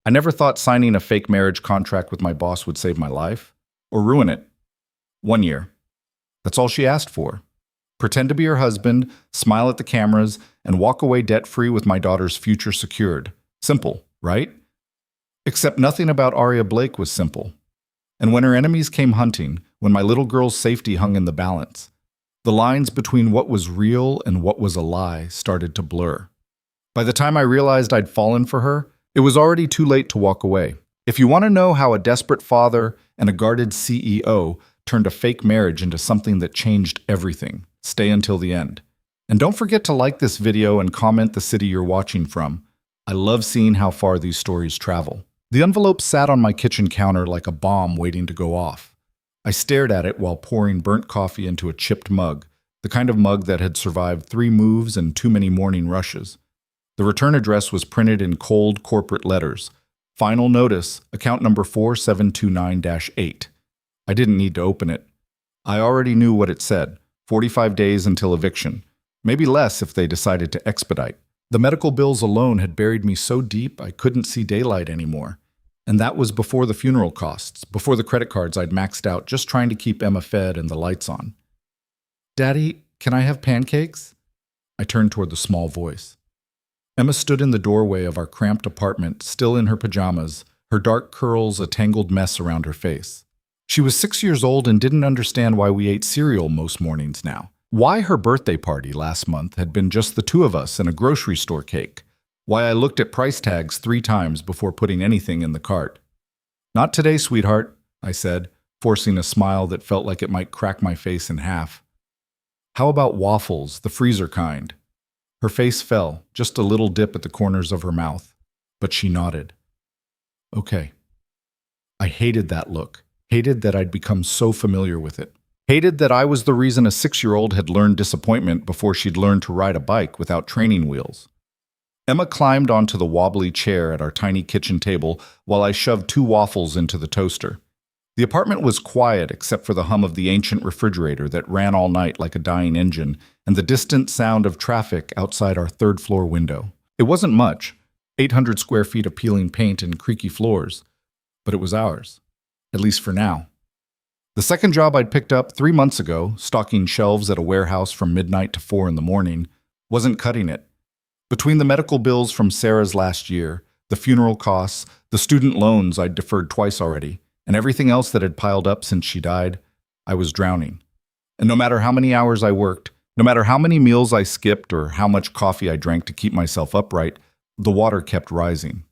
I never thought signing a fake marriage contract with my boss would save my life or ruin it. 1 year. That's all she asked for. Pretend to be her husband, smile at the cameras, and walk away debt-free with my daughter's future secured. Simple, right? Except nothing about Aria Blake was simple. And when her enemies came hunting, when my little girl's safety hung in the balance, the lines between what was real and what was a lie started to blur. By the time I realized I'd fallen for her, it was already too late to walk away. If you want to know how a desperate father and a guarded CEO turned a fake marriage into something that changed everything, stay until the end. And don't forget to like this video and comment the city you're watching from. I love seeing how far these stories travel. The envelope sat on my kitchen counter like a bomb waiting to go off. I stared at it while pouring burnt coffee into a chipped mug, the kind of mug that had survived 3 moves and too many morning rushes. The return address was printed in cold corporate letters. Final notice, account number 4729-8. I didn't need to open it. I already knew what it said. 45 days until eviction. Maybe less if they decided to expedite. The medical bills alone had buried me so deep I couldn't see daylight anymore. And that was before the funeral costs, before the credit cards I'd maxed out just trying to keep Emma fed and the lights on. "Daddy, can I have pancakes?" I turned toward the small voice. Emma stood in the doorway of our cramped apartment, still in her pajamas, her dark curls a tangled mess around her face. She was 6 years old and didn't understand why we ate cereal most mornings now. Why her birthday party last month had been just the 2 of us and a grocery store cake. Why I looked at price tags 3 times before putting anything in the cart. "Not today, sweetheart," I said, forcing a smile that felt like it might crack my face in half. "How about waffles, the freezer kind?" Her face fell, just a little dip at the corners of her mouth, but she nodded. "Okay." I hated that look. Hated that I'd become so familiar with it. Hated that I was the reason a 6-year-old had learned disappointment before she'd learned to ride a bike without training wheels. Emma climbed onto the wobbly chair at our tiny kitchen table while I shoved 2 waffles into the toaster. The apartment was quiet except for the hum of the ancient refrigerator that ran all night like a dying engine and the distant sound of traffic outside our 3rd-floor window. It wasn't much, 800 square feet of peeling paint and creaky floors, but it was ours. At least for now. The second job I'd picked up 3 months ago, stocking shelves at a warehouse from midnight to 4 in the morning, wasn't cutting it. Between the medical bills from Sarah's last year, the funeral costs, the student loans I'd deferred twice already, and everything else that had piled up since she died, I was drowning. And no matter how many hours I worked, no matter how many meals I skipped or how much coffee I drank to keep myself upright, the water kept rising.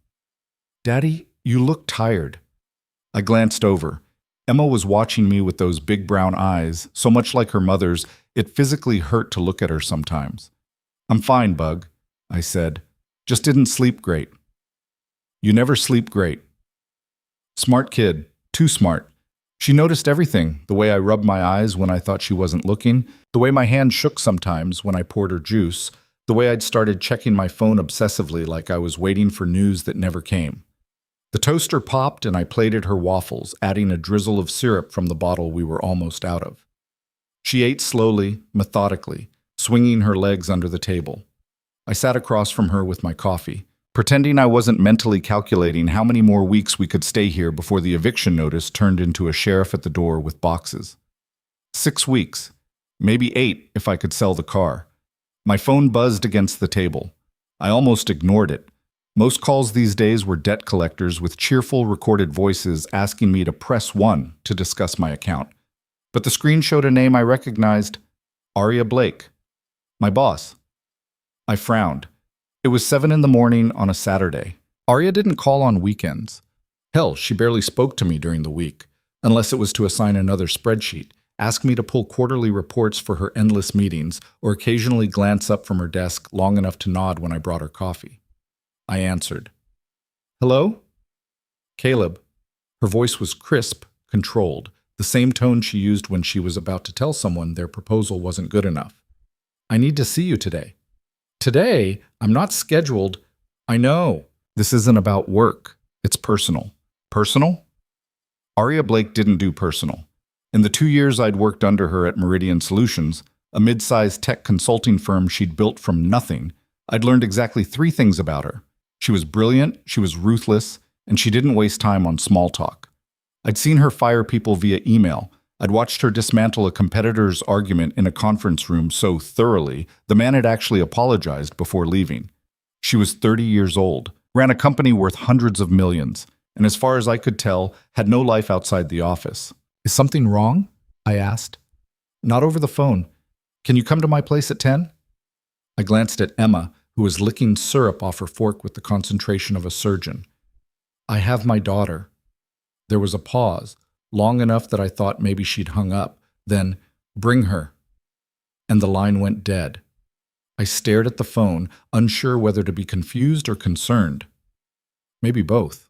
"Daddy, you look tired." I glanced over. Emma was watching me with those big brown eyes, so much like her mother's, it physically hurt to look at her sometimes. "I'm fine, Bug," I said. "Just didn't sleep great." "You never sleep great." Smart kid, too smart. She noticed everything, the way I rubbed my eyes when I thought she wasn't looking, the way my hand shook sometimes when I poured her juice, the way I'd started checking my phone obsessively like I was waiting for news that never came. The toaster popped and I plated her waffles, adding a drizzle of syrup from the bottle we were almost out of. She ate slowly, methodically, swinging her legs under the table. I sat across from her with my coffee, pretending I wasn't mentally calculating how many more weeks we could stay here before the eviction notice turned into a sheriff at the door with boxes. 6 weeks, maybe 8 if I could sell the car. My phone buzzed against the table. I almost ignored it. Most calls these days were debt collectors with cheerful recorded voices asking me to press 1 to discuss my account. But the screen showed a name I recognized, Aria Blake, my boss. I frowned. It was 7 in the morning on a Saturday. Aria didn't call on weekends. Hell, she barely spoke to me during the week, unless it was to assign another spreadsheet, ask me to pull quarterly reports for her endless meetings, or occasionally glance up from her desk long enough to nod when I brought her coffee. I answered. "Hello?" "Caleb." Her voice was crisp, controlled, the same tone she used when she was about to tell someone their proposal wasn't good enough. "I need to see you today." "Today? I'm not scheduled." "I know. This isn't about work. It's personal." "Personal?" Aria Blake didn't do personal. In the 2 years I'd worked under her at Meridian Solutions, a mid-sized tech consulting firm she'd built from nothing, I'd learned exactly 3 things about her. She was brilliant, she was ruthless, and she didn't waste time on small talk. I'd seen her fire people via email. I'd watched her dismantle a competitor's argument in a conference room so thoroughly, the man had actually apologized before leaving. She was 30 years old, ran a company worth hundreds of millions, and as far as I could tell, had no life outside the office. "Is something wrong?" I asked. "Not over the phone. Can you come to my place at 10? I glanced at Emma, who was licking syrup off her fork with the concentration of a surgeon. "I have my daughter." There was a pause, long enough that I thought maybe she'd hung up. Then, "Bring her." And the line went dead. I stared at the phone, unsure whether to be confused or concerned. Maybe both.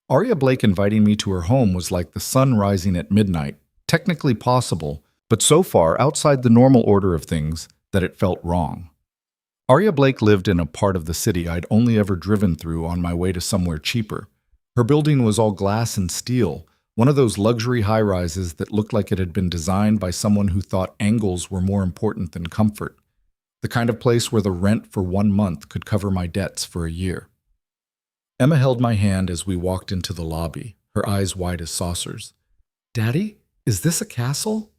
Aria Blake inviting me to her home was like the sun rising at midnight, technically possible, but so far outside the normal order of things that it felt wrong. Aria Blake lived in a part of the city I'd only ever driven through on my way to somewhere cheaper. Her building was all glass and steel, one of those luxury high-rises that looked like it had been designed by someone who thought angles were more important than comfort. The kind of place where the rent for 1 month could cover my debts for a year. Emma held my hand as we walked into the lobby, her eyes wide as saucers. "Daddy, is this a castle?"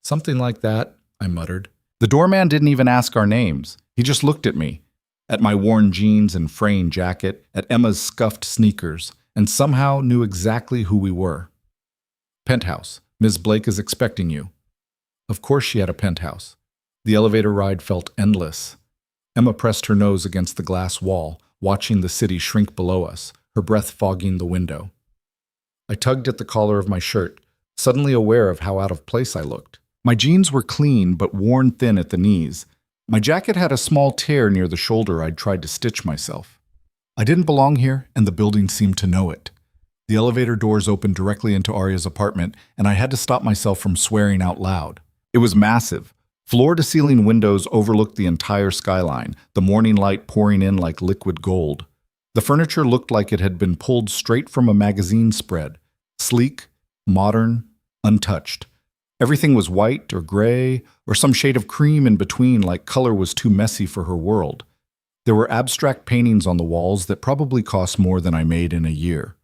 "Something like that," I muttered. The doorman didn't even ask our names. He just looked at me, at my worn jeans and fraying jacket, at Emma's scuffed sneakers, and somehow knew exactly who we were. "Penthouse. Ms. Blake is expecting you." Of course she had a penthouse. The elevator ride felt endless. Emma pressed her nose against the glass wall, watching the city shrink below us, her breath fogging the window. I tugged at the collar of my shirt, suddenly aware of how out of place I looked. My jeans were clean but worn thin at the knees. My jacket had a small tear near the shoulder I'd tried to stitch myself. I didn't belong here, and the building seemed to know it. The elevator doors opened directly into Aria's apartment, and I had to stop myself from swearing out loud. It was massive. Floor-to-ceiling windows overlooked the entire skyline, the morning light pouring in like liquid gold. The furniture looked like it had been pulled straight from a magazine spread, sleek, modern, untouched. Everything was white or gray, or some shade of cream in between, like color was too messy for her world. There were abstract paintings on the walls that probably cost more than I made in a year.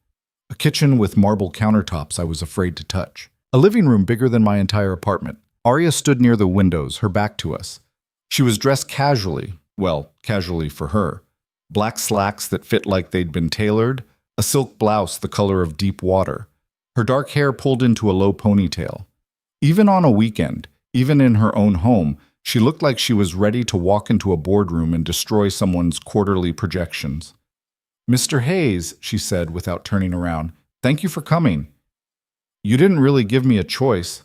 A kitchen with marble countertops I was afraid to touch. A living room bigger than my entire apartment. Aria stood near the windows, her back to us. She was dressed casually, well, casually for her. Black slacks that fit like they'd been tailored, a silk blouse the color of deep water. Her dark hair pulled into a low ponytail. Even on a weekend, even in her own home, she looked like she was ready to walk into a boardroom and destroy someone's quarterly projections. "Mr. Hayes," she said without turning around, "thank you for coming." "You didn't really give me a choice."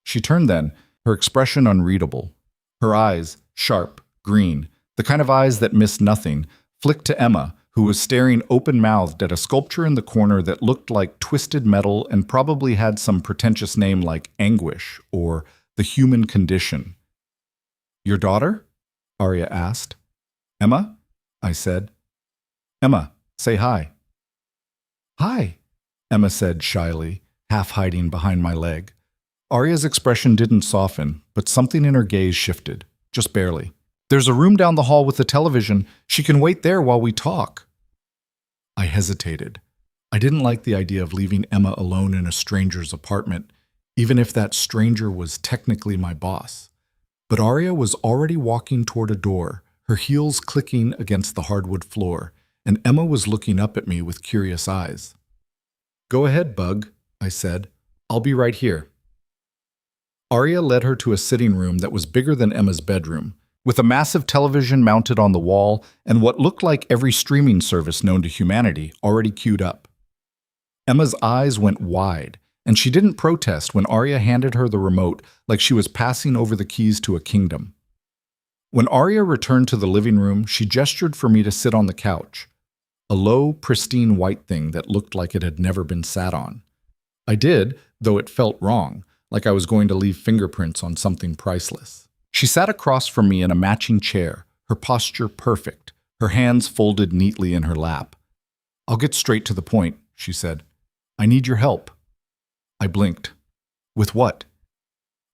She turned then, her expression unreadable. Her eyes, sharp, green, the kind of eyes that missed nothing, flicked to Emma, who was staring open-mouthed at a sculpture in the corner that looked like twisted metal and probably had some pretentious name like Anguish or The Human Condition. "Your daughter?" Aria asked. "Emma?" I said. "Emma, say hi." "Hi," Emma said shyly, half hiding behind my leg. Aria's expression didn't soften, but something in her gaze shifted, just barely. "There's a room down the hall with a television. She can wait there while we talk." I hesitated. I didn't like the idea of leaving Emma alone in a stranger's apartment, even if that stranger was technically my boss. But Aria was already walking toward a door, her heels clicking against the hardwood floor, and Emma was looking up at me with curious eyes. "Go ahead, Bug," I said. "I'll be right here." Aria led her to a sitting room that was bigger than Emma's bedroom, with a massive television mounted on the wall and what looked like every streaming service known to humanity already queued up. Emma's eyes went wide, and she didn't protest when Aria handed her the remote like she was passing over the keys to a kingdom. When Aria returned to the living room, she gestured for me to sit on the couch, a low, pristine white thing that looked like it had never been sat on. I did, though it felt wrong, like I was going to leave fingerprints on something priceless. She sat across from me in a matching chair, her posture perfect, her hands folded neatly in her lap. "I'll get straight to the point," she said. "I need your help." I blinked. "With what?"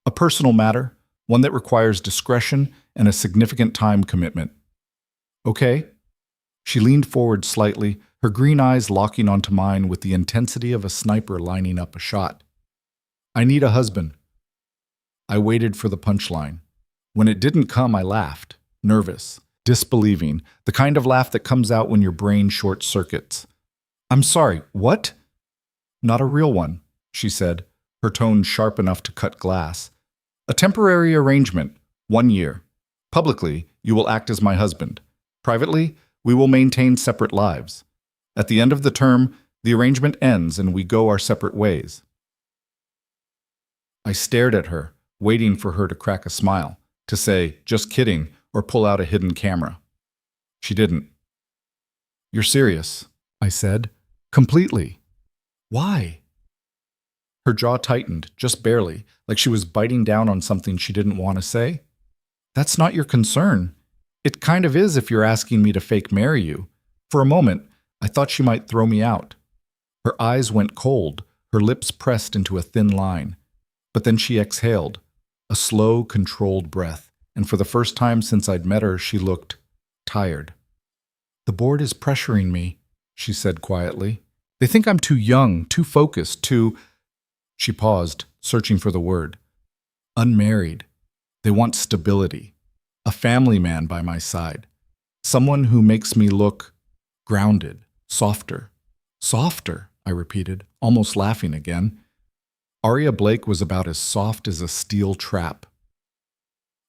"A personal matter, one that requires discretion and a significant time commitment." "Okay." She leaned forward slightly, her green eyes locking onto mine with the intensity of a sniper lining up a shot. I need a husband. I waited for the punchline. When it didn't come, I laughed, nervous, disbelieving, the kind of laugh that comes out when your brain short circuits. I'm sorry, what? Not a real one, she said, her tone sharp enough to cut glass. A temporary arrangement, 1 year. Publicly, you will act as my husband. Privately, we will maintain separate lives. At the end of the term, the arrangement ends and we go our separate ways. I stared at her, waiting for her to crack a smile, to say, just kidding, or pull out a hidden camera. She didn't. You're serious, I said, completely. Why? Her jaw tightened, just barely, like she was biting down on something she didn't want to say. That's not your concern. It kind of is if you're asking me to fake marry you. For a moment, I thought she might throw me out. Her eyes went cold, her lips pressed into a thin line. But then she exhaled, a slow, controlled breath, and for the first time since I'd met her, she looked tired. The board is pressuring me, she said quietly. They think I'm too young, too focused, too... She paused, searching for the word. Unmarried. They want stability. A family man by my side. Someone who makes me look grounded, softer. Softer, I repeated, almost laughing again. Aria Blake was about as soft as a steel trap.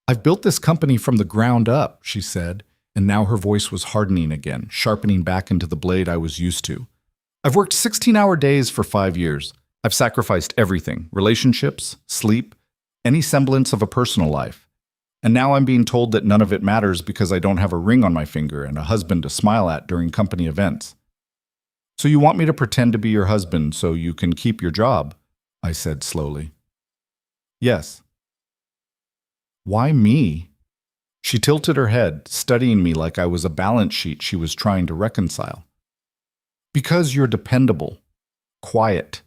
I've built this company from the ground up, she said, and now her voice was hardening again, sharpening back into the blade I was used to. I've worked 16-hour days for 5 years. I've sacrificed everything, relationships, sleep, any semblance of a personal life. And now I'm being told that none of it matters because I don't have a ring on my finger and a husband to smile at during company events. So you want me to pretend to be your husband so you can keep your job? I said slowly. Yes. Why me? She tilted her head, studying me like I was a balance sheet she was trying to reconcile. Because you're dependable, quiet.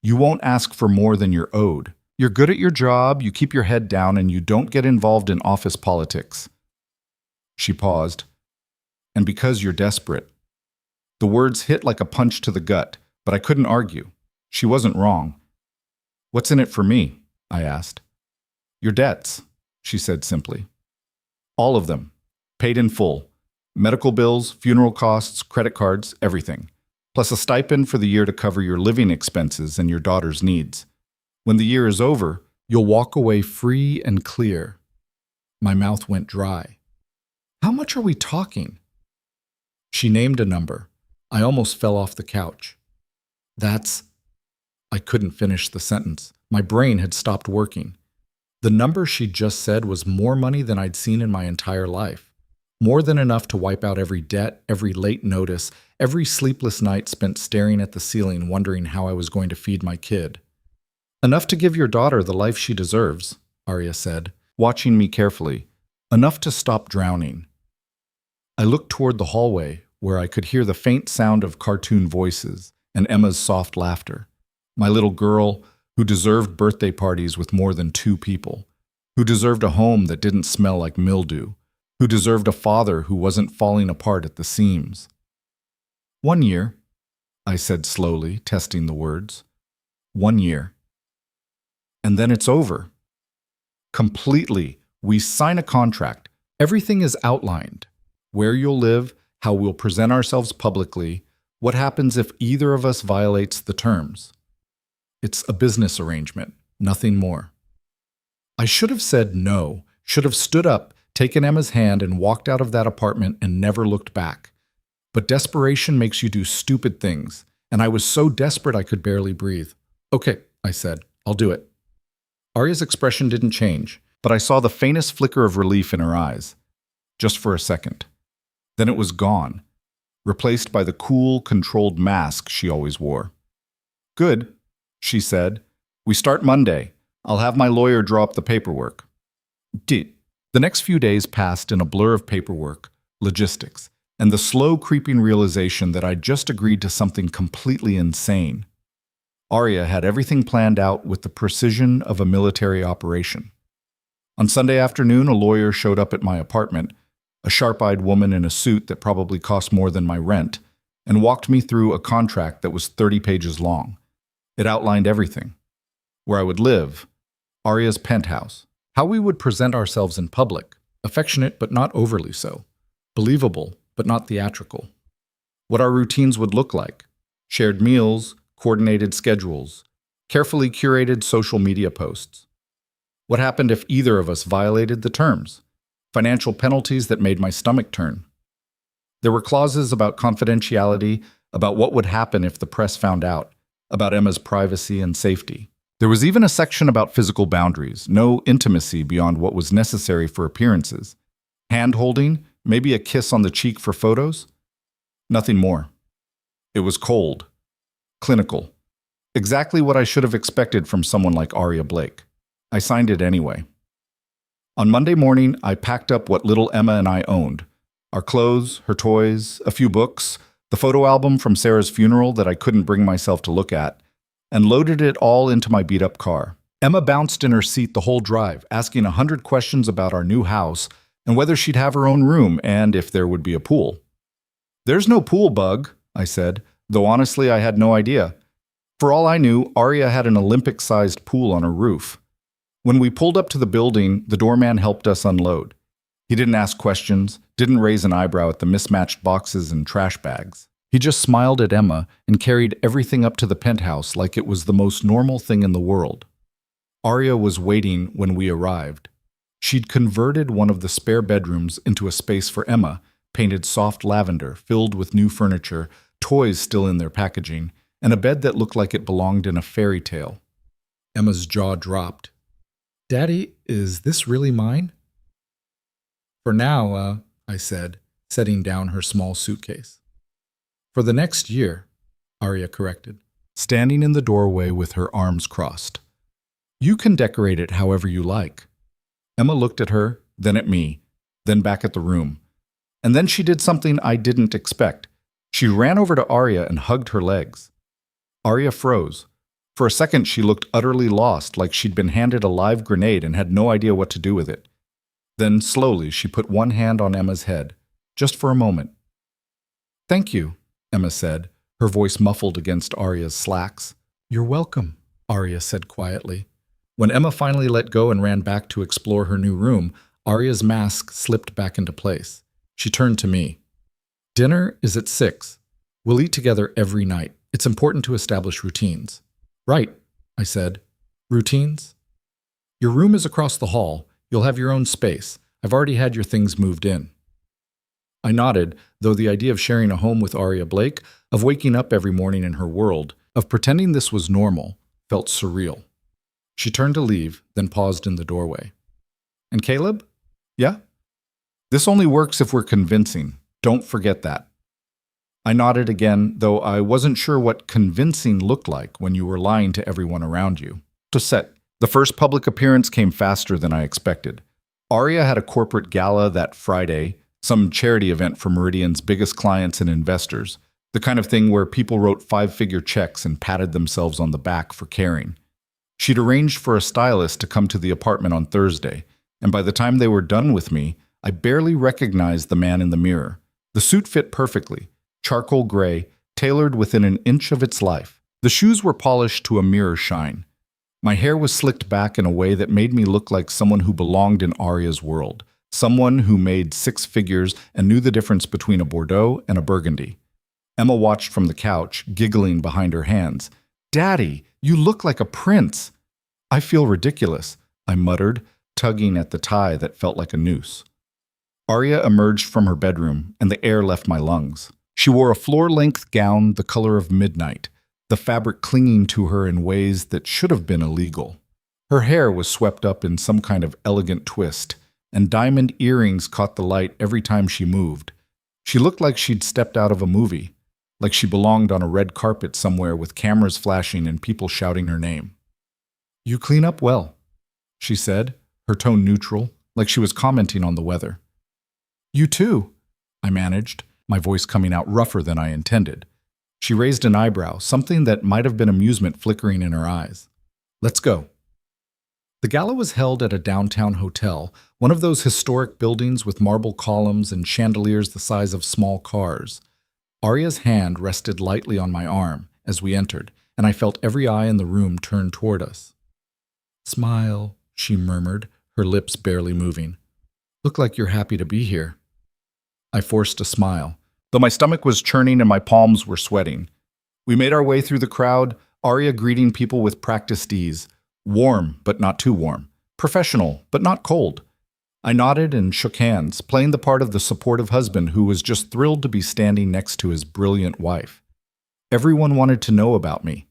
You won't ask for more than you're owed. You're good at your job, you keep your head down, and you don't get involved in office politics. She paused. And because you're desperate. The words hit like a punch to the gut, but I couldn't argue. She wasn't wrong. What's in it for me? I asked. Your debts, she said simply. All of them, paid in full. Medical bills, funeral costs, credit cards, everything. Plus a stipend for the year to cover your living expenses and your daughter's needs. When the year is over, you'll walk away free and clear. My mouth went dry. How much are we talking? She named a number. I almost fell off the couch. I couldn't finish the sentence. My brain had stopped working. The number she'd just said was more money than I'd seen in my entire life. More than enough to wipe out every debt, every late notice, every sleepless night spent staring at the ceiling wondering how I was going to feed my kid. Enough to give your daughter the life she deserves, Aria said, watching me carefully. Enough to stop drowning. I looked toward the hallway, where I could hear the faint sound of cartoon voices and Emma's soft laughter. My little girl, who deserved birthday parties with more than 2 people, who deserved a home that didn't smell like mildew, who deserved a father who wasn't falling apart at the seams. 1 year, I said slowly, testing the words. 1 year. And then it's over. Completely. We sign a contract. Everything is outlined. Where you'll live, how we'll present ourselves publicly, what happens if either of us violates the terms. It's a business arrangement, nothing more. I should have said no, should have stood up, taken Emma's hand, and walked out of that apartment and never looked back. But desperation makes you do stupid things, and I was so desperate I could barely breathe. Okay, I said, I'll do it. Aria's expression didn't change, but I saw the faintest flicker of relief in her eyes. Just for a second. Then it was gone, replaced by the cool, controlled mask she always wore. Good, she said. We start Monday. I'll have my lawyer draw up the paperwork. The next few days passed in a blur of paperwork, logistics, and the slow creeping realization that I'd just agreed to something completely insane. Aria had everything planned out with the precision of a military operation. On Sunday afternoon, a lawyer showed up at my apartment, a sharp-eyed woman in a suit that probably cost more than my rent, and walked me through a contract that was 30 pages long. It outlined everything. Where I would live, Arya's penthouse, how we would present ourselves in public, affectionate but not overly so, believable but not theatrical. What our routines would look like, shared meals, coordinated schedules, carefully curated social media posts. What happened if either of us violated the terms? Financial penalties that made my stomach turn. There were clauses about confidentiality, about what would happen if the press found out, about Emma's privacy and safety. There was even a section about physical boundaries, no intimacy beyond what was necessary for appearances. Hand-holding, maybe a kiss on the cheek for photos. Nothing more. It was cold, clinical, exactly what I should have expected from someone like Arya Blake. I signed it anyway. On Monday morning, I packed up what little Emma and I owned. Our clothes, her toys, a few books, the photo album from Sarah's funeral that I couldn't bring myself to look at, and loaded it all into my beat-up car. Emma bounced in her seat the whole drive, asking 100 questions about our new house and whether she'd have her own room and if there would be a pool. "There's no pool, bug," I said, though honestly I had no idea. For all I knew, Arya had an Olympic-sized pool on her roof. When we pulled up to the building, the doorman helped us unload. He didn't ask questions, didn't raise an eyebrow at the mismatched boxes and trash bags. He just smiled at Emma and carried everything up to the penthouse like it was the most normal thing in the world. Arya was waiting when we arrived. She'd converted one of the spare bedrooms into a space for Emma, painted soft lavender, filled with new furniture, toys still in their packaging, and a bed that looked like it belonged in a fairy tale. Emma's jaw dropped. "Daddy, is this really mine?" "For now, I said, setting down her small suitcase. "For the next year," Arya corrected, standing in the doorway with her arms crossed. "You can decorate it however you like." Emma looked at her, then at me, then back at the room. And then she did something I didn't expect. She ran over to Arya and hugged her legs. Arya froze. For a second, she looked utterly lost, like she'd been handed a live grenade and had no idea what to do with it. Then, slowly, she put one hand on Emma's head, just for a moment. "Thank you," Emma said, her voice muffled against Arya's slacks. "You're welcome," Arya said quietly. When Emma finally let go and ran back to explore her new room, Arya's mask slipped back into place. She turned to me. "Dinner is at 6. We'll eat together every night. It's important to establish routines." "Right," I said. "Routines?" "Your room is across the hall. You'll have your own space. I've already had your things moved in." I nodded, though the idea of sharing a home with Arya Blake, of waking up every morning in her world, of pretending this was normal, felt surreal. She turned to leave, then paused in the doorway. "And Caleb? Yeah? This only works if we're convincing. Don't forget that." I nodded again, though I wasn't sure what convincing looked like when you were lying to everyone around you. To set, the first public appearance came faster than I expected. Arya had a corporate gala that Friday, some charity event for Meridian's biggest clients and investors, the kind of thing where people wrote 5-figure checks and patted themselves on the back for caring. She'd arranged for a stylist to come to the apartment on Thursday, and by the time they were done with me, I barely recognized the man in the mirror. The suit fit perfectly, charcoal gray, tailored within an inch of its life. The shoes were polished to a mirror shine. My hair was slicked back in a way that made me look like someone who belonged in Arya's world, someone who made 6 figures and knew the difference between a Bordeaux and a Burgundy. Emma watched from the couch, giggling behind her hands. "Daddy, you look like a prince." "I feel ridiculous," I muttered, tugging at the tie that felt like a noose. Arya emerged from her bedroom, and the air left my lungs. She wore a floor-length gown the color of midnight, the fabric clinging to her in ways that should have been illegal. Her hair was swept up in some kind of elegant twist, and diamond earrings caught the light every time she moved. She looked like she'd stepped out of a movie, like she belonged on a red carpet somewhere with cameras flashing and people shouting her name. "You clean up well," she said, her tone neutral, like she was commenting on the weather. "You too," I managed, my voice coming out rougher than I intended. She raised an eyebrow, something that might have been amusement flickering in her eyes. "Let's go." The gala was held at a downtown hotel, one of those historic buildings with marble columns and chandeliers the size of small cars. Arya's hand rested lightly on my arm as we entered, and I felt every eye in the room turn toward us. "Smile," she murmured, her lips barely moving. "Look like you're happy to be here." I forced a smile, though my stomach was churning and my palms were sweating. We made our way through the crowd, Arya greeting people with practiced ease. Warm, but not too warm. Professional, but not cold. I nodded and shook hands, playing the part of the supportive husband who was just thrilled to be standing next to his brilliant wife. Everyone wanted to know about me,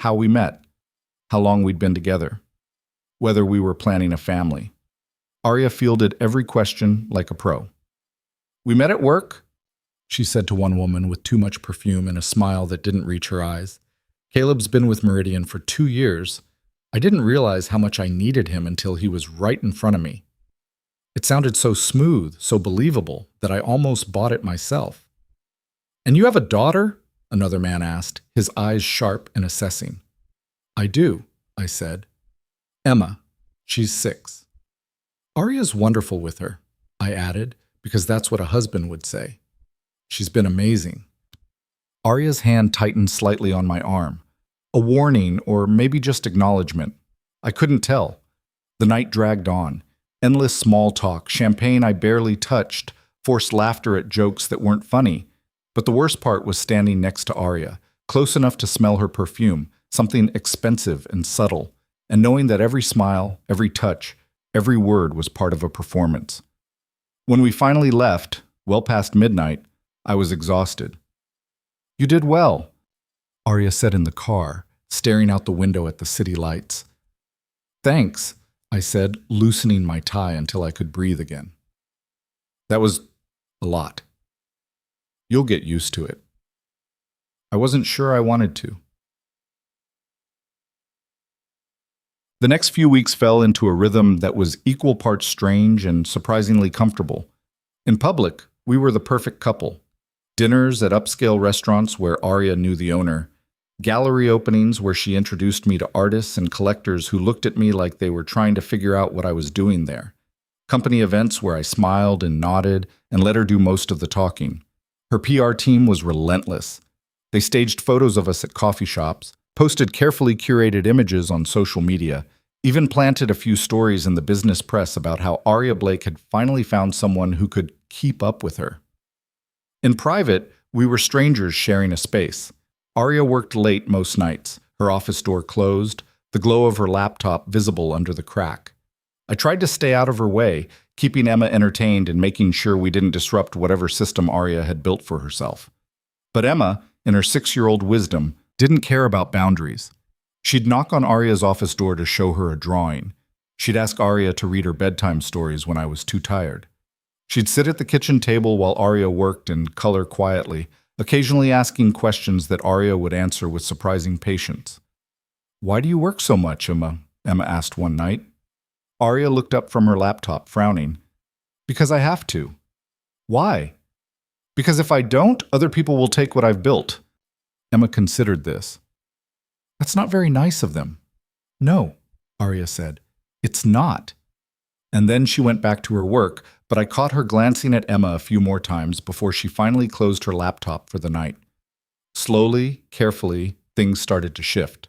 how we met, how long we'd been together, whether we were planning a family. Arya fielded every question like a pro. "We met at work," she said to one woman with too much perfume and a smile that didn't reach her eyes. "Caleb's been with Meridian for 2 years. I didn't realize how much I needed him until he was right in front of me." It sounded so smooth, so believable, that I almost bought it myself. "And you have a daughter?" another man asked, his eyes sharp and assessing. "I do," I said. "Emma. She's 6. "Arya's wonderful with her," I added, because that's what a husband would say. "She's been amazing." Arya's hand tightened slightly on my arm. A warning, or maybe just acknowledgement. I couldn't tell. The night dragged on. Endless small talk, champagne I barely touched, forced laughter at jokes that weren't funny. But the worst part was standing next to Arya, close enough to smell her perfume, something expensive and subtle, and knowing that every smile, every touch, every word was part of a performance. When we finally left, well past midnight, I was exhausted. "You did well," Arya said in the car, staring out the window at the city lights. "Thanks," I said, loosening my tie until I could breathe again. "That was a lot. You'll get used to it." I wasn't sure I wanted to. The next few weeks fell into a rhythm that was equal parts strange and surprisingly comfortable. In public, we were the perfect couple. Dinners at upscale restaurants where Arya knew the owner. Gallery openings where she introduced me to artists and collectors who looked at me like they were trying to figure out what I was doing there. Company events where I smiled and nodded and let her do most of the talking. Her PR team was relentless. They staged photos of us at coffee shops, posted carefully curated images on social media, even planted a few stories in the business press about how Arya Blake had finally found someone who could keep up with her. In private, we were strangers sharing a space. Arya worked late most nights, her office door closed, the glow of her laptop visible under the crack. I tried to stay out of her way, keeping Emma entertained and making sure we didn't disrupt whatever system Arya had built for herself. But Emma, in her 6-year-old wisdom, didn't care about boundaries. She'd knock on Arya's office door to show her a drawing. She'd ask Arya to read her bedtime stories when I was too tired. She'd sit at the kitchen table while Arya worked and color quietly, occasionally asking questions that Arya would answer with surprising patience. "Why do you work so much, Emma?" Emma asked one night. Arya looked up from her laptop, frowning. "Because I have to." "Why?" "Because if I don't, other people will take what I've built." Emma considered this. "That's not very nice of them." "No," Arya said. "It's not." And then she went back to her work, but I caught her glancing at Emma a few more times before she finally closed her laptop for the night. Slowly, carefully, things started to shift.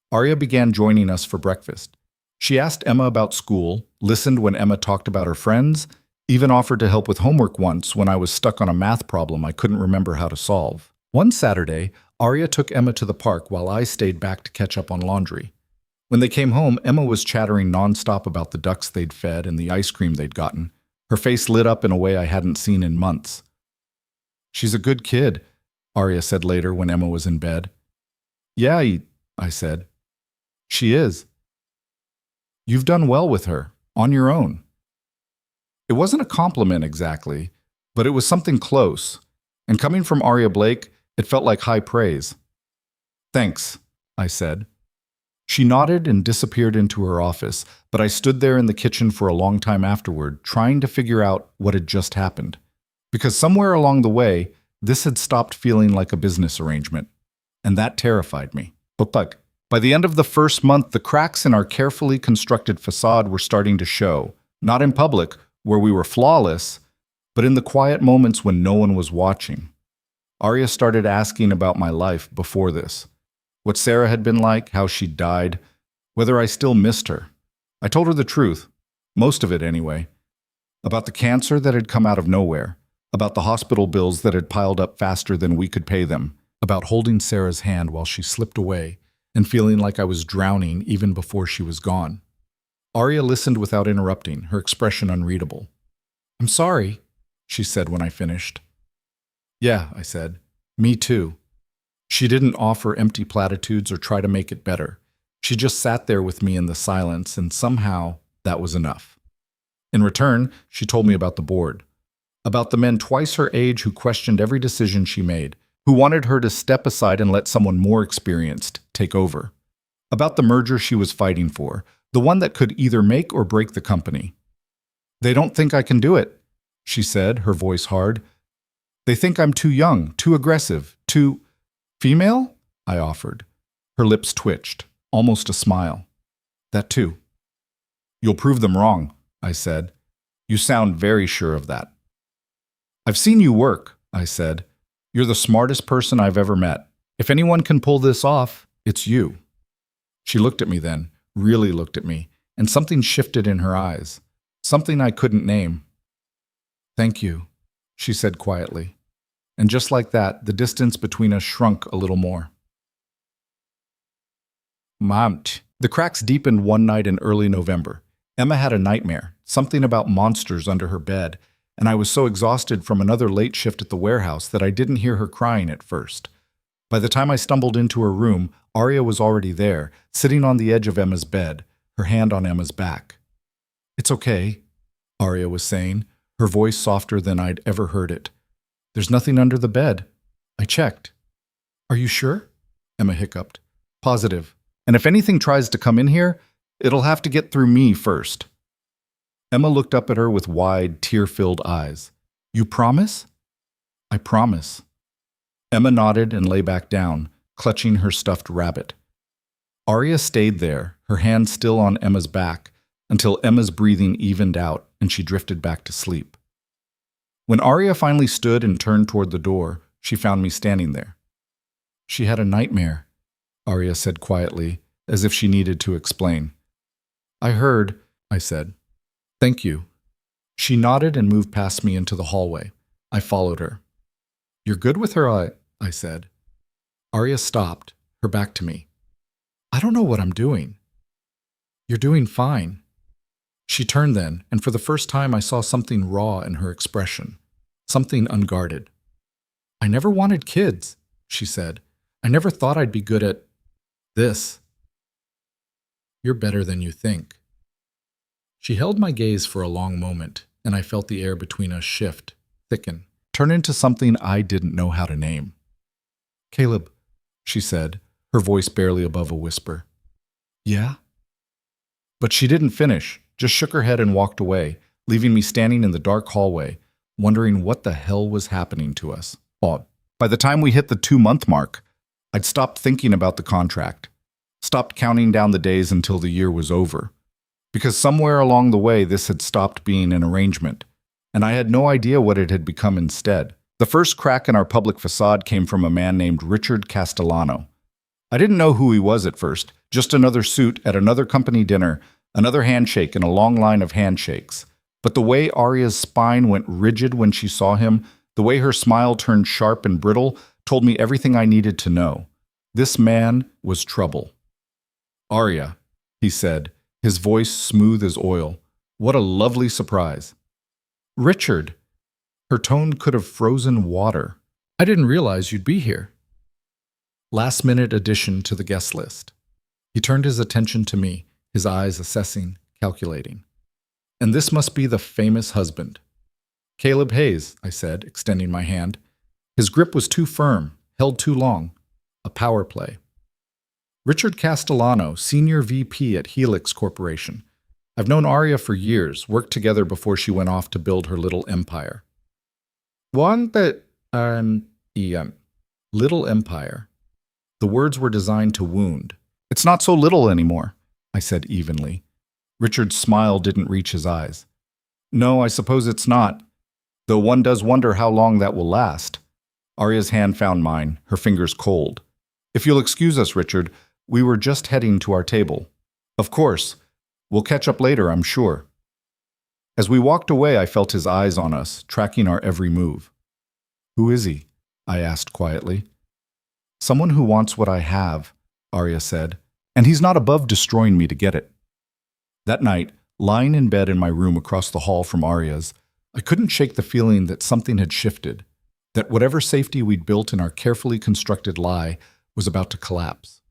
Arya began joining us for breakfast. She asked Emma about school, listened when Emma talked about her friends, even offered to help with homework once when I was stuck on a math problem I couldn't remember how to solve. One Saturday, Arya took Emma to the park while I stayed back to catch up on laundry. When they came home, Emma was chattering nonstop about the ducks they'd fed and the ice cream they'd gotten. Her face lit up in a way I hadn't seen in months. "She's a good kid," Arya said later when Emma was in bed. "Yeah," I said. "She is. You've done well with her, on your own." It wasn't a compliment exactly, but it was something close. And coming from Arya Blake, it felt like high praise. "Thanks," I said. She nodded and disappeared into her office, but I stood there in the kitchen for a long time afterward, trying to figure out what had just happened. Because somewhere along the way, this had stopped feeling like a business arrangement. And that terrified me. But By the end of the first month, the cracks in our carefully constructed facade were starting to show, not in public, where we were flawless, but in the quiet moments when no one was watching. Arya started asking about my life before this. What Sarah had been like, how she'd died, whether I still missed her. I told her the truth, most of it anyway, about the cancer that had come out of nowhere, about the hospital bills that had piled up faster than we could pay them, about holding Sarah's hand while she slipped away and feeling like I was drowning even before she was gone. Arya listened without interrupting, her expression unreadable. "I'm sorry," she said when I finished. "Yeah," I said. "Me too." She didn't offer empty platitudes or try to make it better. She just sat there with me in the silence, and somehow that was enough. In return, she told me about the board, about the men twice her age who questioned every decision she made, who wanted her to step aside and let someone more experienced take over, about the merger she was fighting for, the one that could either make or break the company. "They don't think I can do it," she said, her voice hard. "They think I'm too young, too aggressive, too female?" I offered. Her lips twitched, almost a smile. "That too." "You'll prove them wrong," I said. "You sound very sure of that." "I've seen you work," I said. "You're the smartest person I've ever met. If anyone can pull this off, it's you." She looked at me then, really looked at me, and something shifted in her eyes, something I couldn't name. "Thank you," she said quietly. And just like that, the distance between us shrunk a little more. Mamt. The cracks deepened one night in early November. Emma had a nightmare, something about monsters under her bed, and I was so exhausted from another late shift at the warehouse that I didn't hear her crying at first. By the time I stumbled into her room, Arya was already there, sitting on the edge of Emma's bed, her hand on Emma's back. "It's okay," Arya was saying, her voice softer than I'd ever heard it. "There's nothing under the bed. I checked." "Are you sure?" Emma hiccuped. "Positive. And if anything tries to come in here, it'll have to get through me first." Emma looked up at her with wide, tear-filled eyes. "You promise?" "I promise." Emma nodded and lay back down, clutching her stuffed rabbit. Arya stayed there, her hand still on Emma's back, until Emma's breathing evened out and she drifted back to sleep. When Arya finally stood and turned toward the door, she found me standing there. "She had a nightmare," Arya said quietly, as if she needed to explain. "I heard," I said. "Thank you." She nodded and moved past me into the hallway. I followed her. "You're good with her," I said. Arya stopped, her back to me. "I don't know what I'm doing." "You're doing fine." She turned then, and for the first time I saw something raw in her expression, something unguarded. "I never wanted kids," she said. "I never thought I'd be good at this." "You're better than you think." She held my gaze for a long moment, and I felt the air between us shift, thicken, turn into something I didn't know how to name. "Caleb," she said, her voice barely above a whisper. "Yeah?" But she didn't finish, just shook her head and walked away, leaving me standing in the dark hallway, wondering what the hell was happening to us. By the time we hit the 2-month mark, I'd stopped thinking about the contract, stopped counting down the days until the year was over. Because somewhere along the way this had stopped being an arrangement, and I had no idea what it had become instead. The first crack in our public facade came from a man named Richard Castellano. I didn't know who he was at first, just another suit at another company dinner, another handshake in a long line of handshakes. But the way Arya's spine went rigid when she saw him, the way her smile turned sharp and brittle, told me everything I needed to know. This man was trouble. "Arya," he said, his voice smooth as oil. "What a lovely surprise." "Richard." Her tone could have frozen water. "I didn't realize you'd be here." Last-minute addition to the guest list. He turned his attention to me, his eyes assessing, calculating. "And this must be the famous husband." "Caleb Hayes," I said, extending my hand. His grip was too firm, held too long. A power play. "Richard Castellano, Senior VP at Helix Corporation. I've known Arya for years, worked together before she went off to build her little empire." Little empire. The words were designed to wound. It's not so little anymore, I said evenly. Richard's smile didn't reach his eyes. No, I suppose it's not, though one does wonder how long that will last. Arya's hand found mine, her fingers cold. If you'll excuse us, Richard, we were just heading to our table. Of course. We'll catch up later, I'm sure. As we walked away, I felt his eyes on us, tracking our every move. Who is he? I asked quietly. Someone who wants what I have, Arya said, and he's not above destroying me to get it. That night, lying in bed in my room across the hall from Arya's, I couldn't shake the feeling that something had shifted, that whatever safety we'd built in our carefully constructed lie was about to collapse.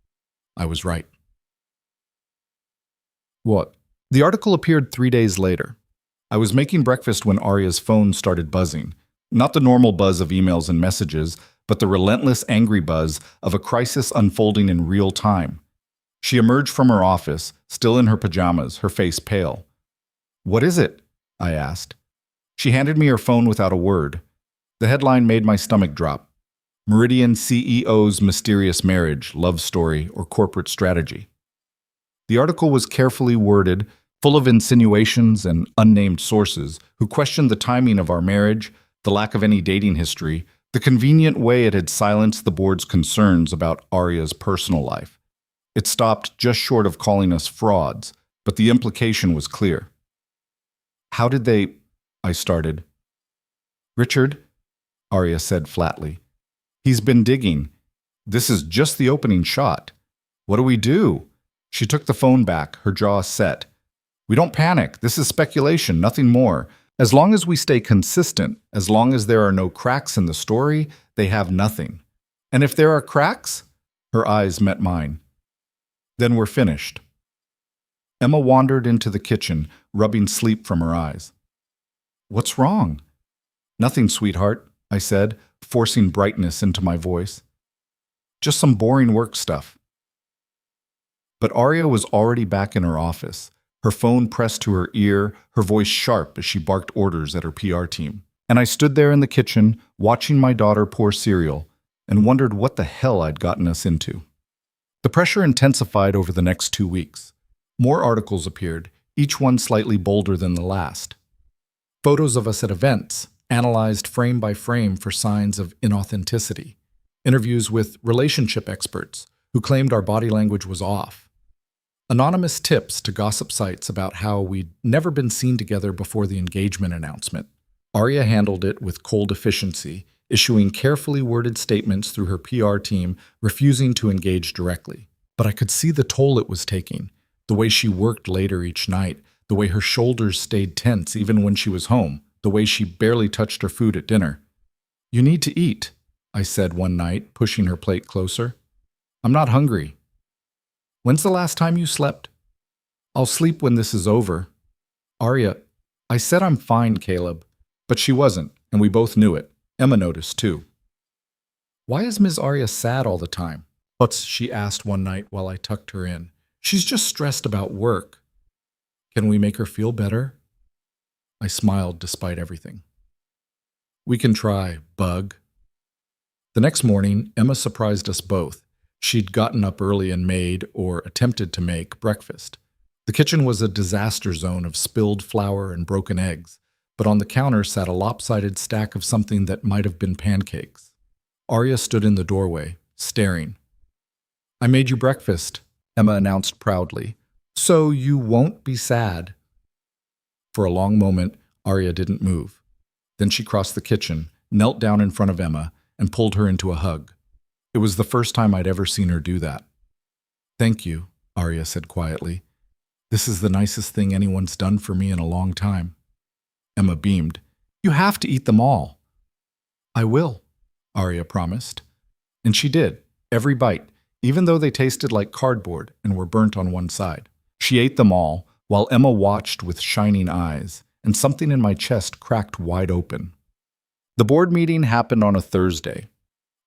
I was right. What? The article appeared 3 days later. I was making breakfast when Arya's phone started buzzing. Not the normal buzz of emails and messages, but the relentless, angry buzz of a crisis unfolding in real time. She emerged from her office, still in her pajamas, her face pale. What is it? I asked. She handed me her phone without a word. The headline made my stomach drop. Meridian CEO's mysterious marriage, love story, or corporate strategy. The article was carefully worded, full of insinuations and unnamed sources who questioned the timing of our marriage, the lack of any dating history, the convenient way it had silenced the board's concerns about Arya's personal life. It stopped just short of calling us frauds, but the implication was clear. How did they... I started. Richard, Arya said flatly. He's been digging. This is just the opening shot. What do we do? She took the phone back, her jaw set. We don't panic. This is speculation, nothing more. As long as we stay consistent, as long as there are no cracks in the story, they have nothing. And if there are cracks? Her eyes met mine. Then we're finished. Emma wandered into the kitchen, rubbing sleep from her eyes. What's wrong? Nothing, sweetheart, I said, forcing brightness into my voice. Just some boring work stuff. But Arya was already back in her office, her phone pressed to her ear, her voice sharp as she barked orders at her PR team. And I stood there in the kitchen, watching my daughter pour cereal, and wondered what the hell I'd gotten us into. The pressure intensified over the next 2 weeks. More articles appeared, each one slightly bolder than the last. Photos of us at events, analyzed frame by frame for signs of inauthenticity. Interviews with relationship experts who claimed our body language was off. Anonymous tips to gossip sites about how we'd never been seen together before the engagement announcement. Arya handled it with cold efficiency, issuing carefully worded statements through her PR team, refusing to engage directly. But I could see the toll it was taking, the way she worked later each night, the way her shoulders stayed tense even when she was home, the way she barely touched her food at dinner. You need to eat, I said one night, pushing her plate closer. I'm not hungry. When's the last time you slept? I'll sleep when this is over. Arya, I said I'm fine, Caleb. But she wasn't, and we both knew it. Emma noticed, too. Why is Ms. Arya sad all the time? She asked one night while I tucked her in. She's just stressed about work. Can we make her feel better? I smiled despite everything. We can try, bug. The next morning, Emma surprised us both. She'd gotten up early and made, or attempted to make, breakfast. The kitchen was a disaster zone of spilled flour and broken eggs, but on the counter sat a lopsided stack of something that might have been pancakes. Arya stood in the doorway, staring. I made you breakfast, Emma announced proudly, so you won't be sad. For a long moment, Arya didn't move. Then she crossed the kitchen, knelt down in front of Emma, and pulled her into a hug. It was the first time I'd ever seen her do that. Thank you, Arya said quietly. This is the nicest thing anyone's done for me in a long time. Emma beamed. You have to eat them all. I will, Arya promised. And she did, every bite, even though they tasted like cardboard and were burnt on one side. She ate them all, while Emma watched with shining eyes, and something in my chest cracked wide open. The board meeting happened on a Thursday.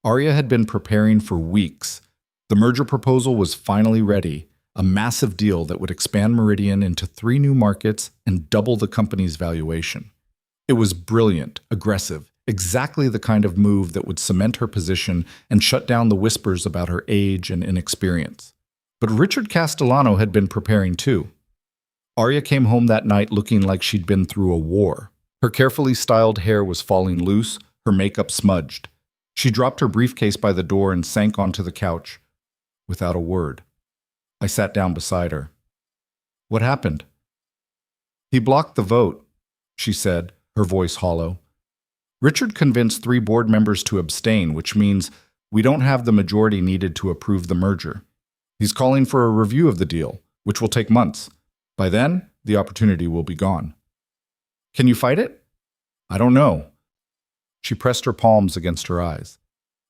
Arya had been preparing for weeks. The merger proposal was finally ready, a massive deal that would expand Meridian into 3 new markets and double the company's valuation. It was brilliant, aggressive, exactly the kind of move that would cement her position and shut down the whispers about her age and inexperience. But Richard Castellano had been preparing too. Arya came home that night looking like she'd been through a war. Her carefully styled hair was falling loose, her makeup smudged. She dropped her briefcase by the door and sank onto the couch, without a word. I sat down beside her. What happened? He blocked the vote, she said, her voice hollow. Richard convinced 3 board members to abstain, which means we don't have the majority needed to approve the merger. He's calling for a review of the deal, which will take months. By then, the opportunity will be gone. Can you fight it? I don't know. She pressed her palms against her eyes.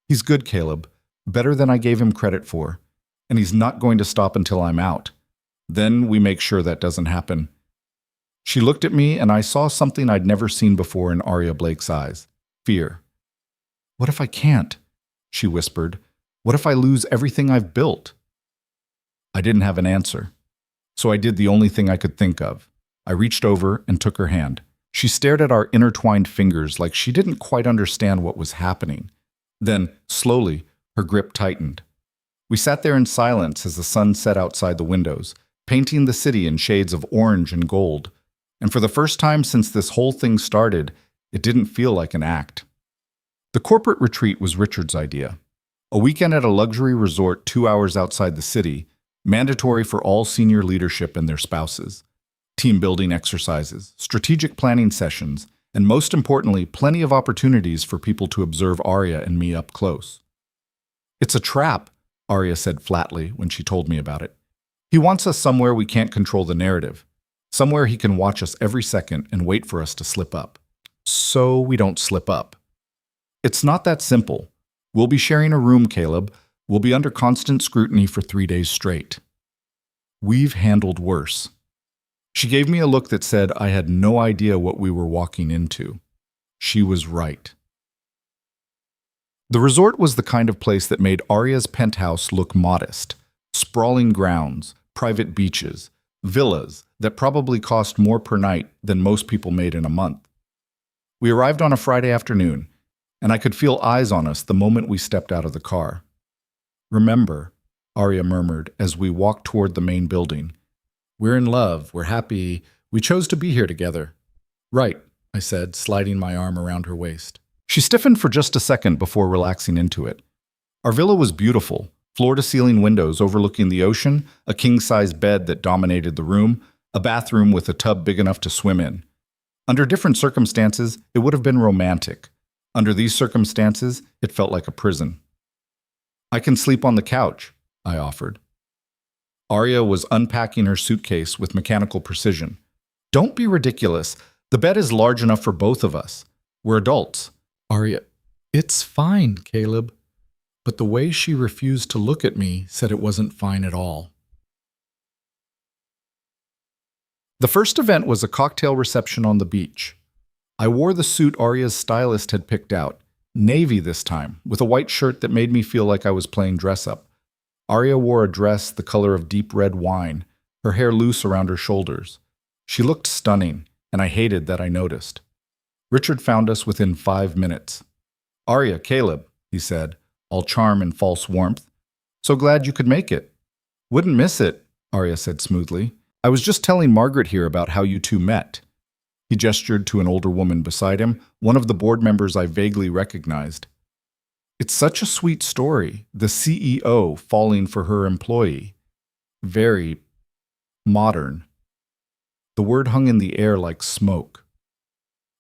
He's good, Caleb. Better than I gave him credit for. And he's not going to stop until I'm out. Then we make sure that doesn't happen. She looked at me, and I saw something I'd never seen before in Arya Blake's eyes. Fear. What if I can't? She whispered. What if I lose everything I've built? I didn't have an answer. So I did the only thing I could think of. I reached over and took her hand. She stared at our intertwined fingers like she didn't quite understand what was happening. Then, slowly, her grip tightened. We sat there in silence as the sun set outside the windows, painting the city in shades of orange and gold. And for the first time since this whole thing started, it didn't feel like an act. The corporate retreat was Richard's idea. A weekend at a luxury resort 2 hours outside the city, mandatory for all senior leadership and their spouses. Team-building exercises, strategic planning sessions, and most importantly, plenty of opportunities for people to observe Arya and me up close. It's a trap, Arya said flatly when she told me about it. He wants us somewhere we can't control the narrative, somewhere he can watch us every second and wait for us to slip up. So we don't slip up. It's not that simple. We'll be sharing a room, Caleb. We'll be under constant scrutiny for 3 days straight. We've handled worse. She gave me a look that said I had no idea what we were walking into. She was right. The resort was the kind of place that made Arya's penthouse look modest. Sprawling grounds, private beaches, villas that probably cost more per night than most people made in a month. We arrived on a Friday afternoon, and I could feel eyes on us the moment we stepped out of the car. Remember, Arya murmured as we walked toward the main building. We're in love, we're happy, we chose to be here together. Right, I said, sliding my arm around her waist. She stiffened for just a second before relaxing into it. Our villa was beautiful, floor-to-ceiling windows overlooking the ocean, a king-size bed that dominated the room, a bathroom with a tub big enough to swim in. Under different circumstances, it would have been romantic. Under these circumstances, it felt like a prison. I can sleep on the couch, I offered. Arya was unpacking her suitcase with mechanical precision. Don't be ridiculous. The bed is large enough for both of us. We're adults. Arya, it's fine, Caleb. But the way she refused to look at me said it wasn't fine at all. The first event was a cocktail reception on the beach. I wore the suit Arya's stylist had picked out, navy this time, with a white shirt that made me feel like I was playing dress-up. Arya wore a dress the color of deep red wine, her hair loose around her shoulders. She looked stunning, and I hated that I noticed. Richard found us within 5 minutes. Arya, Caleb, he said, all charm and false warmth. So glad you could make it. Wouldn't miss it, Arya said smoothly. I was just telling Margaret here about how you two met. He gestured to an older woman beside him, one of the board members I vaguely recognized. It's such a sweet story, the CEO falling for her employee. Very modern. The word hung in the air like smoke.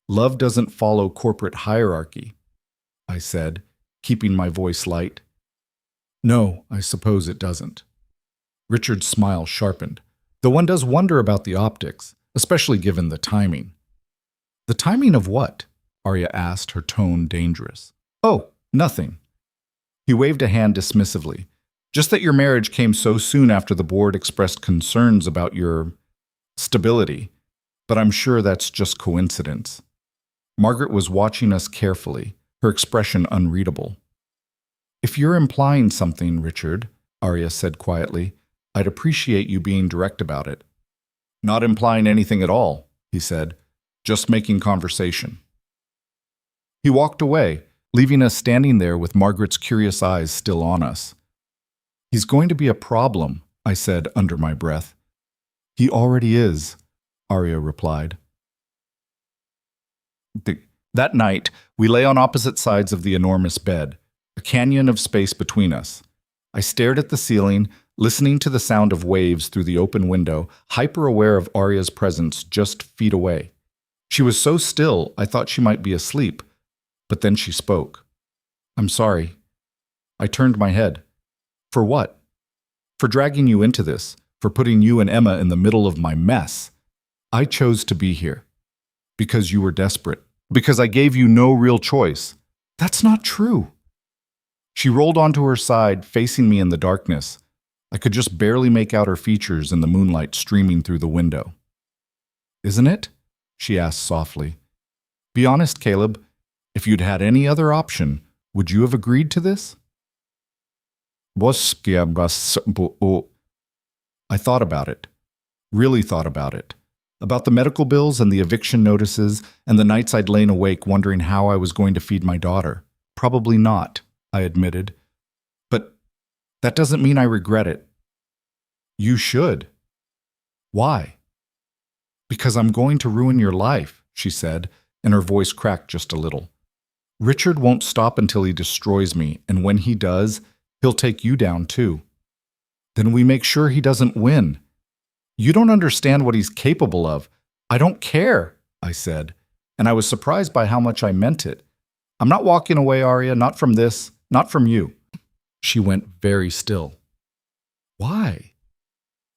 Love doesn't follow corporate hierarchy, I said, keeping my voice light. No, I suppose it doesn't. Richard's smile sharpened, though one does wonder about the optics, especially given the timing. The timing of what? Arya asked, her tone dangerous. Oh, nothing. He waved a hand dismissively. Just that your marriage came so soon after the board expressed concerns about your stability, but I'm sure that's just coincidence. Margaret was watching us carefully, her expression unreadable. If you're implying something, Richard, Arya said quietly, I'd appreciate you being direct about it. Not implying anything at all, he said, just making conversation. He walked away, leaving us standing there with Margaret's curious eyes still on us. He's going to be a problem, I said under my breath. He already is, Arya replied. That night, we lay on opposite sides of the enormous bed, a canyon of space between us. I stared at the ceiling, listening to the sound of waves through the open window, hyper-aware of Arya's presence just feet away. She was so still, I thought she might be asleep, but then she spoke. I'm sorry. I turned my head. For what? For dragging you into this, for putting you and Emma in the middle of my mess. I chose to be here. Because you were desperate. Because I gave you no real choice. That's not true. She rolled onto her side, facing me in the darkness. I could just barely make out her features in the moonlight streaming through the window. Isn't it? She asked softly. Be honest, Caleb. If you'd had any other option, would you have agreed to this? I thought about it. Really thought about it. About the medical bills and the eviction notices and the nights I'd lain awake wondering how I was going to feed my daughter. Probably not, I admitted. But that doesn't mean I regret it. You should. Why? Because I'm going to ruin your life, she said, and her voice cracked just a little. Richard won't stop until he destroys me, and when he does, he'll take you down too. Then we make sure he doesn't win. You don't understand what he's capable of. I don't care, I said, and I was surprised by how much I meant it. I'm not walking away, Arya, not from this, not from you. She went very still. Why?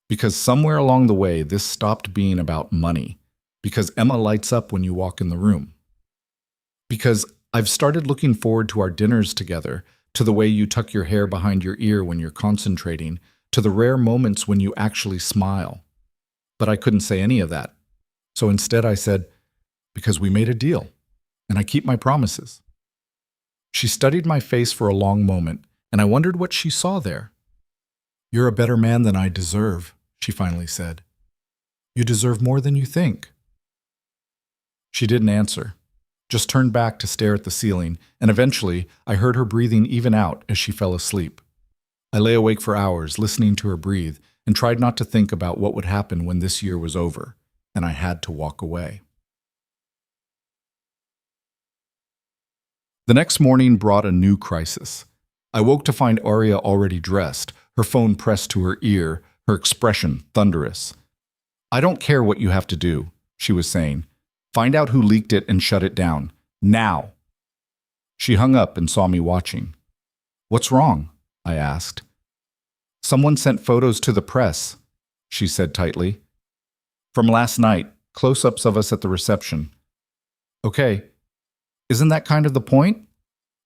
Because somewhere along the way, this stopped being about money. Because Emma lights up when you walk in the room. Because I've started looking forward to our dinners together, to the way you tuck your hair behind your ear when you're concentrating, to the rare moments when you actually smile. But I couldn't say any of that. So instead I said, because we made a deal, and I keep my promises. She studied my face for a long moment, and I wondered what she saw there. You're a better man than I deserve, she finally said. You deserve more than you think. She didn't answer, just turned back to stare at the ceiling, and eventually I heard her breathing even out as she fell asleep. I lay awake for hours, listening to her breathe, and tried not to think about what would happen when this year was over, and I had to walk away. The next morning brought a new crisis. I woke to find Arya already dressed, her phone pressed to her ear, her expression thunderous. I don't care what you have to do, she was saying. Find out who leaked it and shut it down. Now. She hung up and saw me watching. What's wrong? I asked. Someone sent photos to the press, she said tightly. From last night, close-ups of us at the reception. Okay, isn't that kind of the point?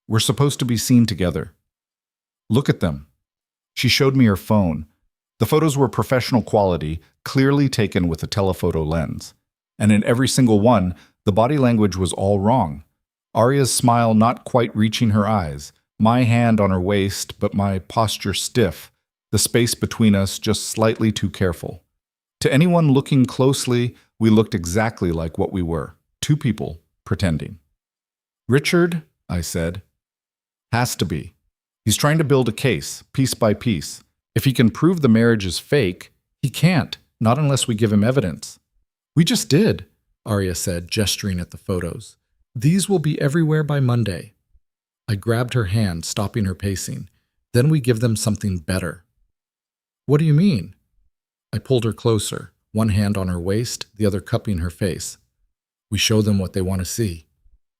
We're supposed to be seen together. Look at them. She showed me her phone. The photos were professional quality, clearly taken with a telephoto lens. And in every single one, the body language was all wrong. Arya's smile not quite reaching her eyes, my hand on her waist, but my posture stiff, the space between us just slightly too careful. To anyone looking closely, we looked exactly like what we were, two people pretending. Richard, I said, has to be. He's trying to build a case, piece by piece. If he can prove the marriage is fake, he can't, not unless we give him evidence. We just did, Arya said, gesturing at the photos. These will be everywhere by Monday. I grabbed her hand, stopping her pacing. Then we give them something better. What do you mean? I pulled her closer, one hand on her waist, the other cupping her face. We show them what they want to see.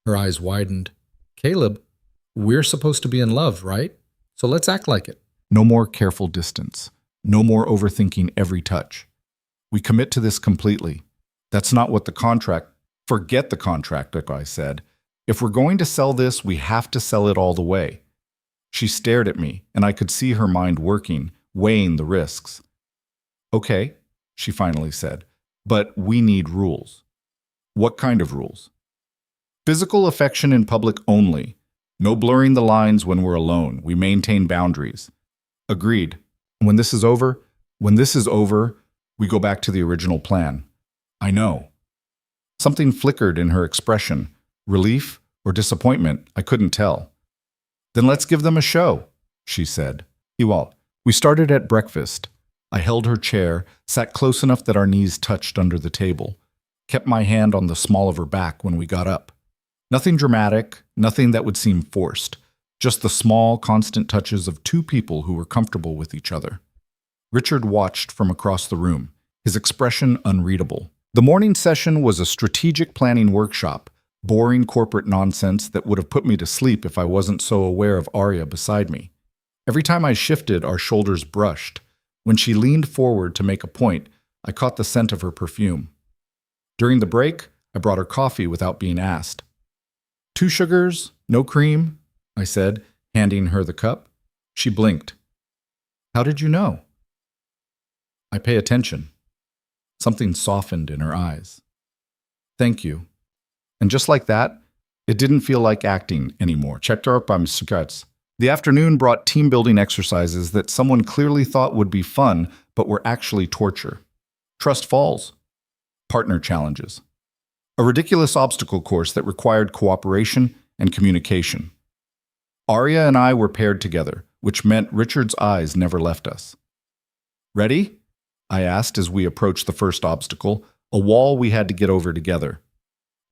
Her eyes widened. Caleb, we're supposed to be in love, right? So let's act like it. No more careful distance. No more overthinking every touch. We commit to this completely. That's not what the contract... Forget the contract, like I said. If we're going to sell this, we have to sell it all the way. She stared at me, and I could see her mind working, weighing the risks. Okay, she finally said, but we need rules. What kind of rules? Physical affection in public only. No blurring the lines when we're alone. We maintain boundaries. Agreed. When this is over, we go back to the original plan. I know. Something flickered in her expression. Relief or disappointment, I couldn't tell. Then let's give them a show, she said. We started at breakfast. I held her chair, sat close enough that our knees touched under the table, kept my hand on the small of her back when we got up. Nothing dramatic, nothing that would seem forced, just the small, constant touches of two people who were comfortable with each other. Richard watched from across the room, his expression unreadable. The morning session was a strategic planning workshop, boring corporate nonsense that would have put me to sleep if I wasn't so aware of Arya beside me. Every time I shifted, our shoulders brushed. When she leaned forward to make a point, I caught the scent of her perfume. During the break, I brought her coffee without being asked. 2 sugars, no cream, I said, handing her the cup. She blinked. How did you know? I pay attention. Something softened in her eyes. Thank you. And just like that, it didn't feel like acting anymore. The afternoon brought team-building exercises that someone clearly thought would be fun, but were actually torture. Trust falls. Partner challenges. A ridiculous obstacle course that required cooperation and communication. Arya and I were paired together, which meant Richard's eyes never left us. Ready? I asked as we approached the first obstacle, a wall we had to get over together.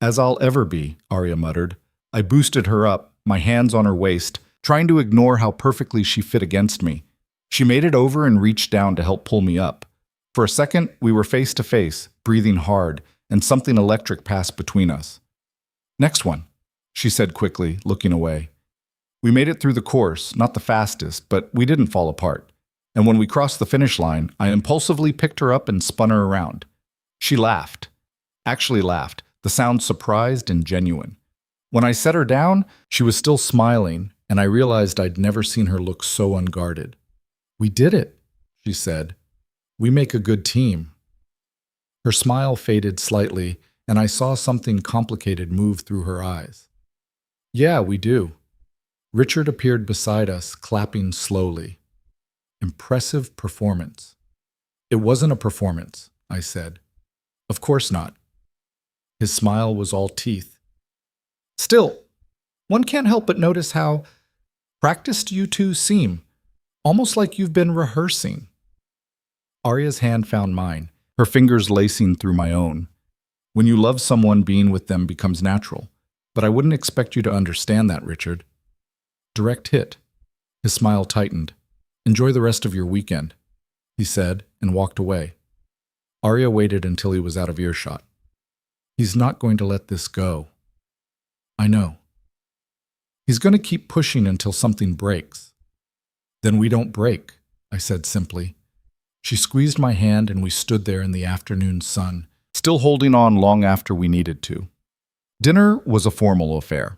As I'll ever be, Arya muttered. I boosted her up, my hands on her waist, trying to ignore how perfectly she fit against me. She made it over and reached down to help pull me up. For a second, we were face to face, breathing hard, and something electric passed between us. Next one, she said quickly, looking away. We made it through the course, not the fastest, but we didn't fall apart. And when we crossed the finish line, I impulsively picked her up and spun her around. She laughed. Actually laughed, the sound surprised and genuine. When I set her down, she was still smiling, and I realized I'd never seen her look so unguarded. We did it, she said. We make a good team. Her smile faded slightly, and I saw something complicated move through her eyes. Yeah, we do. Richard appeared beside us, clapping slowly. Impressive performance. It wasn't a performance, I said. Of course not. His smile was all teeth. Still, one can't help but notice how practiced you two seem, almost like you've been rehearsing. Arya's hand found mine, her fingers lacing through my own. When you love someone, being with them becomes natural, but I wouldn't expect you to understand that, Richard. Direct hit. His smile tightened. Enjoy the rest of your weekend, he said, and walked away. Arya waited until he was out of earshot. He's not going to let this go. I know. He's going to keep pushing until something breaks. Then we don't break, I said simply. She squeezed my hand and we stood there in the afternoon sun, still holding on long after we needed to. Dinner was a formal affair.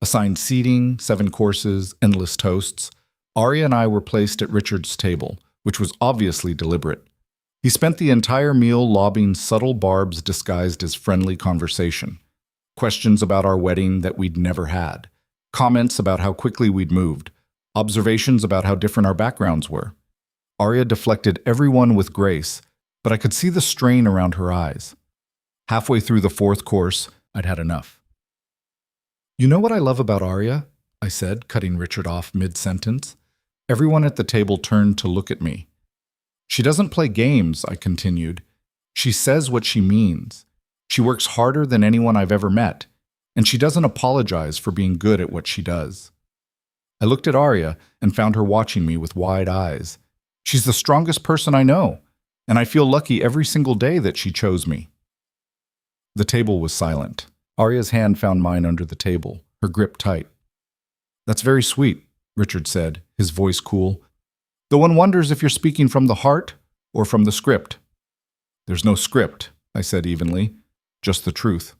Assigned seating, 7 courses, endless toasts. Arya and I were placed at Richard's table, which was obviously deliberate. He spent the entire meal lobbing subtle barbs disguised as friendly conversation. Questions about our wedding that we'd never had. Comments about how quickly we'd moved. Observations about how different our backgrounds were. Arya deflected everyone with grace, but I could see the strain around her eyes. Halfway through the 4th course, I'd had enough. You know what I love about Arya? I said, cutting Richard off mid-sentence. Everyone at the table turned to look at me. She doesn't play games, I continued. She says what she means. She works harder than anyone I've ever met, and she doesn't apologize for being good at what she does. I looked at Arya and found her watching me with wide eyes. She's the strongest person I know, and I feel lucky every single day that she chose me. The table was silent. Arya's hand found mine under the table, her grip tight. That's very sweet, Richard said, his voice cool. Though one wonders if you're speaking from the heart or from the script. There's no script, I said evenly, just the truth.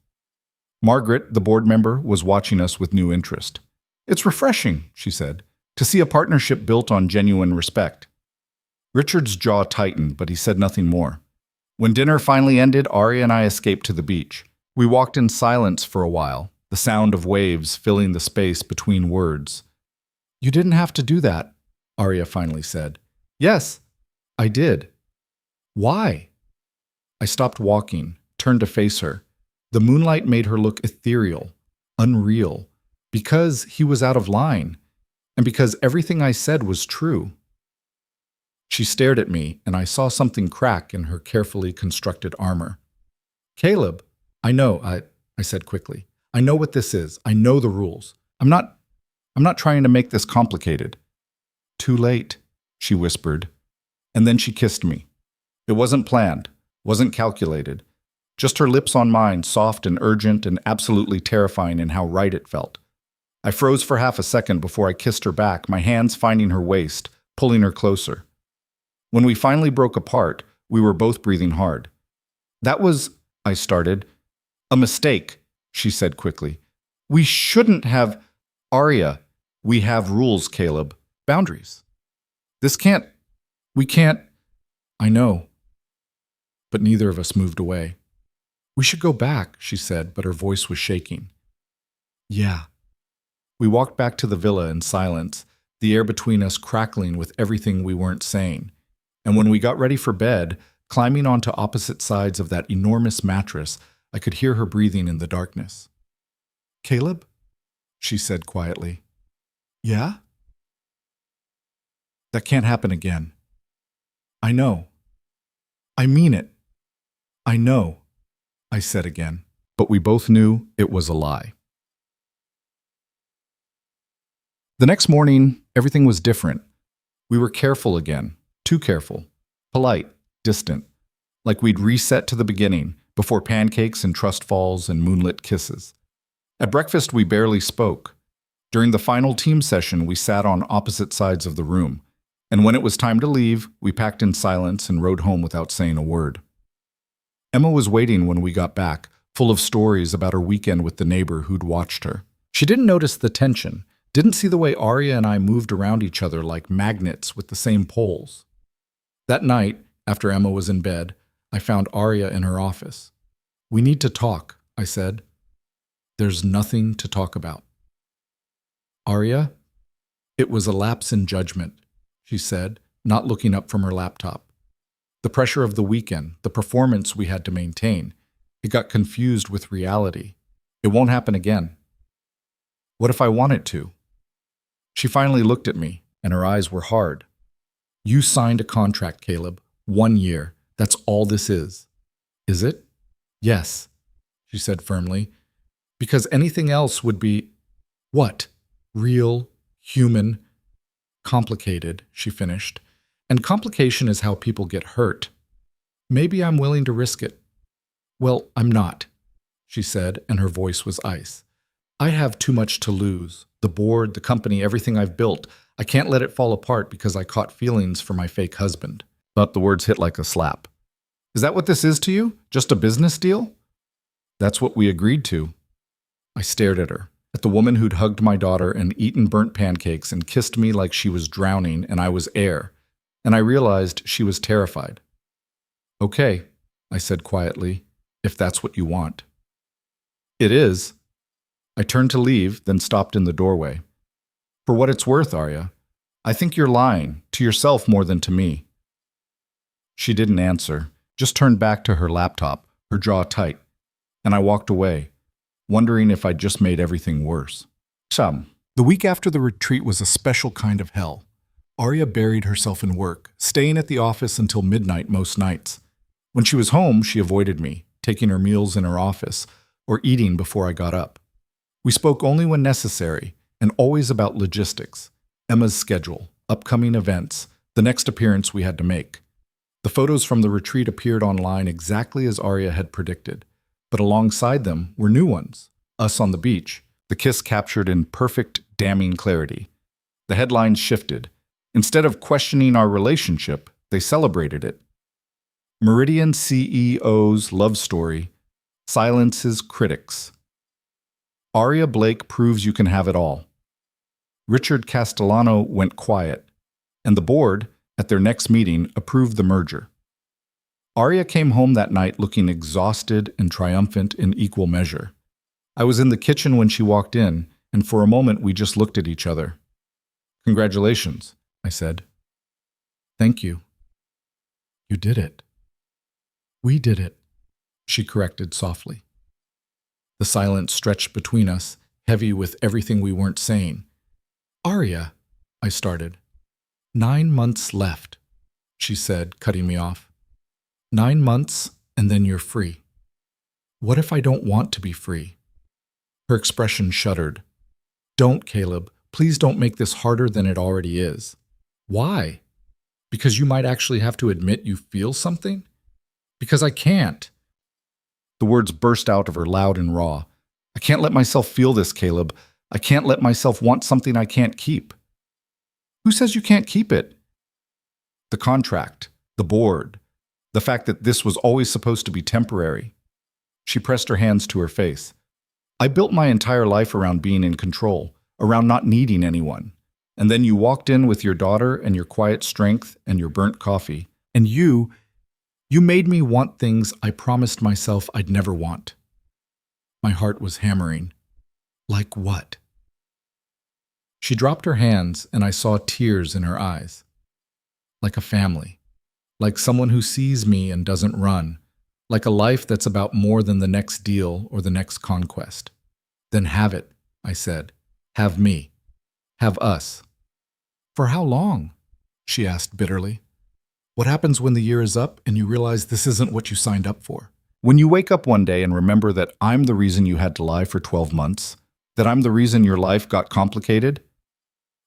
Margaret, the board member, was watching us with new interest. It's refreshing, she said, to see a partnership built on genuine respect. Richard's jaw tightened, but he said nothing more. When dinner finally ended, Arya and I escaped to the beach. We walked in silence for a while, the sound of waves filling the space between words. You didn't have to do that, Arya finally said. Yes, I did. Why? I stopped walking, turned to face her. The moonlight made her look ethereal, unreal, because he was out of line, and because everything I said was true. She stared at me, and I saw something crack in her carefully constructed armor. Caleb, I said quickly. I know what this is. I know the rules. I'm not trying to make this complicated. Too late, she whispered, and then she kissed me. It wasn't planned, wasn't calculated. Just her lips on mine, soft and urgent and absolutely terrifying in how right it felt. I froze for half a second before I kissed her back, my hands finding her waist, pulling her closer. When we finally broke apart, we were both breathing hard. That was, I started. A mistake, she said quickly. We shouldn't have... Arya, we have rules, Caleb. Boundaries. We can't... I know. But neither of us moved away. We should go back, she said, but her voice was shaking. Yeah. We walked back to the villa in silence, the air between us crackling with everything we weren't saying. And when we got ready for bed, climbing onto opposite sides of that enormous mattress, I could hear her breathing in the darkness. Caleb? She said quietly. Yeah? That can't happen again. I know. I mean it. I know, I said again, but we both knew it was a lie. The next morning, everything was different. We were careful again, too careful, polite, distant, like we'd reset to the beginning before pancakes and trust falls and moonlit kisses. At breakfast, we barely spoke. During the final team session, we sat on opposite sides of the room, and when it was time to leave, we packed in silence and rode home without saying a word. Emma was waiting when we got back, full of stories about her weekend with the neighbor who'd watched her. She didn't notice the tension, didn't see the way Arya and I moved around each other like magnets with the same poles. That night, after Emma was in bed, I found Arya in her office. We need to talk, I said. There's nothing to talk about. Arya, it was a lapse in judgment, she said, not looking up from her laptop. The pressure of the weekend, the performance we had to maintain, it got confused with reality. It won't happen again. What if I want it to? She finally looked at me, and her eyes were hard. You signed a contract, Caleb. 1 year. That's all this is. Is it? Yes, she said firmly. Because anything else would be... What? Real, human, complicated, she finished. And complication is how people get hurt. Maybe I'm willing to risk it. Well, I'm not, she said, and her voice was ice. I have too much to lose. The board, the company, everything I've built. I can't let it fall apart because I caught feelings for my fake husband. But the words hit like a slap. Is that what this is to you? Just a business deal? That's what we agreed to. I stared at her, at the woman who'd hugged my daughter and eaten burnt pancakes and kissed me like she was drowning and I was air, and I realized she was terrified. Okay, I said quietly, if that's what you want. It is. I turned to leave, then stopped in the doorway. For what it's worth, Arya, I think you're lying, to yourself more than to me. She didn't answer, just turned back to her laptop, her jaw tight, and I walked away, wondering if I'd just made everything worse. The week after the retreat was a special kind of hell. Arya buried herself in work, staying at the office until midnight most nights. When she was home, she avoided me, taking her meals in her office, or eating before I got up. We spoke only when necessary, and always about logistics, Emma's schedule, upcoming events, the next appearance we had to make. The photos from the retreat appeared online exactly as Arya had predicted, but alongside them were new ones, us on the beach, the kiss captured in perfect, damning clarity. The headlines shifted. Instead of questioning our relationship, they celebrated it. Meridian CEO's love story silences critics. Arya Blake proves you can have it all. Richard Castellano went quiet, and the board, at their next meeting, approved the merger. Arya came home that night looking exhausted and triumphant in equal measure. I was in the kitchen when she walked in, and for a moment we just looked at each other. Congratulations, I said. Thank you. You did it. We did it, she corrected softly. The silence stretched between us, heavy with everything we weren't saying. Arya, I started. 9 months left. she said, cutting me off. 9 months, and then you're free. What if I don't want to be free? Her expression shuddered. Don't, Caleb. Please don't make this harder than it already is. Why? Because you might actually have to admit you feel something? Because I can't. The words burst out of her loud and raw. I can't let myself feel this, Caleb. I can't let myself want something I can't keep. Who says you can't keep it? The contract, the board, the fact that this was always supposed to be temporary. She pressed her hands to her face. I built my entire life around being in control, around not needing anyone. And then you walked in with your daughter and your quiet strength and your burnt coffee. And you made me want things I promised myself I'd never want. My heart was hammering. Like what? She dropped her hands and I saw tears in her eyes. Like a family. Like someone who sees me and doesn't run. Like a life that's about more than the next deal or the next conquest. Then have it, I said. Have me. Have us. For how long? She asked bitterly. What happens when the year is up and you realize this isn't what you signed up for? When you wake up one day and remember that I'm the reason you had to lie for 12 months, that I'm the reason your life got complicated,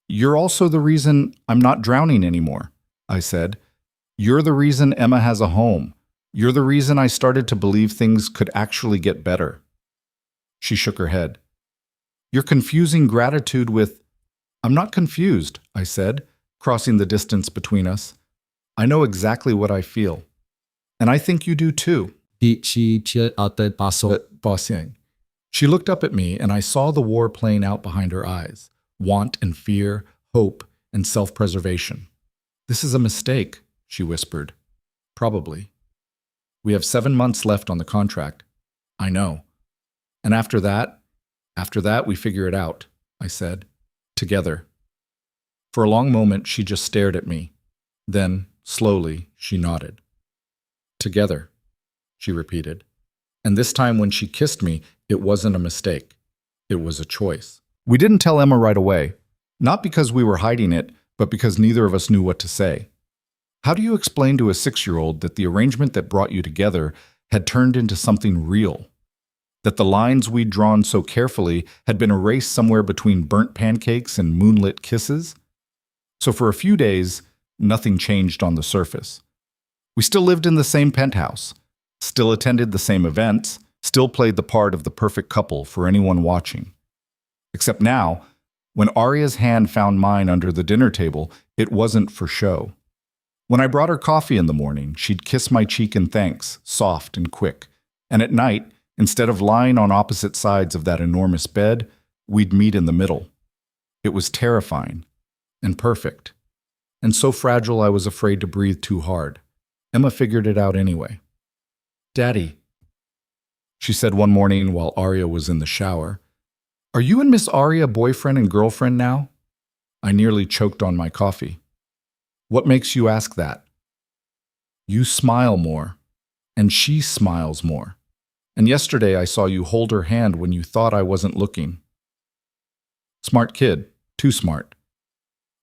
you're also the reason I'm not drowning anymore, I said. You're the reason Emma has a home. You're the reason I started to believe things could actually get better. She shook her head. You're confusing gratitude with... I'm not confused, I said, crossing the distance between us. I know exactly what I feel. And I think you do too. She looked up at me and I saw the war playing out behind her eyes. Want and fear, hope and self-preservation. This is a mistake, she whispered. Probably. We have 7 months left on the contract. I know. And after that, we figure it out, I said. Together. For a long moment, she just stared at me. Then, slowly, she nodded. Together, she repeated. And this time when she kissed me, it wasn't a mistake. It was a choice. We didn't tell Emma right away. Not because we were hiding it, but because neither of us knew what to say. How do you explain to a 6-year-old that the arrangement that brought you together had turned into something real? That the lines we'd drawn so carefully had been erased somewhere between burnt pancakes and moonlit kisses? So for a few days, nothing changed on the surface. We still lived in the same penthouse, still attended the same events, still played the part of the perfect couple for anyone watching. Except now, when Arya's hand found mine under the dinner table, it wasn't for show. When I brought her coffee in the morning, she'd kiss my cheek in thanks, soft and quick. And at night, instead of lying on opposite sides of that enormous bed, we'd meet in the middle. It was terrifying and perfect, and so fragile I was afraid to breathe too hard. Emma figured it out anyway. Daddy, she said one morning while Arya was in the shower, are you and Miss Arya boyfriend and girlfriend now? I nearly choked on my coffee. What makes you ask that? You smile more, and she smiles more. And yesterday I saw you hold her hand when you thought I wasn't looking. Smart kid, too smart.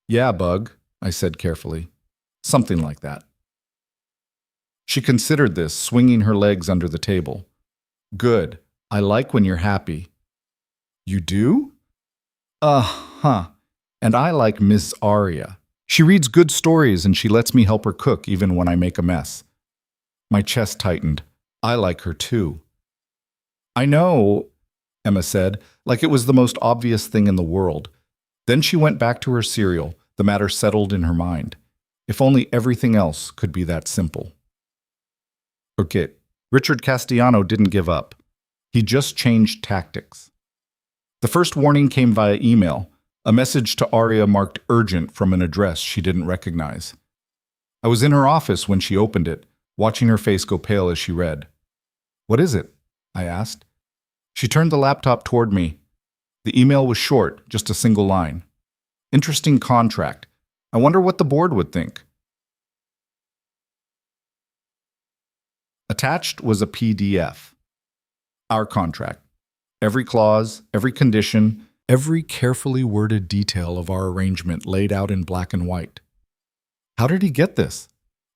Yeah, Bug, I said carefully. Something like that. She considered this, swinging her legs under the table. Good. I like when you're happy. You do? Uh-huh. And I like Miss Arya. She reads good stories and she lets me help her cook even when I make a mess. My chest tightened. I like her too. I know, Emma said, like it was the most obvious thing in the world. Then she went back to her cereal, the matter settled in her mind. If only everything else could be that simple. Okay, Richard Castellano didn't give up. He just changed tactics. The first warning came via email, a message to Arya marked urgent from an address she didn't recognize. I was in her office when she opened it, watching her face go pale as she read. What is it? I asked. She turned the laptop toward me. The email was short, just a single line. Interesting contract. I wonder what the board would think. Attached was a PDF. Our contract. Every clause, every condition, every carefully worded detail of our arrangement laid out in black and white. How did he get this?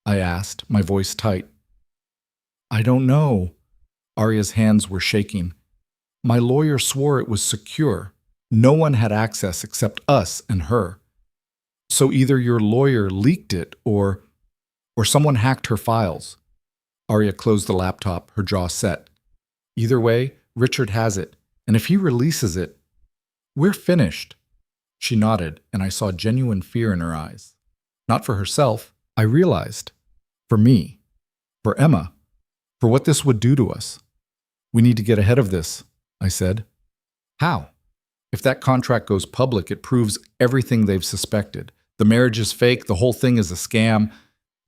I asked, my voice tight. I don't know. Arya's hands were shaking. My lawyer swore it was secure. No one had access except us and her. So either your lawyer leaked it or someone hacked her files. Arya closed the laptop, her jaw set. Either way, Richard has it, and if he releases it, we're finished. She nodded, and I saw genuine fear in her eyes. Not for herself, I realized. For me. For Emma. For what this would do to us. We need to get ahead of this, I said. How? If that contract goes public, it proves everything they've suspected. The marriage is fake, the whole thing is a scam.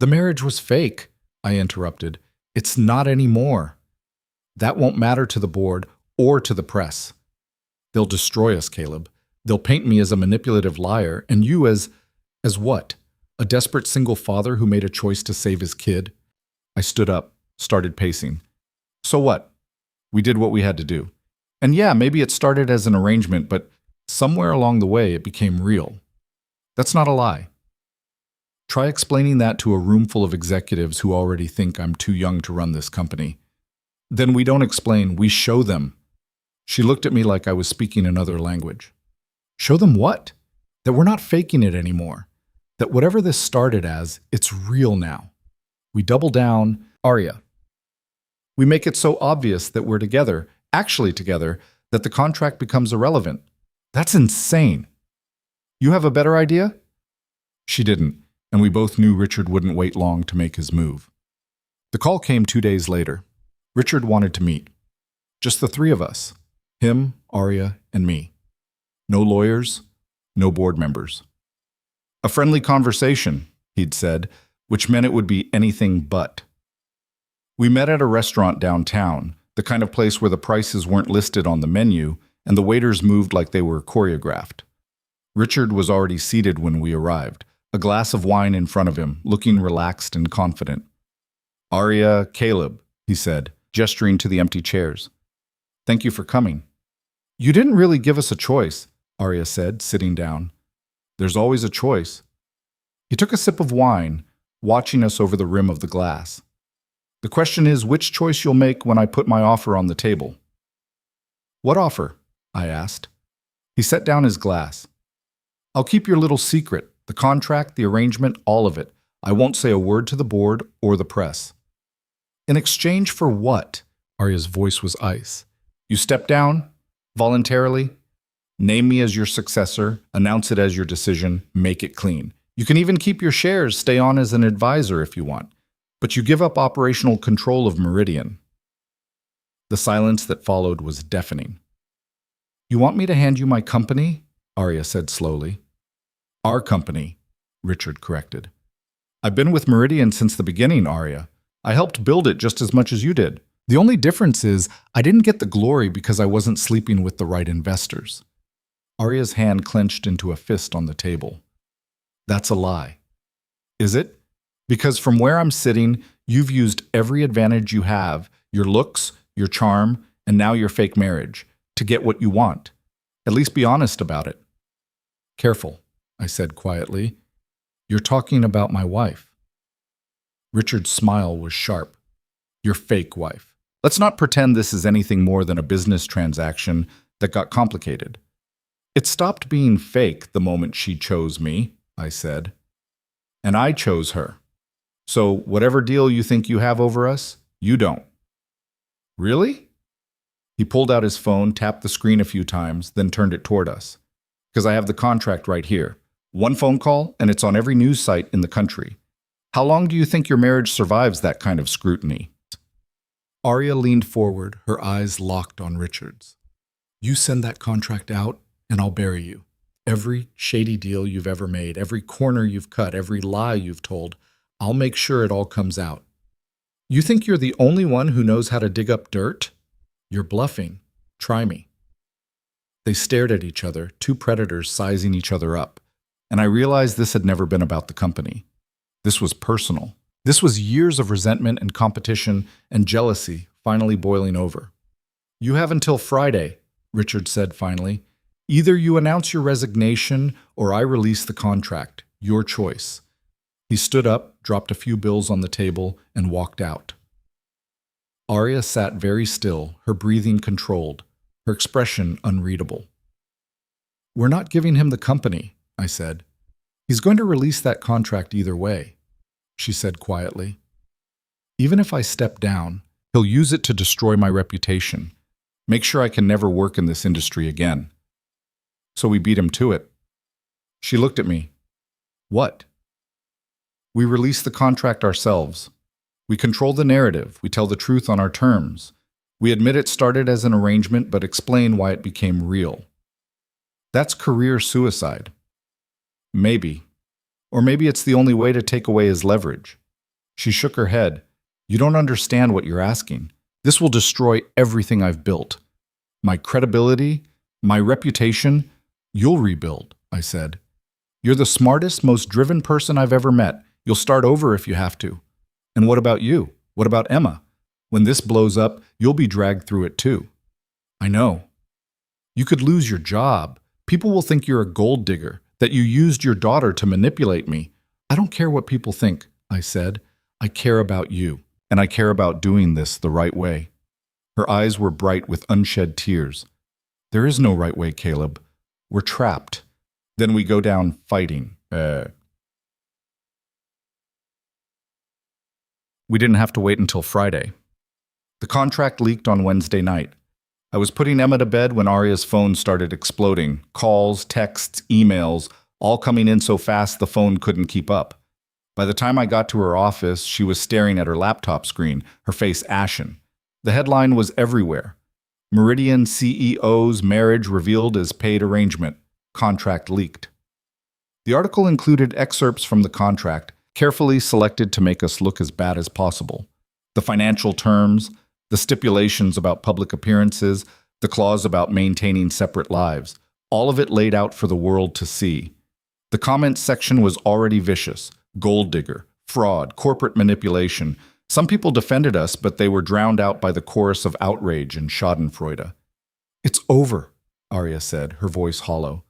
The marriage was fake, I interrupted. It's not anymore. That won't matter to the board or to the press. They'll destroy us, Caleb. They'll paint me as a manipulative liar, and you as what? A desperate single father who made a choice to save his kid? I stood up, started pacing. So what? We did what we had to do. And yeah, maybe it started as an arrangement, but somewhere along the way it became real. That's not a lie. Try explaining that to a room full of executives who already think I'm too young to run this company. Then we don't explain, we show them. She looked at me like I was speaking another language. Show them what? That we're not faking it anymore. That whatever this started as, it's real now. We double down, Arya. We make it so obvious that we're together, actually together, that the contract becomes irrelevant. That's insane. You have a better idea? She didn't, and we both knew Richard wouldn't wait long to make his move. The call came 2 days later. Richard wanted to meet. Just the three of us. Him, Arya, and me. No lawyers, no board members. A friendly conversation, he'd said, which meant it would be anything but. We met at a restaurant downtown, the kind of place where the prices weren't listed on the menu and the waiters moved like they were choreographed. Richard was already seated when we arrived, a glass of wine in front of him, looking relaxed and confident. Arya, Caleb, he said, gesturing to the empty chairs. Thank you for coming. You didn't really give us a choice, Arya said, sitting down. There's always a choice. He took a sip of wine, watching us over the rim of the glass. The question is which choice you'll make when I put my offer on the table. What offer? I asked. He set down his glass. I'll keep your little secret, the contract, the arrangement, all of it. I won't say a word to the board or the press. In exchange for what? Arya's voice was ice. You step down? Voluntarily? Name me as your successor, announce it as your decision, make it clean. You can even keep your shares, stay on as an advisor if you want. But you give up operational control of Meridian. The silence that followed was deafening. You want me to hand you my company? Arya said slowly. Our company, Richard corrected. I've been with Meridian since the beginning, Arya. I helped build it just as much as you did. The only difference is I didn't get the glory because I wasn't sleeping with the right investors. Arya's hand clenched into a fist on the table. That's a lie. Is it? Because from where I'm sitting, you've used every advantage you have, your looks, your charm, and now your fake marriage, to get what you want. At least be honest about it. Careful, I said quietly. You're talking about my wife. Richard's smile was sharp. Your fake wife. Let's not pretend this is anything more than a business transaction that got complicated. It stopped being fake the moment she chose me, I said. And I chose her. So whatever deal you think you have over us, you don't. Really? He pulled out his phone, tapped the screen a few times, then turned it toward us. Because I have the contract right here. One phone call, and it's on every news site in the country. How long do you think your marriage survives that kind of scrutiny? Arya leaned forward, her eyes locked on Richard's. You send that contract out, and I'll bury you. Every shady deal you've ever made, every corner you've cut, every lie you've told, I'll make sure it all comes out. You think you're the only one who knows how to dig up dirt? You're bluffing. Try me. They stared at each other, two predators sizing each other up, and I realized this had never been about the company. This was personal. This was years of resentment and competition and jealousy finally boiling over. You have until Friday, Richard said finally. Either you announce your resignation or I release the contract. Your choice. He stood up, dropped a few bills on the table, and walked out. Arya sat very still, her breathing controlled, her expression unreadable. "We're not giving him the company," I said. "He's going to release that contract either way," she said quietly. "Even if I step down, he'll use it to destroy my reputation, make sure I can never work in this industry again. So we beat him to it." She looked at me. "What?" "We release the contract ourselves. We control the narrative. We tell the truth on our terms. We admit it started as an arrangement, but explain why it became real. That's career suicide." "Maybe. Or maybe it's the only way to take away his leverage." She shook her head. "You don't understand what you're asking. This will destroy everything I've built. My credibility, my reputation. You'll rebuild," I said. "You're the smartest, most driven person I've ever met. You'll start over if you have to. And what about you? What about Emma? When this blows up, you'll be dragged through it too." "I know. You could lose your job. People will think you're a gold digger, that you used your daughter to manipulate me." "I don't care what people think," I said. "I care about you, and I care about doing this the right way." Her eyes were bright with unshed tears. "There is no right way, Caleb. We're trapped. Then we go down fighting. We didn't have to wait until Friday. The contract leaked on Wednesday night. I was putting Emma to bed when Arya's phone started exploding. Calls, texts, emails, all coming in so fast the phone couldn't keep up. By the time I got to her office, she was staring at her laptop screen, her face ashen. The headline was everywhere. "Meridian CEO's marriage revealed as paid arrangement. Contract leaked." The article included excerpts from the contract, carefully selected to make us look as bad as possible. The financial terms, the stipulations about public appearances, the clause about maintaining separate lives, all of it laid out for the world to see. The comments section was already vicious: gold digger, fraud, corporate manipulation. Some people defended us, but they were drowned out by the chorus of outrage and schadenfreude. "It's over," Arya said, her voice hollow.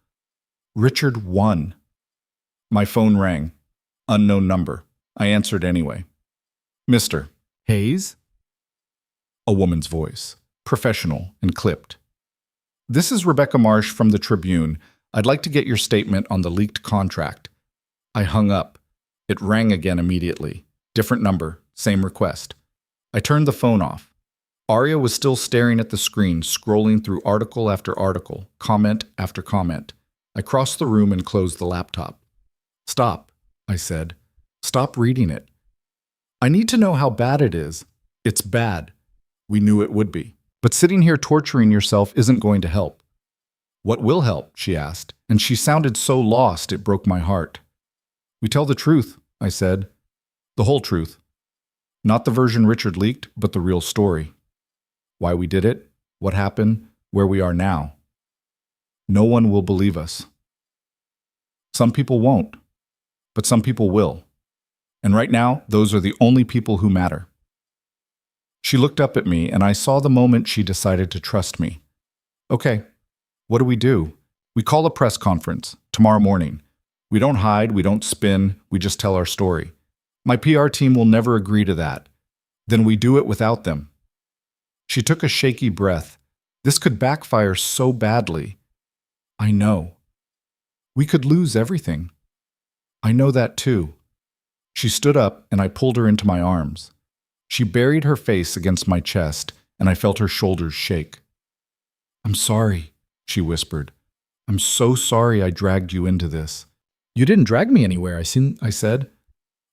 "Richard won." My phone rang. Unknown number. I answered anyway. "Mr. Hayes?" A woman's voice, professional and clipped. "This is Rebecca Marsh from the Tribune. I'd like to get your statement on the leaked contract." I hung up. It rang again immediately. Different number, same request. I turned the phone off. Arya was still staring at the screen, scrolling through article after article, comment after comment. I crossed the room and closed the laptop. "Stop," I said. "Stop reading it. I need to know how bad it is. It's bad. We knew it would be. But sitting here torturing yourself isn't going to help." "What will help?" she asked, and she sounded so lost it broke my heart. "We tell the truth," I said. "The whole truth. Not the version Richard leaked, but the real story. Why we did it, what happened, where we are now. No one will believe us. Some people won't, but some people will. And right now, those are the only people who matter." She looked up at me, and I saw the moment she decided to trust me. "Okay, what do? We call a press conference, tomorrow morning. We don't hide, we don't spin, we just tell our story. My PR team will never agree to that. Then we do it without them." She took a shaky breath. "This could backfire so badly." "I know. We could lose everything." "I know that too." She stood up, and I pulled her into my arms. She buried her face against my chest, and I felt her shoulders shake. "I'm sorry," she whispered. "I'm so sorry I dragged you into this." "You didn't drag me anywhere," I said.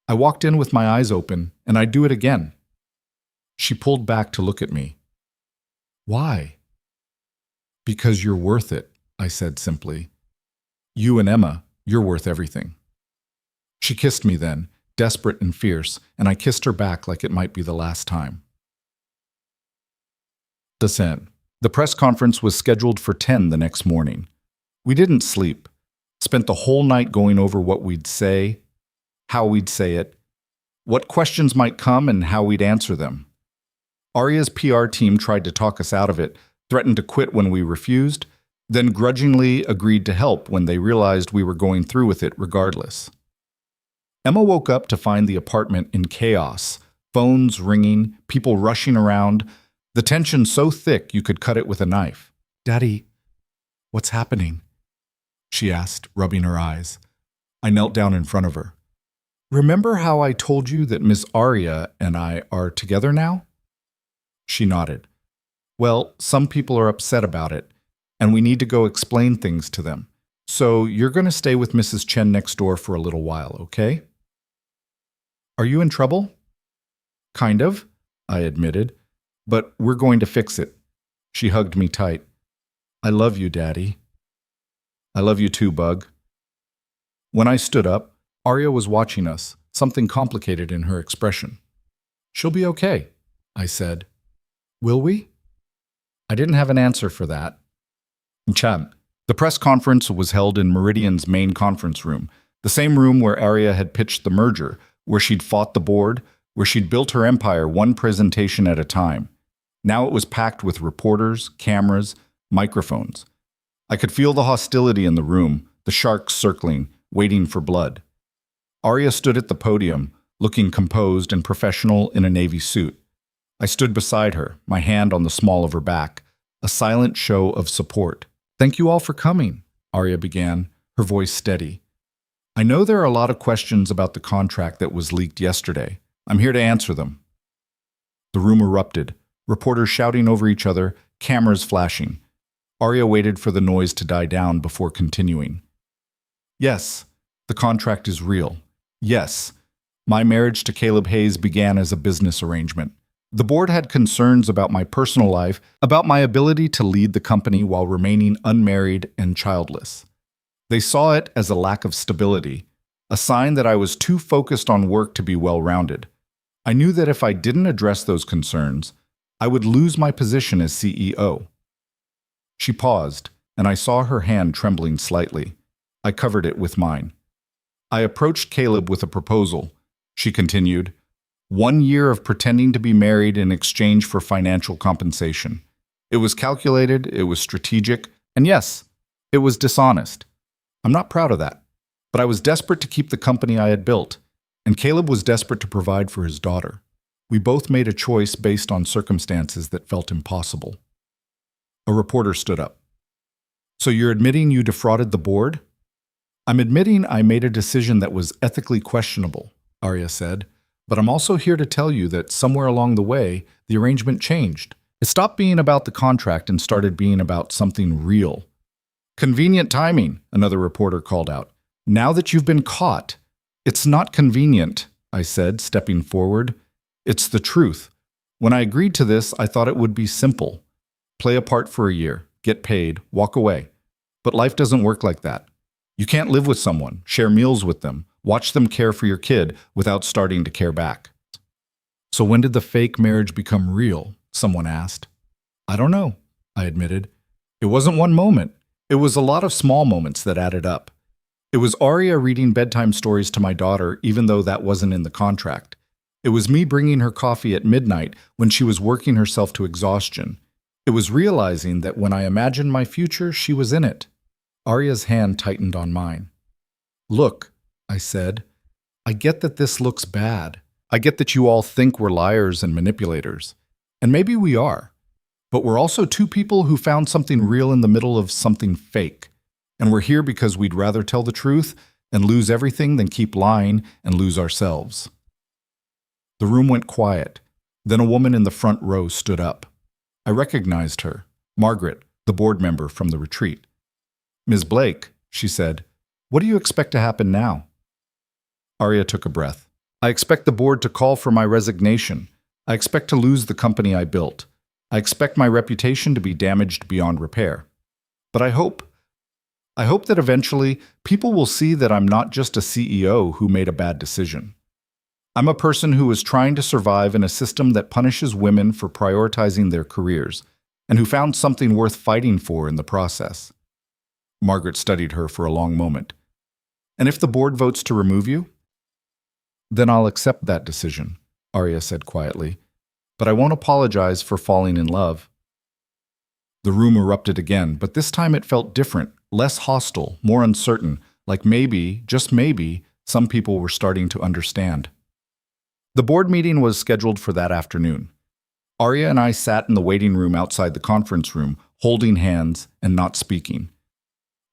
"I walked in with my eyes open, and I'd do it again." She pulled back to look at me. "Why?" "Because you're worth it," I said simply. "You and Emma, you're worth everything." She kissed me then, desperate and fierce, and I kissed her back like it might be the last time. Descent. The press conference was scheduled for 10 the next morning. We didn't sleep. Spent the whole night going over what we'd say, how we'd say it, what questions might come and how we'd answer them. Arya's PR team tried to talk us out of it, threatened to quit when we refused, then grudgingly agreed to help when they realized we were going through with it regardless. Emma woke up to find the apartment in chaos, phones ringing, people rushing around, the tension so thick you could cut it with a knife. "Daddy, what's happening?" she asked, rubbing her eyes. I knelt down in front of her. "Remember how I told you that Miss Arya and I are together now?" She nodded. "Well, some people are upset about it, and we need to go explain things to them. So you're going to stay with Mrs. Chen next door for a little while, okay?" "Are you in trouble?" "Kind of," I admitted, "but we're going to fix it." She hugged me tight. "I love you, Daddy." "I love you too, Bug." When I stood up, Arya was watching us, something complicated in her expression. "She'll be okay," I said. "Will we?" I didn't have an answer for that. Chan. The press conference was held in Meridian's main conference room, the same room where Arya had pitched the merger, where she'd fought the board, where she'd built her empire one presentation at a time. Now it was packed with reporters, cameras, microphones. I could feel the hostility in the room, the sharks circling, waiting for blood. Arya stood at the podium, looking composed and professional in a navy suit. I stood beside her, my hand on the small of her back, a silent show of support. "Thank you all for coming," Arya began, her voice steady. "I know there are a lot of questions about the contract that was leaked yesterday. I'm here to answer them." The room erupted, reporters shouting over each other, cameras flashing. Arya waited for the noise to die down before continuing. "Yes, the contract is real. Yes, my marriage to Caleb Hayes began as a business arrangement. The board had concerns about my personal life, about my ability to lead the company while remaining unmarried and childless. They saw it as a lack of stability, a sign that I was too focused on work to be well-rounded. I knew that if I didn't address those concerns, I would lose my position as CEO. She paused, and I saw her hand trembling slightly. I covered it with mine. I approached Caleb with a proposal. She continued, 1 year of pretending to be married in exchange for financial compensation. It was calculated, it was strategic, and yes, it was dishonest. I'm not proud of that, but I was desperate to keep the company I had built, and Caleb was desperate to provide for his daughter. We both made a choice based on circumstances that felt impossible. A reporter stood up. "So you're admitting you defrauded the board?" "I'm admitting I made a decision that was ethically questionable," Arya said. "But I'm also here to tell you that somewhere along the way, the arrangement changed. It stopped being about the contract and started being about something real." "Convenient timing," another reporter called out. "Now that you've been caught." "It's not convenient," I said, stepping forward. "It's the truth. When I agreed to this, I thought it would be simple. Play a part for a year, get paid, walk away. But life doesn't work like that. You can't live with someone, share meals with them, watch them care for your kid without starting to care back." "So when did the fake marriage become real?" someone asked. "I don't know," I admitted. "It wasn't one moment. It was a lot of small moments that added up. It was Arya reading bedtime stories to my daughter even though that wasn't in the contract. It was me bringing her coffee at midnight when she was working herself to exhaustion. It was realizing that when I imagined my future, she was in it." Arya's hand tightened on mine. "Look," I said, "I get that this looks bad. I get that you all think we're liars and manipulators. And maybe we are. But we're also two people who found something real in the middle of something fake. And we're here because we'd rather tell the truth and lose everything than keep lying and lose ourselves." The room went quiet. Then a woman in the front row stood up. I recognized her, Margaret, the board member from the retreat. "Ms. Blake," she said, "what do you expect to happen now?" Arya took a breath. "I expect the board to call for my resignation. I expect to lose the company I built. I expect my reputation to be damaged beyond repair. But I hope that eventually people will see that I'm not just a CEO who made a bad decision. I'm a person who is trying to survive in a system that punishes women for prioritizing their careers, and who found something worth fighting for in the process." Margaret studied her for a long moment. "And if the board votes to remove you?" "Then I'll accept that decision," Arya said quietly. "But I won't apologize for falling in love." The room erupted again, but this time it felt different, less hostile, more uncertain, like maybe, just maybe, some people were starting to understand. The board meeting was scheduled for that afternoon. Arya and I sat in the waiting room outside the conference room, holding hands and not speaking.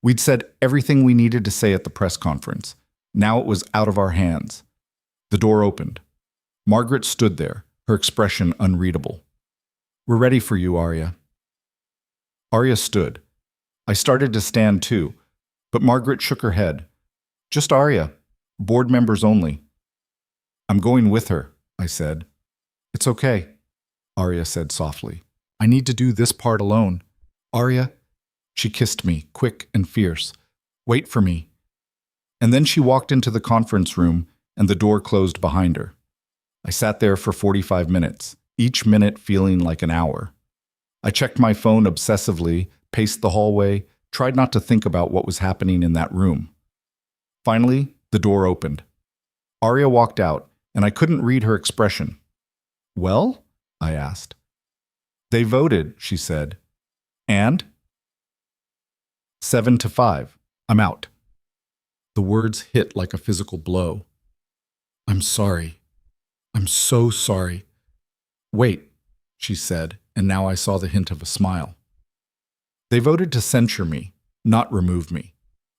We'd said everything we needed to say at the press conference. Now it was out of our hands. The door opened. Margaret stood there, her expression unreadable. "We're ready for you, Arya." Arya stood. I started to stand too, but Margaret shook her head. "Just Arya. Board members only." "I'm going with her," I said. "It's okay," Arya said softly. "I need to do this part alone." "Arya," she kissed me, quick and fierce. "Wait for me." And then she walked into the conference room, and the door closed behind her. I sat there for 45 minutes, each minute feeling like an hour. I checked my phone obsessively, paced the hallway, tried not to think about what was happening in that room. Finally, the door opened. Arya walked out, and I couldn't read her expression. "Well?" I asked. "They voted," she said. "And?" 7-5. I'm out. The words hit like a physical blow. "I'm sorry. I'm so sorry." "Wait," she said, and now I saw the hint of a smile. "They voted to censure me, not remove me.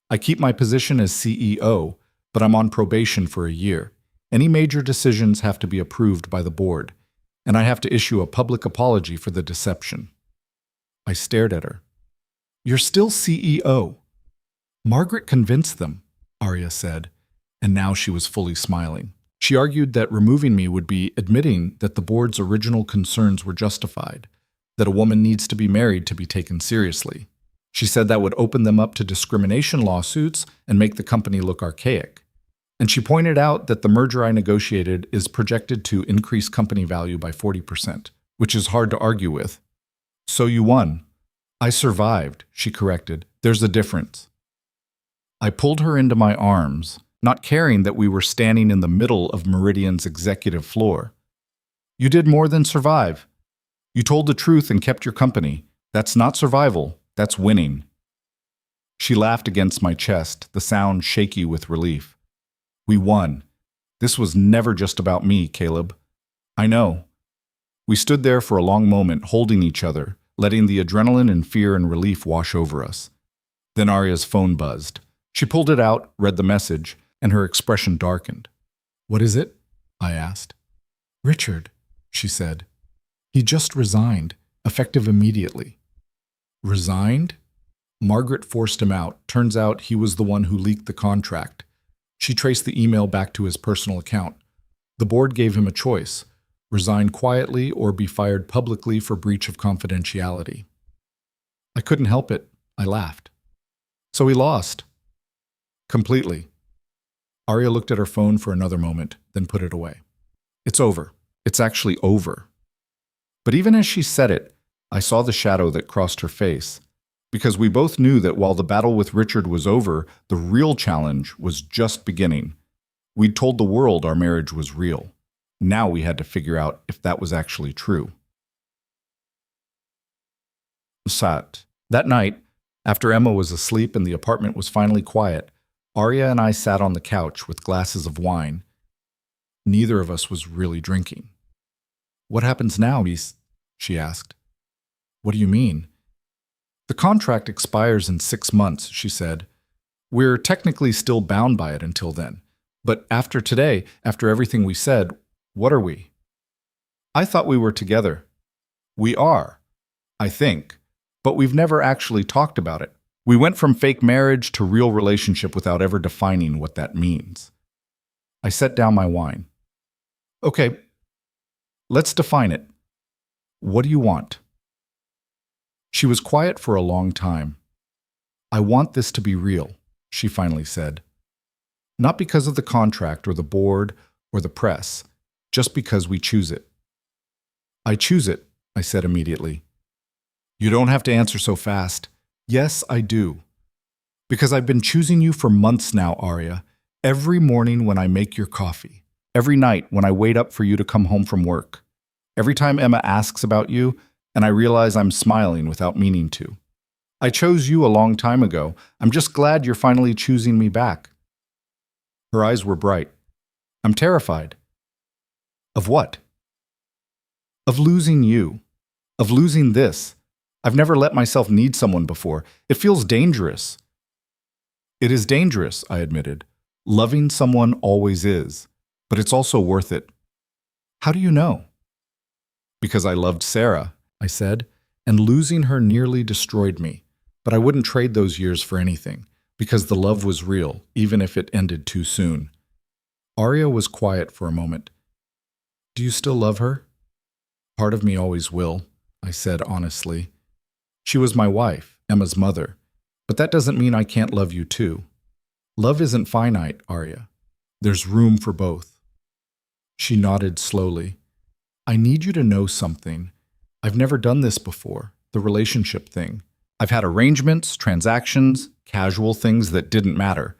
I keep my position as CEO, but I'm on probation for a year. Any major decisions have to be approved by the board, and I have to issue a public apology for the deception." I stared at her. "You're still CEO." "Margaret convinced them," Arya said, and now she was fully smiling. She argued that removing me would be admitting that the board's original concerns were justified, that a woman needs to be married to be taken seriously. She said that would open them up to discrimination lawsuits and make the company look archaic. And she pointed out that the merger I negotiated is projected to increase company value by 40%, which is hard to argue with. "So you won." "I survived," she corrected. "There's a difference." I pulled her into my arms, not caring that we were standing in the middle of Meridian's executive floor. "You did more than survive. You told the truth and kept your company. That's not survival, that's winning." She laughed against my chest, the sound shaky with relief. "We won. This was never just about me, Caleb." "I know." We stood there for a long moment, holding each other, letting the adrenaline and fear and relief wash over us. Then Arya's phone buzzed. She pulled it out, read the message, and her expression darkened. "What is it?" I asked. "Richard," she said. "He just resigned, effective immediately." "Resigned?" Margaret forced him out. Turns out he was the one who leaked the contract. She traced the email back to his personal account. The board gave him a choice: resign quietly or be fired publicly for breach of confidentiality. I couldn't help it. I laughed. "So he lost?" "Completely." Arya looked at her phone for another moment, then put it away. "It's over. It's actually over." But even as she said it, I saw the shadow that crossed her face, because we both knew that while the battle with Richard was over, the real challenge was just beginning. We'd told the world our marriage was real. Now we had to figure out if that was actually true. Sat. That night, after Emma was asleep and the apartment was finally quiet, Arya and I sat on the couch with glasses of wine. Neither of us was really drinking. "What happens now?" she asked. "What do you mean?" "The contract expires in 6 months," she said. "We're technically still bound by it until then. But after today, after everything we said, what are we?" "I thought we were together." "We are, I think, but we've never actually talked about it. We went from fake marriage to real relationship without ever defining what that means." I set down my wine. "Okay, let's define it. What do you want?" She was quiet for a long time. "I want this to be real," she finally said. "Not because of the contract or the board or the press, just because we choose it." "I choose it," I said immediately. "You don't have to answer so fast." "Yes, I do. Because I've been choosing you for months now, Arya. Every morning when I make your coffee. Every night when I wait up for you to come home from work. Every time Emma asks about you, and I realize I'm smiling without meaning to. I chose you a long time ago. I'm just glad you're finally choosing me back." Her eyes were bright. I'm terrified. Of what? Of losing you. Of losing this. I've never let myself need someone before. It feels dangerous. It is dangerous, I admitted. Loving someone always is, but it's also worth it. How do you know? Because I loved Sarah, I said, and losing her nearly destroyed me. But I wouldn't trade those years for anything, because the love was real, even if it ended too soon. Arya was quiet for a moment. Do you still love her? Part of me always will, I said honestly. She was my wife, Emma's mother, but that doesn't mean I can't love you too. Love isn't finite, Arya. There's room for both. She nodded slowly. I need you to know something. I've never done this before, the relationship thing. I've had arrangements, transactions, casual things that didn't matter,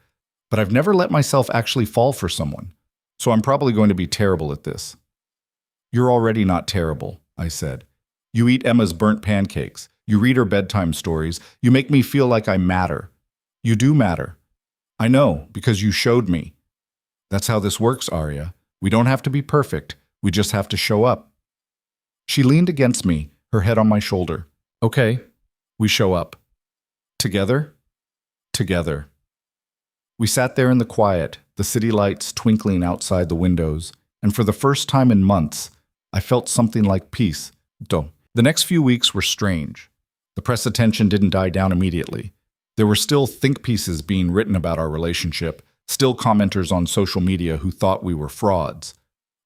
but I've never let myself actually fall for someone, so I'm probably going to be terrible at this. You're already not terrible, I said. You eat Emma's burnt pancakes. You read her bedtime stories. You make me feel like I matter. You do matter. I know, because you showed me. That's how this works, Arya. We don't have to be perfect. We just have to show up. She leaned against me, her head on my shoulder. Okay, we show up. Together? Together. We sat there in the quiet, the city lights twinkling outside the windows, and for the first time in months, I felt something like peace. The next few weeks were strange. The press attention didn't die down immediately. There were still think pieces being written about our relationship, still commenters on social media who thought we were frauds.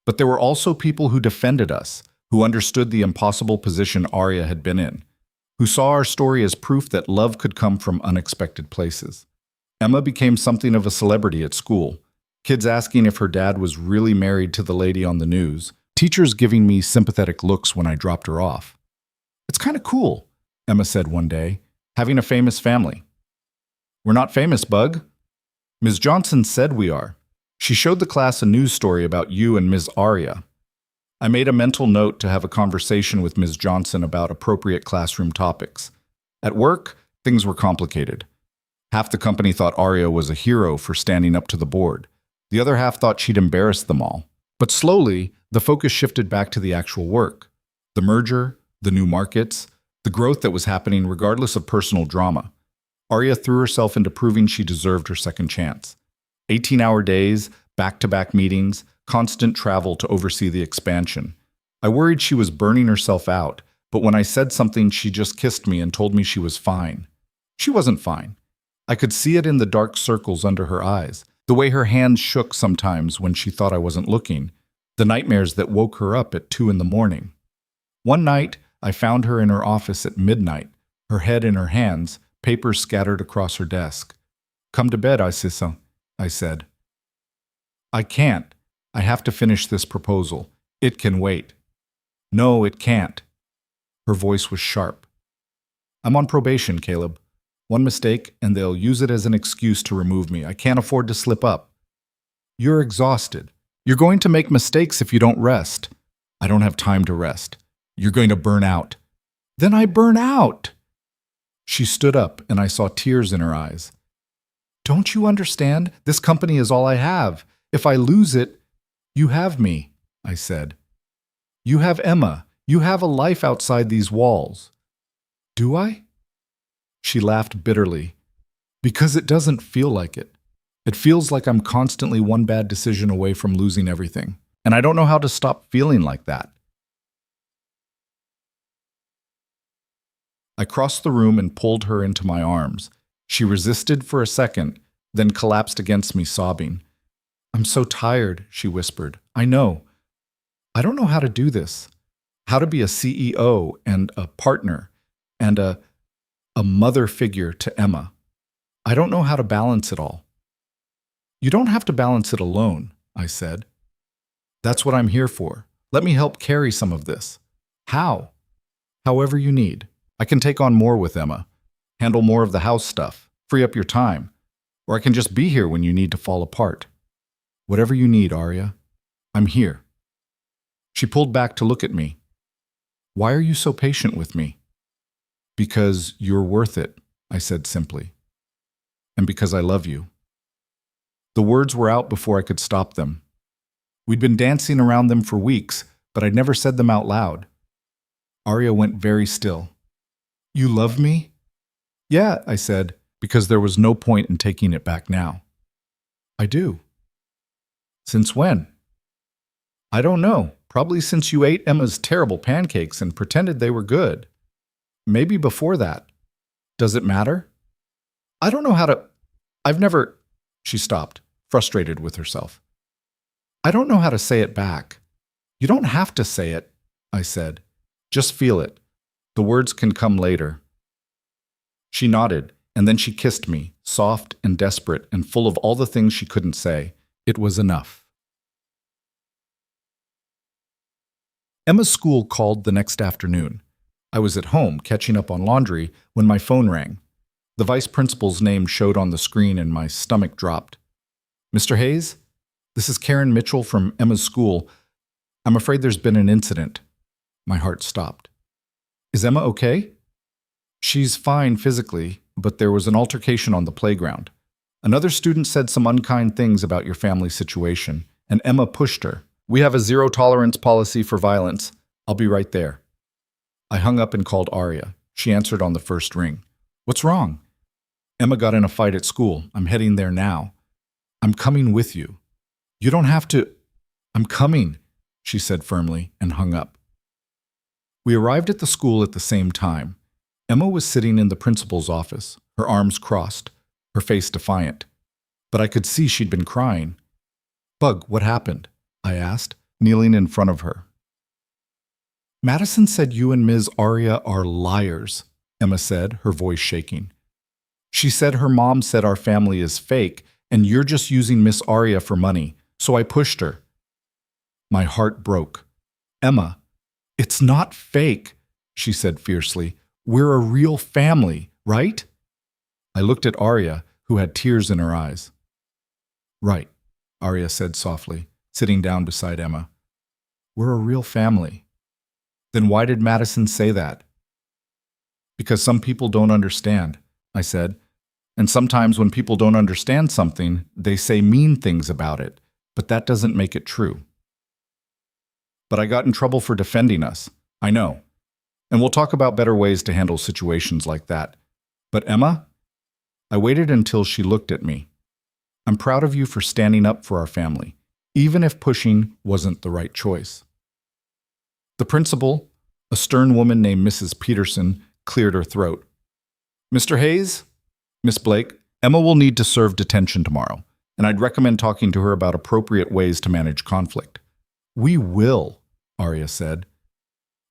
But there were also people who defended us, who understood the impossible position Arya had been in, who saw our story as proof that love could come from unexpected places. Emma became something of a celebrity at school, kids asking if her dad was really married to the lady on the news, teachers giving me sympathetic looks when I dropped her off. It's kind of cool, Emma said one day, having a famous family. We're not famous, Bug. Ms. Johnson said we are. She showed the class a news story about you and Ms. Arya. I made a mental note to have a conversation with Ms. Johnson about appropriate classroom topics. At work, things were complicated. Half the company thought Arya was a hero for standing up to the board. The other half thought she'd embarrassed them all. But slowly, the focus shifted back to the actual work. The merger, the new markets, the growth that was happening regardless of personal drama. Arya threw herself into proving she deserved her second chance. 18-hour days, back-to-back meetings, constant travel to oversee the expansion. I worried she was burning herself out, but when I said something, she just kissed me and told me she was fine. She wasn't fine. I could see it in the dark circles under her eyes, the way her hands shook sometimes when she thought I wasn't looking, the nightmares that woke her up at 2 a.m. One night, I found her in her office at midnight, her head in her hands, papers scattered across her desk. Come to bed, I said. I can't. I have to finish this proposal. It can wait. No, it can't. Her voice was sharp. I'm on probation, Caleb. One mistake, and they'll use it as an excuse to remove me. I can't afford to slip up. You're exhausted. You're going to make mistakes if you don't rest. I don't have time to rest. You're going to burn out. Then I burn out. She stood up, and I saw tears in her eyes. Don't you understand? This company is all I have. If I lose it, you have me, I said. You have Emma. You have a life outside these walls. Do I? She laughed bitterly. Because it doesn't feel like it. It feels like I'm constantly one bad decision away from losing everything. And I don't know how to stop feeling like that. I crossed the room and pulled her into my arms. She resisted for a second, then collapsed against me, sobbing. I'm so tired, she whispered. I know. I don't know how to do this. How to be a CEO and a partner and a mother figure to Emma. I don't know how to balance it all. You don't have to balance it alone, I said. That's what I'm here for. Let me help carry some of this. How? However you need. I can take on more with Emma, handle more of the house stuff, free up your time, or I can just be here when you need to fall apart. Whatever you need, Arya. I'm here. She pulled back to look at me. Why are you so patient with me? Because you're worth it, I said simply. And because I love you. The words were out before I could stop them. We'd been dancing around them for weeks, but I'd never said them out loud. Arya went very still. You love me? Yeah, I said, because there was no point in taking it back now. I do. Since when? I don't know. Probably since you ate Emma's terrible pancakes and pretended they were good. Maybe before that. Does it matter? I don't know how to... I've never... She stopped, frustrated with herself. I don't know how to say it back. You don't have to say it, I said. Just feel it. The words can come later. She nodded, and then she kissed me, soft and desperate and full of all the things she couldn't say. It was enough. Emma's school called the next afternoon. I was at home, catching up on laundry, when my phone rang. The vice principal's name showed on the screen and my stomach dropped. Mr. Hayes? This is Karen Mitchell from Emma's school. I'm afraid there's been an incident. My heart stopped. Is Emma okay? She's fine physically, but there was an altercation on the playground. Another student said some unkind things about your family situation, and Emma pushed her. We have a zero-tolerance policy for violence. I'll be right there. I hung up and called Arya. She answered on the first ring. What's wrong? Emma got in a fight at school. I'm heading there now. I'm coming with you. You don't have to. I'm coming, she said firmly and hung up. We arrived at the school at the same time. Emma was sitting in the principal's office, her arms crossed, her face defiant. But I could see she'd been crying. Bug, what happened? I asked, kneeling in front of her. Madison said you and Ms. Arya are liars, Emma said, her voice shaking. She said her mom said our family is fake and you're just using Miss Arya for money, so I pushed her. My heart broke. Emma, it's not fake, she said fiercely. We're a real family, right? I looked at Arya, who had tears in her eyes. Right, Arya said softly, sitting down beside Emma. We're a real family. Then why did Madison say that? Because some people don't understand, I said. And sometimes when people don't understand something, they say mean things about it, but that doesn't make it true. But I got in trouble for defending us. I know. And we'll talk about better ways to handle situations like that. But Emma? I waited until she looked at me. I'm proud of you for standing up for our family, even if pushing wasn't the right choice. The principal, a stern woman named Mrs. Peterson, cleared her throat. Mr. Hayes? Miss Blake, Emma will need to serve detention tomorrow, and I'd recommend talking to her about appropriate ways to manage conflict. We will, Arya said.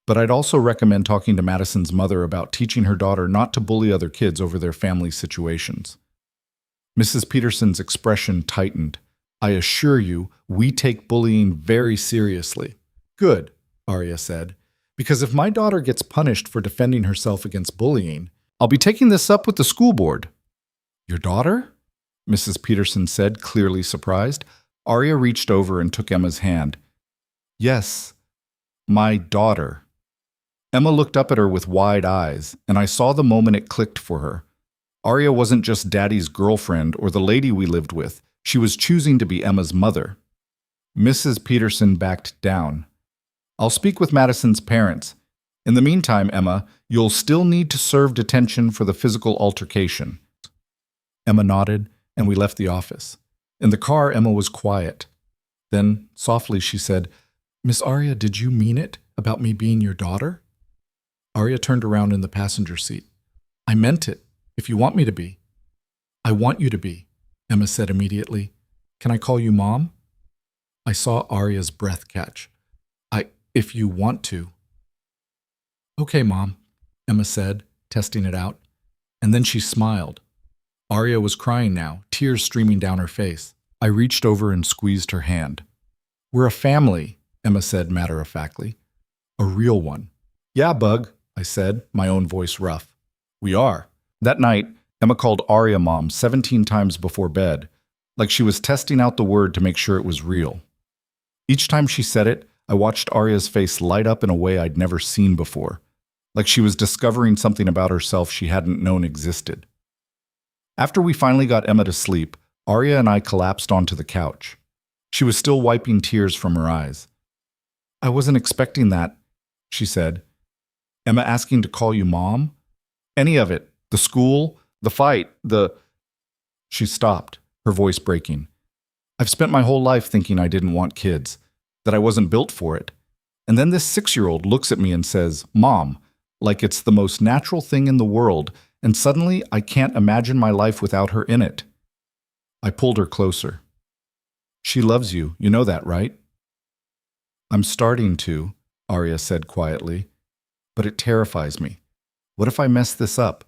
But I'd also recommend talking to Madison's mother about teaching her daughter not to bully other kids over their family situations. Mrs. Peterson's expression tightened. I assure you, we take bullying very seriously. Good, Arya said, because if my daughter gets punished for defending herself against bullying, I'll be taking this up with the school board. Your daughter? Mrs. Peterson said, clearly surprised. Arya reached over and took Emma's hand. Yes, my daughter. Emma looked up at her with wide eyes, and I saw the moment it clicked for her. Arya wasn't just Daddy's girlfriend or the lady we lived with. She was choosing to be Emma's mother. Mrs. Peterson backed down. I'll speak with Madison's parents. In the meantime, Emma, you'll still need to serve detention for the physical altercation. Emma nodded, and we left the office. In the car, Emma was quiet. Then, softly, she said, Miss Arya, did you mean it about me being your daughter? Arya turned around in the passenger seat. I meant it, if you want me to be. I want you to be, Emma said immediately. Can I call you Mom? I saw Arya's breath catch. If you want to. Okay, Mom, Emma said, testing it out. And then she smiled. Arya was crying now, tears streaming down her face. I reached over and squeezed her hand. We're a family, Emma said matter-of-factly. A real one. Yeah, Bug, I said, my own voice rough. We are. That night, Emma called Arya Mom 17 times before bed, like she was testing out the word to make sure it was real. Each time she said it, I watched Arya's face light up in a way I'd never seen before, like she was discovering something about herself she hadn't known existed. After we finally got Emma to sleep, Arya and I collapsed onto the couch. She was still wiping tears from her eyes. I wasn't expecting that, she said. Emma asking to call you mom? Any of it. The school, the fight, She stopped, her voice breaking. I've spent my whole life thinking I didn't want kids, that I wasn't built for it. And then this 6-year-old looks at me and says, Mom, like it's the most natural thing in the world, and suddenly I can't imagine my life without her in it. I pulled her closer. She loves you, you know that, right? I'm starting to, Arya said quietly, but it terrifies me. What if I mess this up?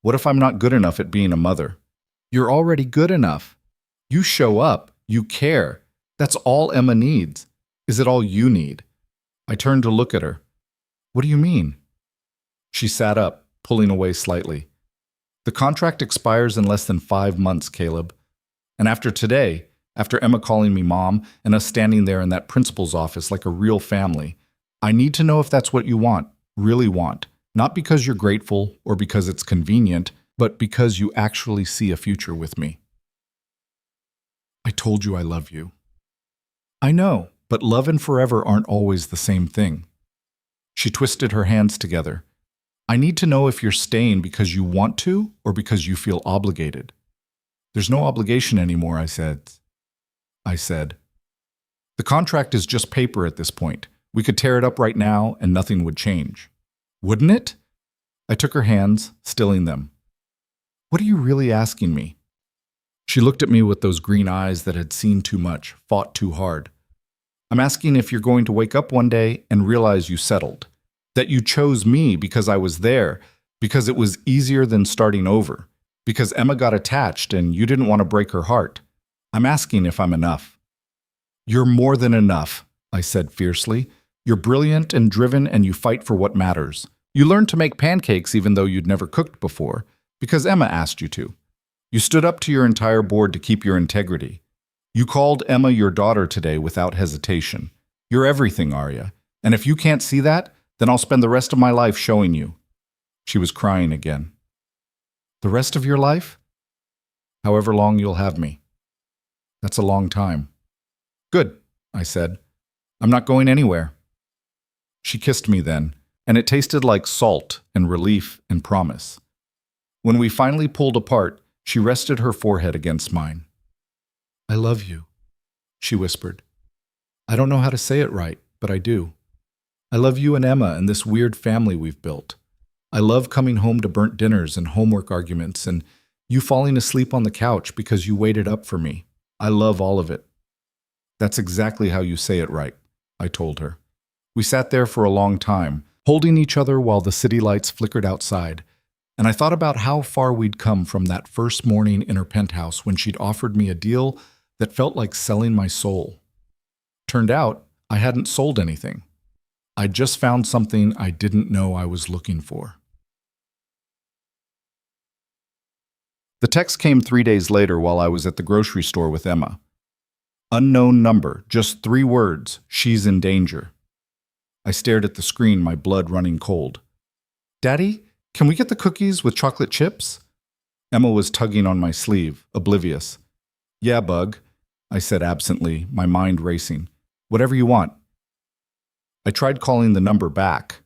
What if I'm not good enough at being a mother? You're already good enough. You show up, you care. That's all Emma needs. Is it all you need? I turned to look at her. What do you mean? She sat up, pulling away slightly. The contract expires in less than 5 months, Caleb. And after today, after Emma calling me mom and us standing there in that principal's office like a real family, I need to know if that's what you want, really want. Not because you're grateful or because it's convenient, but because you actually see a future with me. I told you I love you. I know, but love and forever aren't always the same thing. She twisted her hands together. I need to know if you're staying because you want to or because you feel obligated. There's no obligation anymore, I said. The contract is just paper at this point. We could tear it up right now and nothing would change. Wouldn't it? I took her hands, stilling them. What are you really asking me? She looked at me with those green eyes that had seen too much, fought too hard. I'm asking if you're going to wake up one day and realize you settled, that you chose me because I was there, because it was easier than starting over, because Emma got attached and you didn't want to break her heart. I'm asking if I'm enough. You're more than enough, I said fiercely. You're brilliant and driven and you fight for what matters. You learned to make pancakes even though you'd never cooked before, because Emma asked you to. You stood up to your entire board to keep your integrity. You called Emma your daughter today without hesitation. You're everything, Arya. And if you can't see that, then I'll spend the rest of my life showing you. She was crying again. The rest of your life? However long you'll have me. That's a long time. Good, I said. I'm not going anywhere. She kissed me then, and it tasted like salt and relief and promise. When we finally pulled apart, she rested her forehead against mine. I love you, she whispered. I don't know how to say it right, but I do. I love you and Emma and this weird family we've built. I love coming home to burnt dinners and homework arguments and you falling asleep on the couch because you waited up for me. I love all of it. That's exactly how you say it right, I told her. We sat there for a long time, holding each other while the city lights flickered outside, and I thought about how far we'd come from that first morning in her penthouse when she'd offered me a deal that felt like selling my soul. Turned out, I hadn't sold anything. I'd just found something I didn't know I was looking for. The text came 3 days later while I was at the grocery store with Emma. Unknown number, just 3 words, she's in danger. I stared at the screen, my blood running cold. Daddy, can we get the cookies with chocolate chips? Emma was tugging on my sleeve, oblivious. Yeah, bug, I said absently, my mind racing. Whatever you want. I tried calling the number back.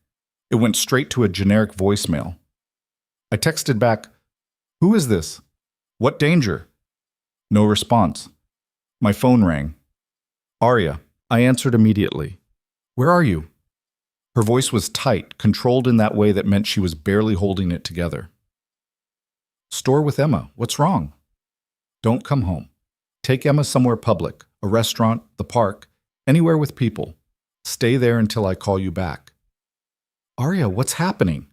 It went straight to a generic voicemail. I texted back, Who is this? What danger? No response. My phone rang. Arya. I answered immediately. Where are you? Her voice was tight, controlled in that way that meant she was barely holding it together. Store with Emma. What's wrong? Don't come home. Take Emma somewhere public, a restaurant, the park, anywhere with people. Stay there until I call you back. Arya, what's happening?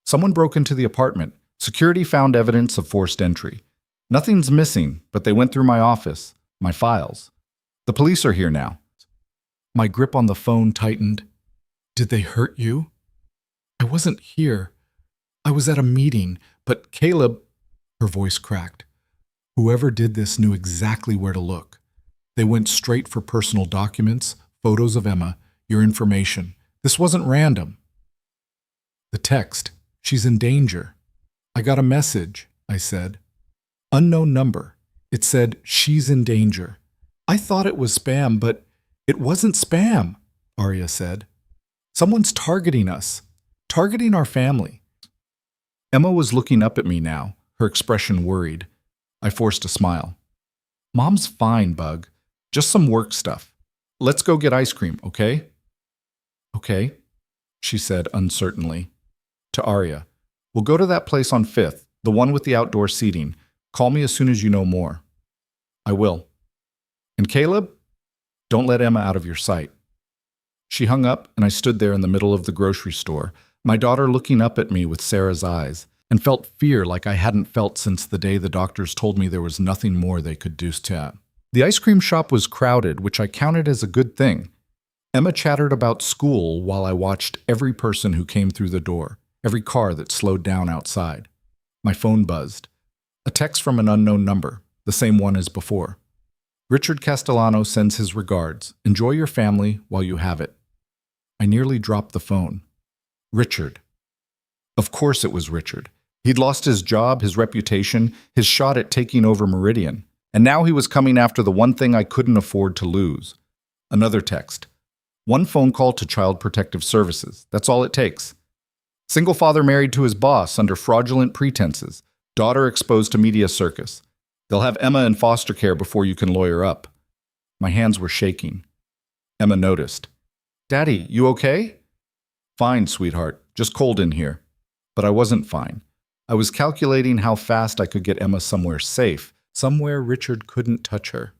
Someone broke into the apartment. Security found evidence of forced entry. Nothing's missing, but they went through my office, my files. The police are here now. My grip on the phone tightened. Did they hurt you? I wasn't here. I was at a meeting, but Caleb, her voice cracked. Whoever did this knew exactly where to look. They went straight for personal documents, photos of Emma, your information. This wasn't random. The text, she's in danger. I got a message, I said. Unknown number. It said, "She's in danger." I thought it was spam, but it wasn't spam, Arya said. Someone's targeting us, targeting our family. Emma was looking up at me now, her expression worried. I forced a smile. Mom's fine, Bug. Just some work stuff. Let's go get ice cream, okay? Okay, she said uncertainly. To Arya, we'll go to that place on 5th, the one with the outdoor seating. Call me as soon as you know more. I will. And Caleb, don't let Emma out of your sight. She hung up, and I stood there in the middle of the grocery store, my daughter looking up at me with Sarah's eyes, and felt fear like I hadn't felt since the day the doctors told me there was nothing more they could do to her. The ice cream shop was crowded, which I counted as a good thing. Emma chattered about school while I watched every person who came through the door, every car that slowed down outside. My phone buzzed. A text from an unknown number, the same one as before. Richard Castellano sends his regards. Enjoy your family while you have it. I nearly dropped the phone. Richard. Of course it was Richard. He'd lost his job, his reputation, his shot at taking over Meridian. And now he was coming after the one thing I couldn't afford to lose. Another text. One phone call to Child Protective Services. That's all it takes. Single father married to his boss under fraudulent pretenses. Daughter exposed to media circus. They'll have Emma in foster care before you can lawyer up. My hands were shaking. Emma noticed. Daddy, you okay? Fine, sweetheart. Just cold in here. But I wasn't fine. I was calculating how fast I could get Emma somewhere safe, somewhere Richard couldn't touch her.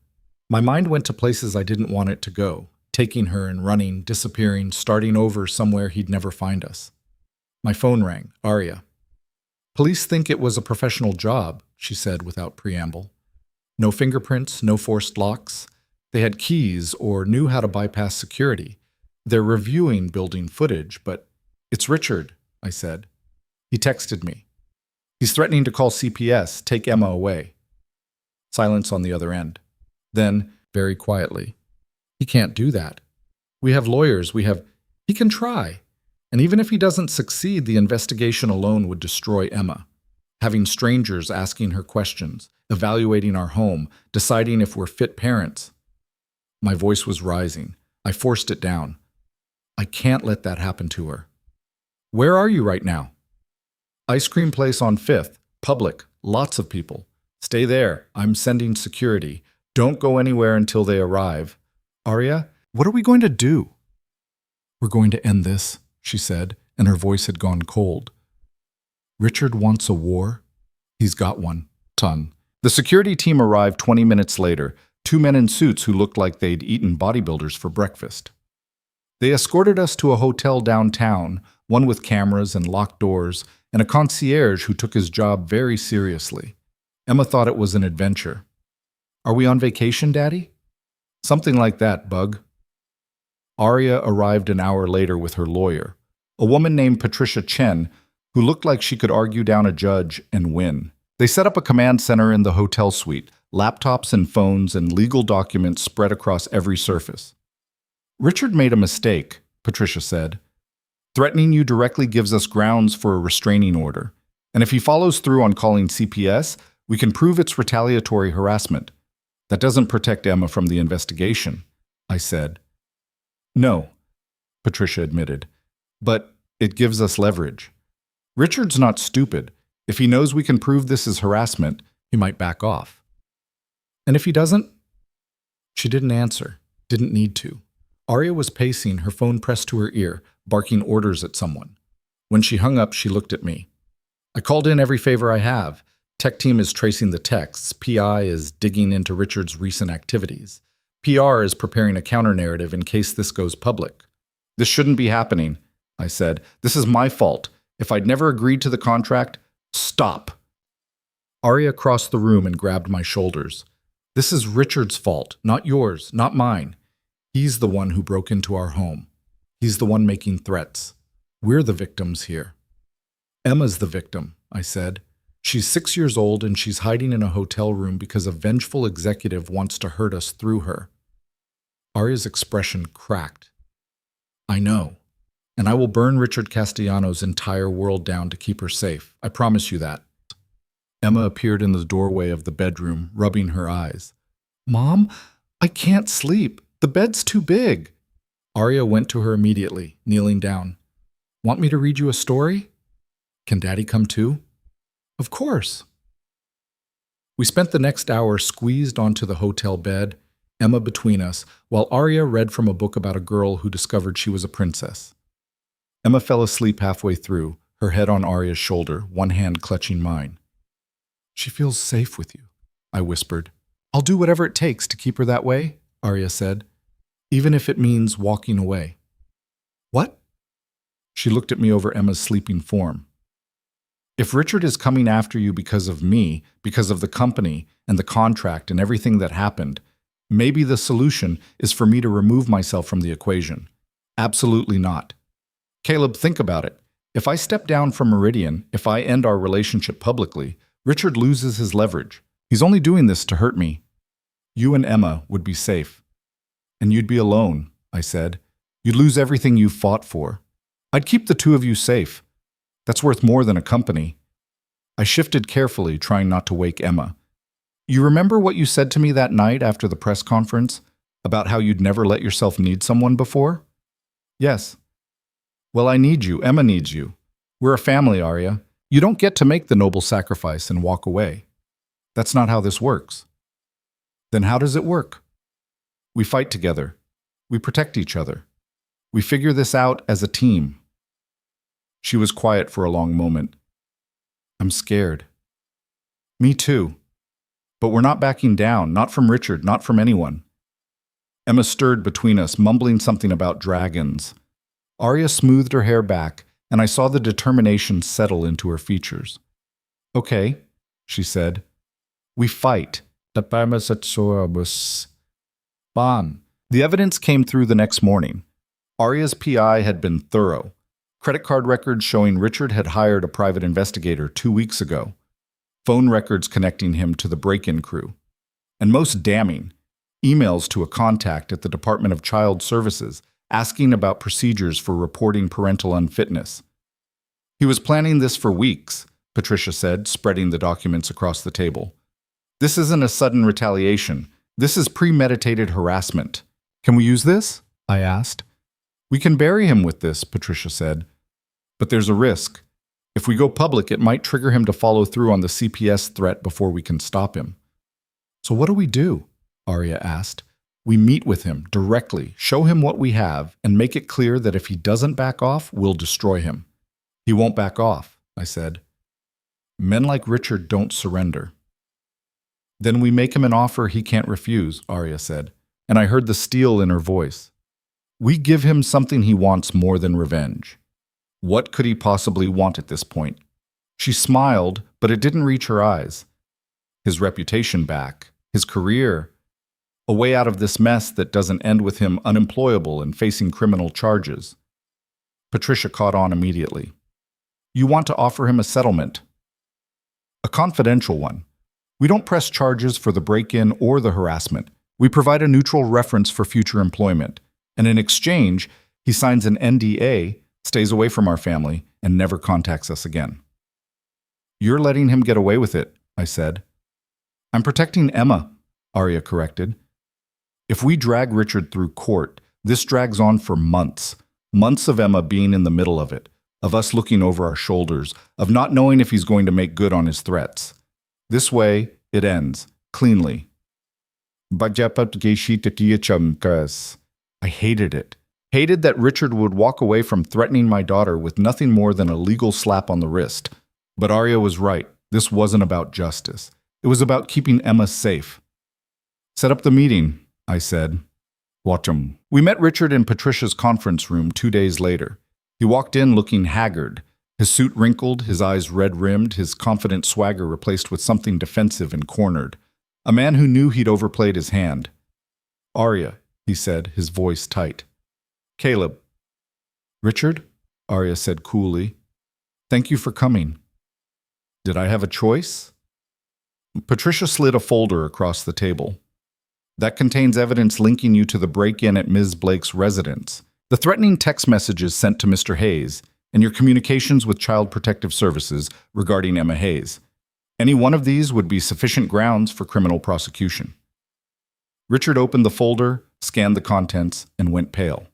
My mind went to places I didn't want it to go, taking her and running, disappearing, starting over somewhere he'd never find us. My phone rang. Arya. Police think it was a professional job, she said without preamble. No fingerprints, no forced locks. They had keys or knew how to bypass security. They're reviewing building footage, but it's Richard, I said. He texted me. He's threatening to call CPS, take Emma away. Silence on the other end. Then, very quietly, he can't do that. We have lawyers, he can try. And even if he doesn't succeed, the investigation alone would destroy Emma. Having strangers asking her questions, evaluating our home, deciding if we're fit parents. My voice was rising. I forced it down. I can't let that happen to her. Where are you right now? Ice cream place on 5th. Public. Lots of people. Stay there. I'm sending security. Don't go anywhere until they arrive. Arya, what are we going to do? We're going to end this, she said, and her voice had gone cold. Richard wants a war? He's got one. Ton. The security team arrived 20 minutes later, 2 men in suits who looked like they'd eaten bodybuilders for breakfast. They escorted us to a hotel downtown, one with cameras and locked doors, and a concierge who took his job very seriously. Emma thought it was an adventure. Are we on vacation, Daddy? Something like that, Bug. Arya arrived an hour later with her lawyer, a woman named Patricia Chen, who looked like she could argue down a judge and win. They set up a command center in the hotel suite, laptops and phones and legal documents spread across every surface. Richard made a mistake, Patricia said. Threatening you directly gives us grounds for a restraining order. And if he follows through on calling CPS, we can prove it's retaliatory harassment. That doesn't protect Emma from the investigation, I said. No, Patricia admitted, but it gives us leverage. Richard's not stupid. If he knows we can prove this is harassment, he might back off. And if he doesn't? She didn't answer, didn't need to. Arya was pacing, her phone pressed to her ear, barking orders at someone. When she hung up, she looked at me. I called in every favor I have. Tech team is tracing the texts. PI is digging into Richard's recent activities. PR is preparing a counter-narrative in case this goes public. This shouldn't be happening, I said. This is my fault. If I'd never agreed to the contract, stop. Arya crossed the room and grabbed my shoulders. This is Richard's fault, not yours, not mine. He's the one who broke into our home. He's the one making threats. We're the victims here. Emma's the victim, I said. She's 6 years old and she's hiding in a hotel room because a vengeful executive wants to hurt us through her. Arya's expression cracked. I know. And I will burn Richard Castellanos' entire world down to keep her safe. I promise you that. Emma appeared in the doorway of the bedroom, rubbing her eyes. Mom, I can't sleep. The bed's too big. Arya went to her immediately, kneeling down. Want me to read you a story? Can Daddy come too? Of course. We spent the next hour squeezed onto the hotel bed, Emma between us, while Arya read from a book about a girl who discovered she was a princess. Emma fell asleep halfway through, her head on Arya's shoulder, one hand clutching mine. She feels safe with you, I whispered. I'll do whatever it takes to keep her that way, Arya said, even if it means walking away. What? She looked at me over Emma's sleeping form. If Richard is coming after you because of me, because of the company and the contract and everything that happened, maybe the solution is for me to remove myself from the equation. Absolutely not. Caleb, think about it. If I step down from Meridian, if I end our relationship publicly, Richard loses his leverage. He's only doing this to hurt me. You and Emma would be safe. And you'd be alone, I said. You'd lose everything you've fought for. I'd keep the two of you safe. That's worth more than a company. I shifted carefully, trying not to wake Emma. You remember what you said to me that night after the press conference? About how you'd never let yourself need someone before? Yes. Well, I need you. Emma needs you. We're a family, Arya. You don't get to make the noble sacrifice and walk away. That's not how this works. Then how does it work? We fight together. We protect each other. We figure this out as a team. She was quiet for a long moment. I'm scared. Me too. But we're not backing down, not from Richard, not from anyone. Emma stirred between us, mumbling something about dragons. Arya smoothed her hair back, and I saw the determination settle into her features. Okay, she said. We fight. Bam. The evidence came through the next morning. Arya's PI had been thorough. Credit card records showing Richard had hired a private investigator 2 weeks ago. Phone records connecting him to the break-in crew. And most damning, emails to a contact at the Department of Child Services asking about procedures for reporting parental unfitness. He was planning this for weeks, Patricia said, spreading the documents across the table. This isn't a sudden retaliation. This is premeditated harassment. Can we use this? I asked. We can bury him with this, Patricia said. But there's a risk. If we go public, it might trigger him to follow through on the CPS threat before we can stop him. So what do we do? Arya asked. We meet with him directly, show him what we have, and make it clear that if he doesn't back off, we'll destroy him. He won't back off, I said. Men like Richard don't surrender. Then we make him an offer he can't refuse, Arya said, and I heard the steel in her voice. We give him something he wants more than revenge. What could he possibly want at this point? She smiled, but it didn't reach her eyes. His reputation back, his career, a way out of this mess that doesn't end with him unemployable and facing criminal charges. Patricia caught on immediately. You want to offer him a settlement. A confidential one. We don't press charges for the break-in or the harassment. We provide a neutral reference for future employment. And in exchange, he signs an NDA, stays away from our family, and never contacts us again. You're letting him get away with it, I said. I'm protecting Emma, Arya corrected. If we drag Richard through court, this drags on for months. Months of Emma being in the middle of it, of us looking over our shoulders, of not knowing if he's going to make good on his threats. This way, it ends, cleanly. I hated it. Hated that Richard would walk away from threatening my daughter with nothing more than a legal slap on the wrist. But Arya was right. This wasn't about justice. It was about keeping Emma safe. Set up the meeting, I said. Watch 'em. We met Richard in Patricia's conference room 2 days later. He walked in looking haggard, his suit wrinkled, his eyes red-rimmed, his confident swagger replaced with something defensive and cornered. A man who knew he'd overplayed his hand. Arya, he said, his voice tight. Caleb. Richard, Arya said coolly. Thank you for coming. Did I have a choice? Patricia slid a folder across the table. That contains evidence linking you to the break-in at Ms. Blake's residence, the threatening text messages sent to Mr. Hayes, and your communications with Child Protective Services regarding Emma Hayes. Any one of these would be sufficient grounds for criminal prosecution. Richard opened the folder, scanned the contents, and went pale.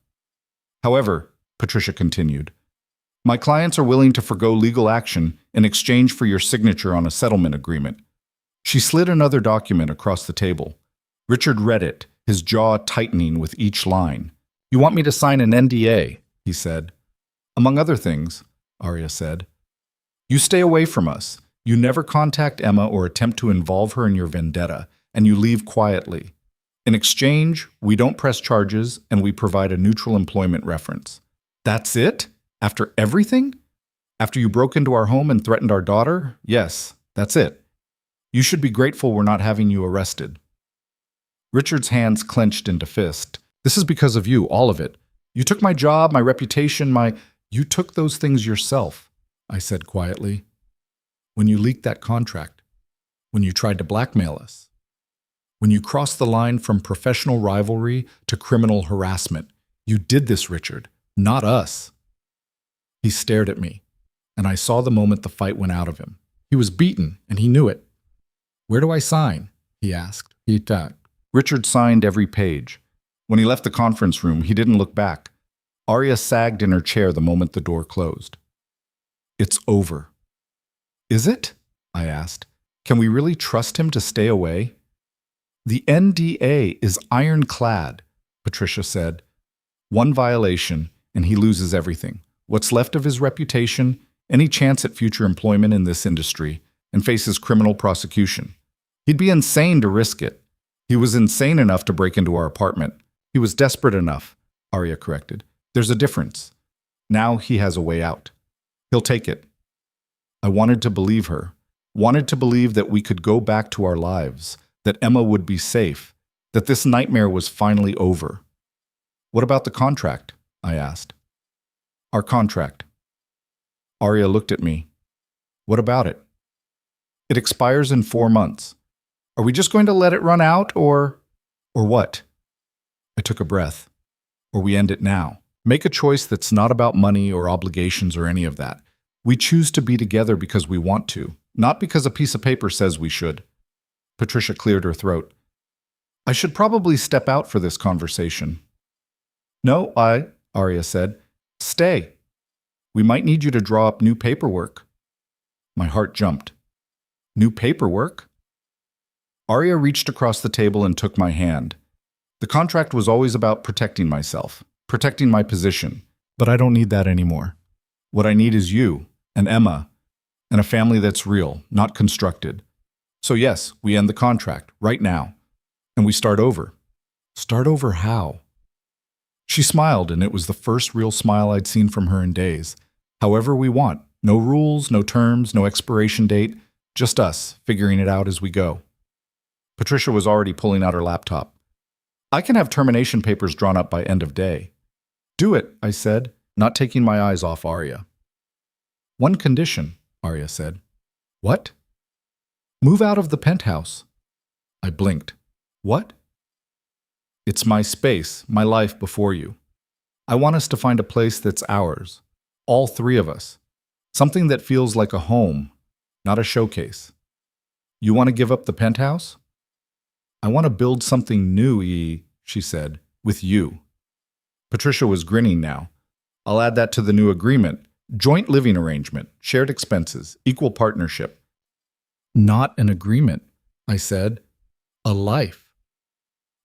However, Patricia continued, my clients are willing to forgo legal action in exchange for your signature on a settlement agreement. She slid another document across the table. Richard read it, his jaw tightening with each line. You want me to sign an NDA, he said. Among other things, Arya said. You stay away from us. You never contact Emma or attempt to involve her in your vendetta, and you leave quietly. In exchange, we don't press charges, and we provide a neutral employment reference. That's it? After everything? After you broke into our home and threatened our daughter? Yes, that's it. You should be grateful we're not having you arrested. Richard's hands clenched into fist. This is because of you, all of it. You took my job, my reputation, You took those things yourself, I said quietly. When you leaked that contract. When you tried to blackmail us. When you crossed the line from professional rivalry to criminal harassment. You did this, Richard, not us. He stared at me, and I saw the moment the fight went out of him. He was beaten, and he knew it. Where do I sign? He asked. Richard signed every page. When he left the conference room, he didn't look back. Arya sagged in her chair the moment the door closed. It's over. Is it? I asked. Can we really trust him to stay away? The NDA is ironclad, Patricia said. One violation, and he loses everything. What's left of his reputation, any chance at future employment in this industry, and faces criminal prosecution. He'd be insane to risk it. He was insane enough to break into our apartment. He was desperate enough, Arya corrected. There's a difference. Now he has a way out. He'll take it. I wanted to believe her, wanted to believe that we could go back to our lives, that Emma would be safe, that this nightmare was finally over. What about the contract? I asked. Our contract. Arya looked at me. What about it? It expires in 4 months. Are we just going to let it run out, or what? I took a breath. Or we end it now. Make a choice that's not about money or obligations or any of that. We choose to be together because we want to, not because a piece of paper says we should. Patricia cleared her throat. I should probably step out for this conversation. No, Arya said. Stay. We might need you to draw up new paperwork. My heart jumped. New paperwork? Arya reached across the table and took my hand. The contract was always about protecting myself, protecting my position, but I don't need that anymore. What I need is you, and Emma, and a family that's real, not constructed. So yes, we end the contract, right now, and we start over. Start over how? She smiled, and it was the first real smile I'd seen from her in days. However we want. No rules, no terms, no expiration date. Just us, figuring it out as we go. Patricia was already pulling out her laptop. I can have termination papers drawn up by end of day. Do it, I said, not taking my eyes off Arya. One condition, Arya said. What? Move out of the penthouse. I blinked. What? It's my space, my life before you. I want us to find a place that's ours, all three of us. Something that feels like a home, not a showcase. You want to give up the penthouse? I want to build something new, she said, with you. Patricia was grinning now. I'll add that to the new agreement. Joint living arrangement, shared expenses, equal partnership. Not an agreement, I said. A life.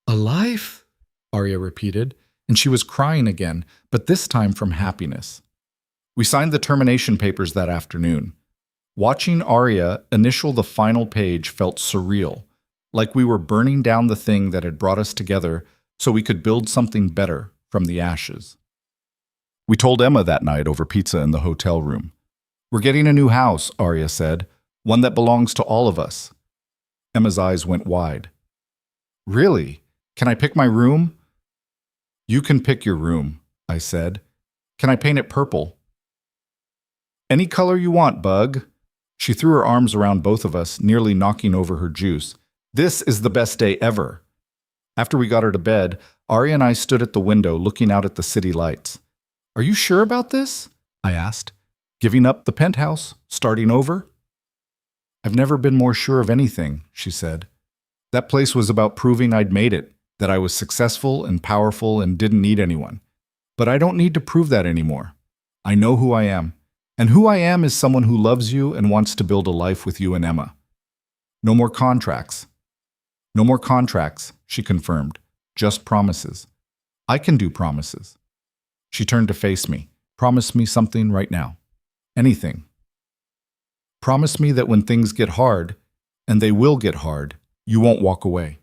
A life? Arya repeated, and she was crying again, but this time from happiness. We signed the termination papers that afternoon. Watching Arya initial the final page felt surreal, like we were burning down the thing that had brought us together so we could build something better from the ashes. We told Emma that night over pizza in the hotel room. We're getting a new house, Arya said, one that belongs to all of us. Emma's eyes went wide. Really? Can I pick my room? You can pick your room, I said. Can I paint it purple? Any color you want, Bug. She threw her arms around both of us, nearly knocking over her juice. This is the best day ever. After we got her to bed, Arya and I stood at the window looking out at the city lights. Are you sure about this? I asked. Giving up the penthouse, starting over? I've never been more sure of anything, she said. That place was about proving I'd made it, that I was successful and powerful and didn't need anyone. But I don't need to prove that anymore. I know who I am. And who I am is someone who loves you and wants to build a life with you and Emma. No more contracts. No more contracts, she confirmed. Just promises. I can do promises. She turned to face me. Promise me something right now. Anything. Promise me that when things get hard, and they will get hard, you won't walk away.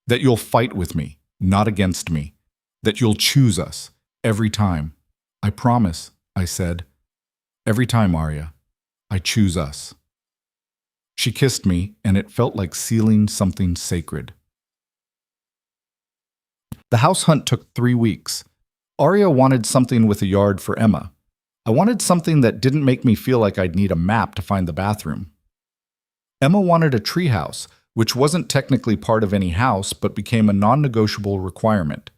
That you'll fight with me, not against me. That you'll choose us, every time. I promise, I said. Every time, Arya. I choose us. She kissed me, and it felt like sealing something sacred. The house hunt took 3 weeks. Arya wanted something with a yard for Emma. I wanted something that didn't make me feel like I'd need a map to find the bathroom. Emma wanted a treehouse, which wasn't technically part of any house but became a non-negotiable requirement.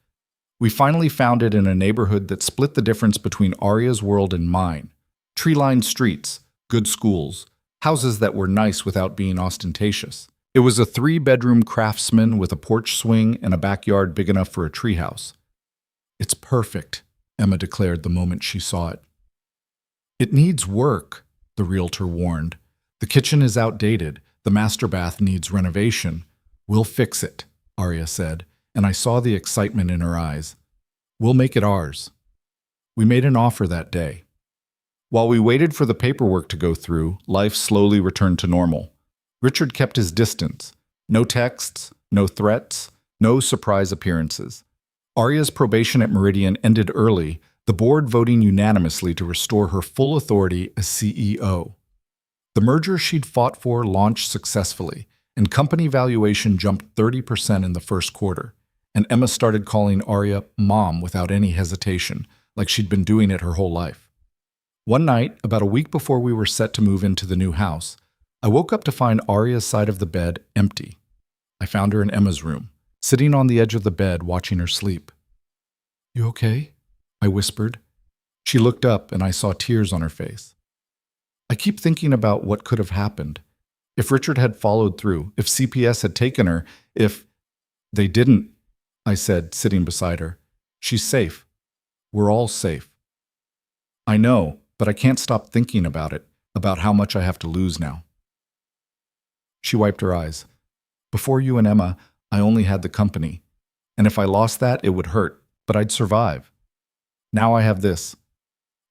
We finally found it in a neighborhood that split the difference between Arya's world and mine. Tree-lined streets, good schools, houses that were nice without being ostentatious. It was a 3-bedroom craftsman with a porch swing and a backyard big enough for a treehouse. It's perfect, Emma declared the moment she saw it. It needs work, the realtor warned. The kitchen is outdated. The master bath needs renovation. We'll fix it, Arya said, and I saw the excitement in her eyes. We'll make it ours. We made an offer that day. While we waited for the paperwork to go through, life slowly returned to normal. Richard kept his distance. No texts, no threats, no surprise appearances. Arya's probation at Meridian ended early, the board voting unanimously to restore her full authority as CEO. The merger she'd fought for launched successfully, and company valuation jumped 30% in the first quarter, and Emma started calling Arya Mom without any hesitation, like she'd been doing it her whole life. One night, about a week before we were set to move into the new house, I woke up to find Arya's side of the bed empty. I found her in Emma's room, sitting on the edge of the bed watching her sleep. "You okay?" I whispered. She looked up and I saw tears on her face. I keep thinking about what could have happened. If Richard had followed through, if CPS had taken her, if... They didn't, I said, sitting beside her. She's safe. We're all safe. I know, but I can't stop thinking about it, about how much I have to lose now. She wiped her eyes. Before you and Emma, I only had the company. And if I lost that, it would hurt, but I'd survive. Now I have this.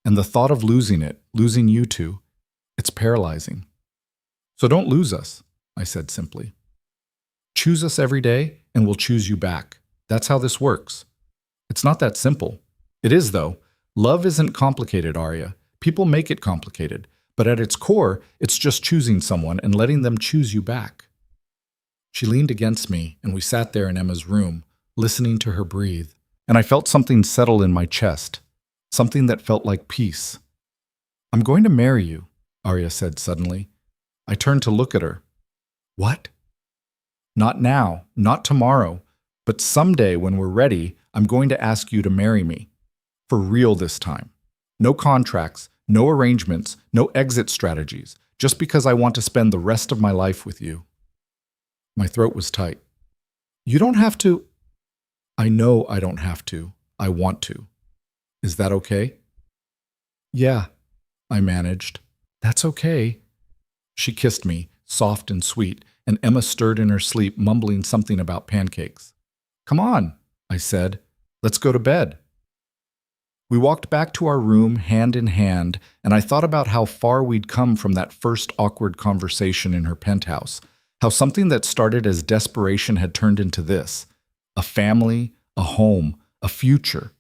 And the thought of losing it, losing you two, it's paralyzing. So don't lose us, I said simply. Choose us every day, and we'll choose you back. That's how this works. It's not that simple. It is, though. Love isn't complicated, Arya. People make it complicated. But at its core, it's just choosing someone and letting them choose you back. She leaned against me, and we sat there in Emma's room, listening to her breathe. And I felt something settle in my chest, something that felt like peace. I'm going to marry you, Arya said suddenly. I turned to look at her. What? Not now, not tomorrow, but someday when we're ready, I'm going to ask you to marry me. For real this time. No contracts, no arrangements, no exit strategies, just because I want to spend the rest of my life with you. My throat was tight. You don't have to. I know I don't have to. I want to. Is that okay? Yeah, I managed. That's okay. She kissed me, soft and sweet, and Emma stirred in her sleep, mumbling something about pancakes. Come on, I said. Let's go to bed. We walked back to our room hand in hand, and I thought about how far we'd come from that first awkward conversation in her penthouse, how something that started as desperation had turned into this. A family, a home, a future.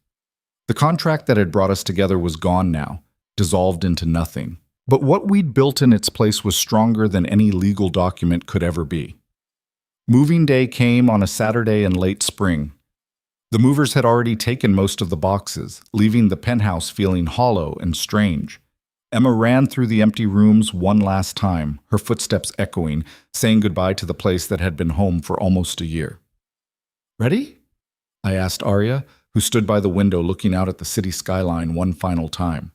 The contract that had brought us together was gone now, dissolved into nothing. But what we'd built in its place was stronger than any legal document could ever be. Moving day came on a Saturday in late spring. The movers had already taken most of the boxes, leaving the penthouse feeling hollow and strange. Emma ran through the empty rooms one last time, her footsteps echoing, saying goodbye to the place that had been home for almost a year. Ready? I asked Arya, who stood by the window looking out at the city skyline one final time.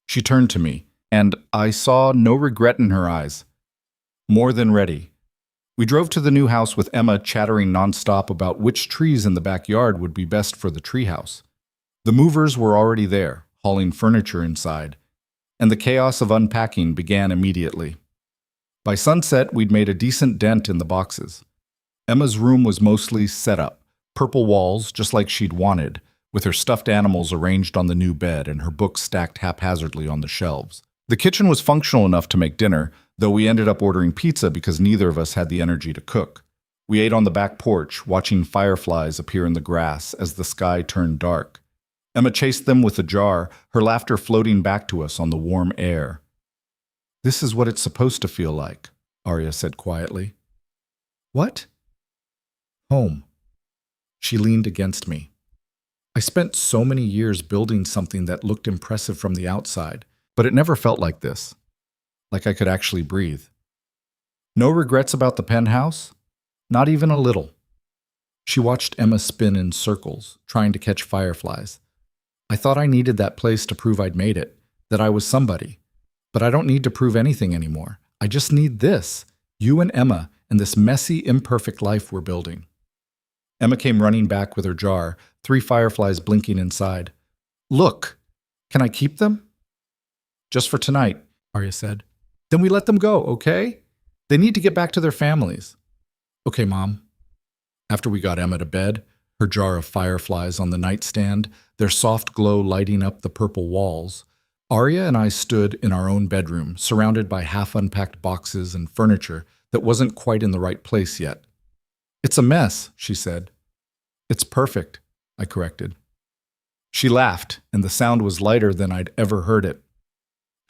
She turned to me, and I saw no regret in her eyes. More than ready. We drove to the new house with Emma chattering nonstop about which trees in the backyard would be best for the treehouse. The movers were already there, hauling furniture inside, and the chaos of unpacking began immediately. By sunset, we'd made a decent dent in the boxes. Emma's room was mostly set up, purple walls just like she'd wanted, with her stuffed animals arranged on the new bed and her books stacked haphazardly on the shelves. The kitchen was functional enough to make dinner, though we ended up ordering pizza because neither of us had the energy to cook. We ate on the back porch, watching fireflies appear in the grass as the sky turned dark. Emma chased them with a jar, her laughter floating back to us on the warm air. "This is what it's supposed to feel like," Arya said quietly. "What?" "Home." She leaned against me. "I spent so many years building something that looked impressive from the outside, but it never felt like this. Like I could actually breathe. No regrets about the penthouse? Not even a little." She watched Emma spin in circles, trying to catch fireflies. "I thought I needed that place to prove I'd made it, that I was somebody. But I don't need to prove anything anymore. I just need this, you and Emma, and this messy, imperfect life we're building." Emma came running back with her jar, 3 fireflies blinking inside. "Look, can I keep them?" "Just for tonight," Arya said. "Then we let them go, okay? They need to get back to their families." "Okay, Mom." After we got Emma to bed, her jar of fireflies on the nightstand, their soft glow lighting up the purple walls, Arya and I stood in our own bedroom, surrounded by half-unpacked boxes and furniture that wasn't quite in the right place yet. "It's a mess," she said. "It's perfect," I corrected. She laughed, and the sound was lighter than I'd ever heard it.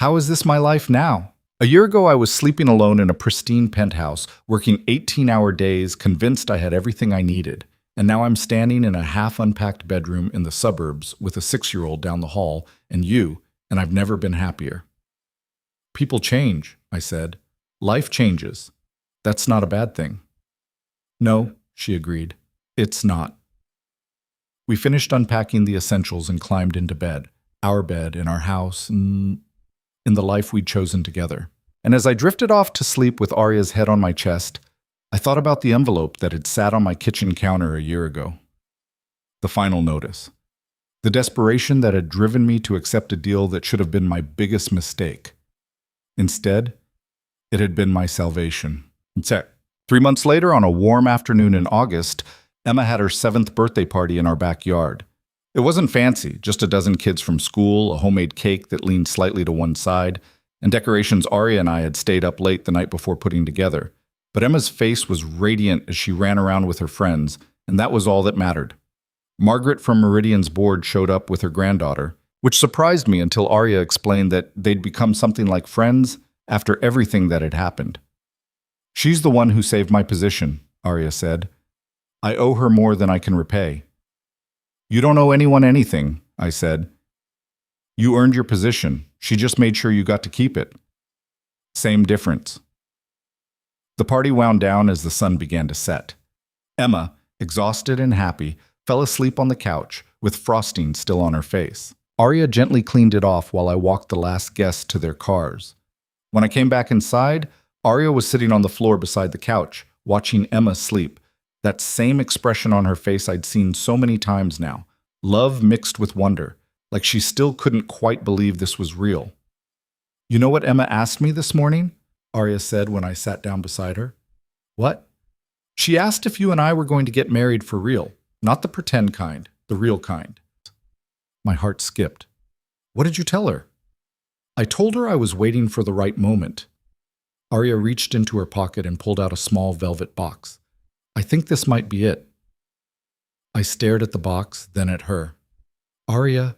"How is this my life now? A year ago, I was sleeping alone in a pristine penthouse, working 18-hour days, convinced I had everything I needed. And now I'm standing in a half-unpacked bedroom in the suburbs with a 6-year-old down the hall, and I've never been happier." "People change," I said. "Life changes. That's not a bad thing." "No," she agreed. "It's not." We finished unpacking the essentials and climbed into bed, our bed in our house, in the life we'd chosen together. And as I drifted off to sleep with Arya's head on my chest, I thought about the envelope that had sat on my kitchen counter a year ago. The final notice. The desperation that had driven me to accept a deal that should have been my biggest mistake. Instead, it had been my salvation. 3 months later, on a warm afternoon in August, Emma had her 7th birthday party in our backyard. It wasn't fancy, just a dozen kids from school, a homemade cake that leaned slightly to one side, and decorations Arya and I had stayed up late the night before putting together. But Emma's face was radiant as she ran around with her friends, and that was all that mattered. Margaret from Meridian's board showed up with her granddaughter, which surprised me until Arya explained that they'd become something like friends after everything that had happened. "She's the one who saved my position," Arya said. "I owe her more than I can repay." "You don't owe anyone anything," I said. "You earned your position. She just made sure you got to keep it." Same difference. The party wound down as the sun began to set. Emma, exhausted and happy, fell asleep on the couch, with frosting still on her face. Arya gently cleaned it off while I walked the last guests to their cars. When I came back inside, Arya was sitting on the floor beside the couch, watching Emma sleep. That same expression on her face I'd seen so many times now, love mixed with wonder, like she still couldn't quite believe this was real. "You know what Emma asked me this morning?" Arya said when I sat down beside her. "What?" "She asked if you and I were going to get married for real, not the pretend kind, the real kind." My heart skipped. "What did you tell her?" "I told her I was waiting for the right moment." Arya reached into her pocket and pulled out a small velvet box. "I think this might be it." I stared at the box, then at her. "Arya,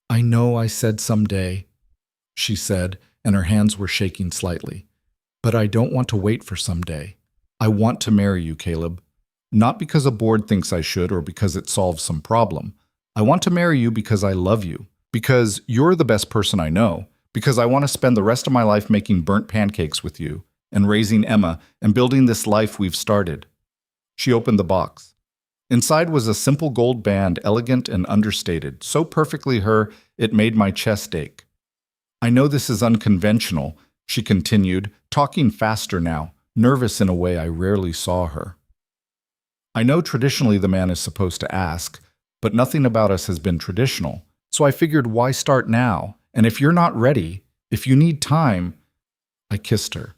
I know I said someday," she said, and her hands were shaking slightly. "But I don't want to wait for someday. I want to marry you, Caleb. Not because a board thinks I should or because it solves some problem. I want to marry you because I love you, because you're the best person I know, because I want to spend the rest of my life making burnt pancakes with you and raising Emma and building this life we've started." She opened the box. Inside was a simple gold band, elegant and understated, so perfectly her it made my chest ache. "I know this is unconventional, she continued, talking faster now, nervous in a way I rarely saw her. I know traditionally the man is supposed to ask, but nothing about us has been traditional, so I figured why start now? And if you're not ready, if you need time, I kissed her,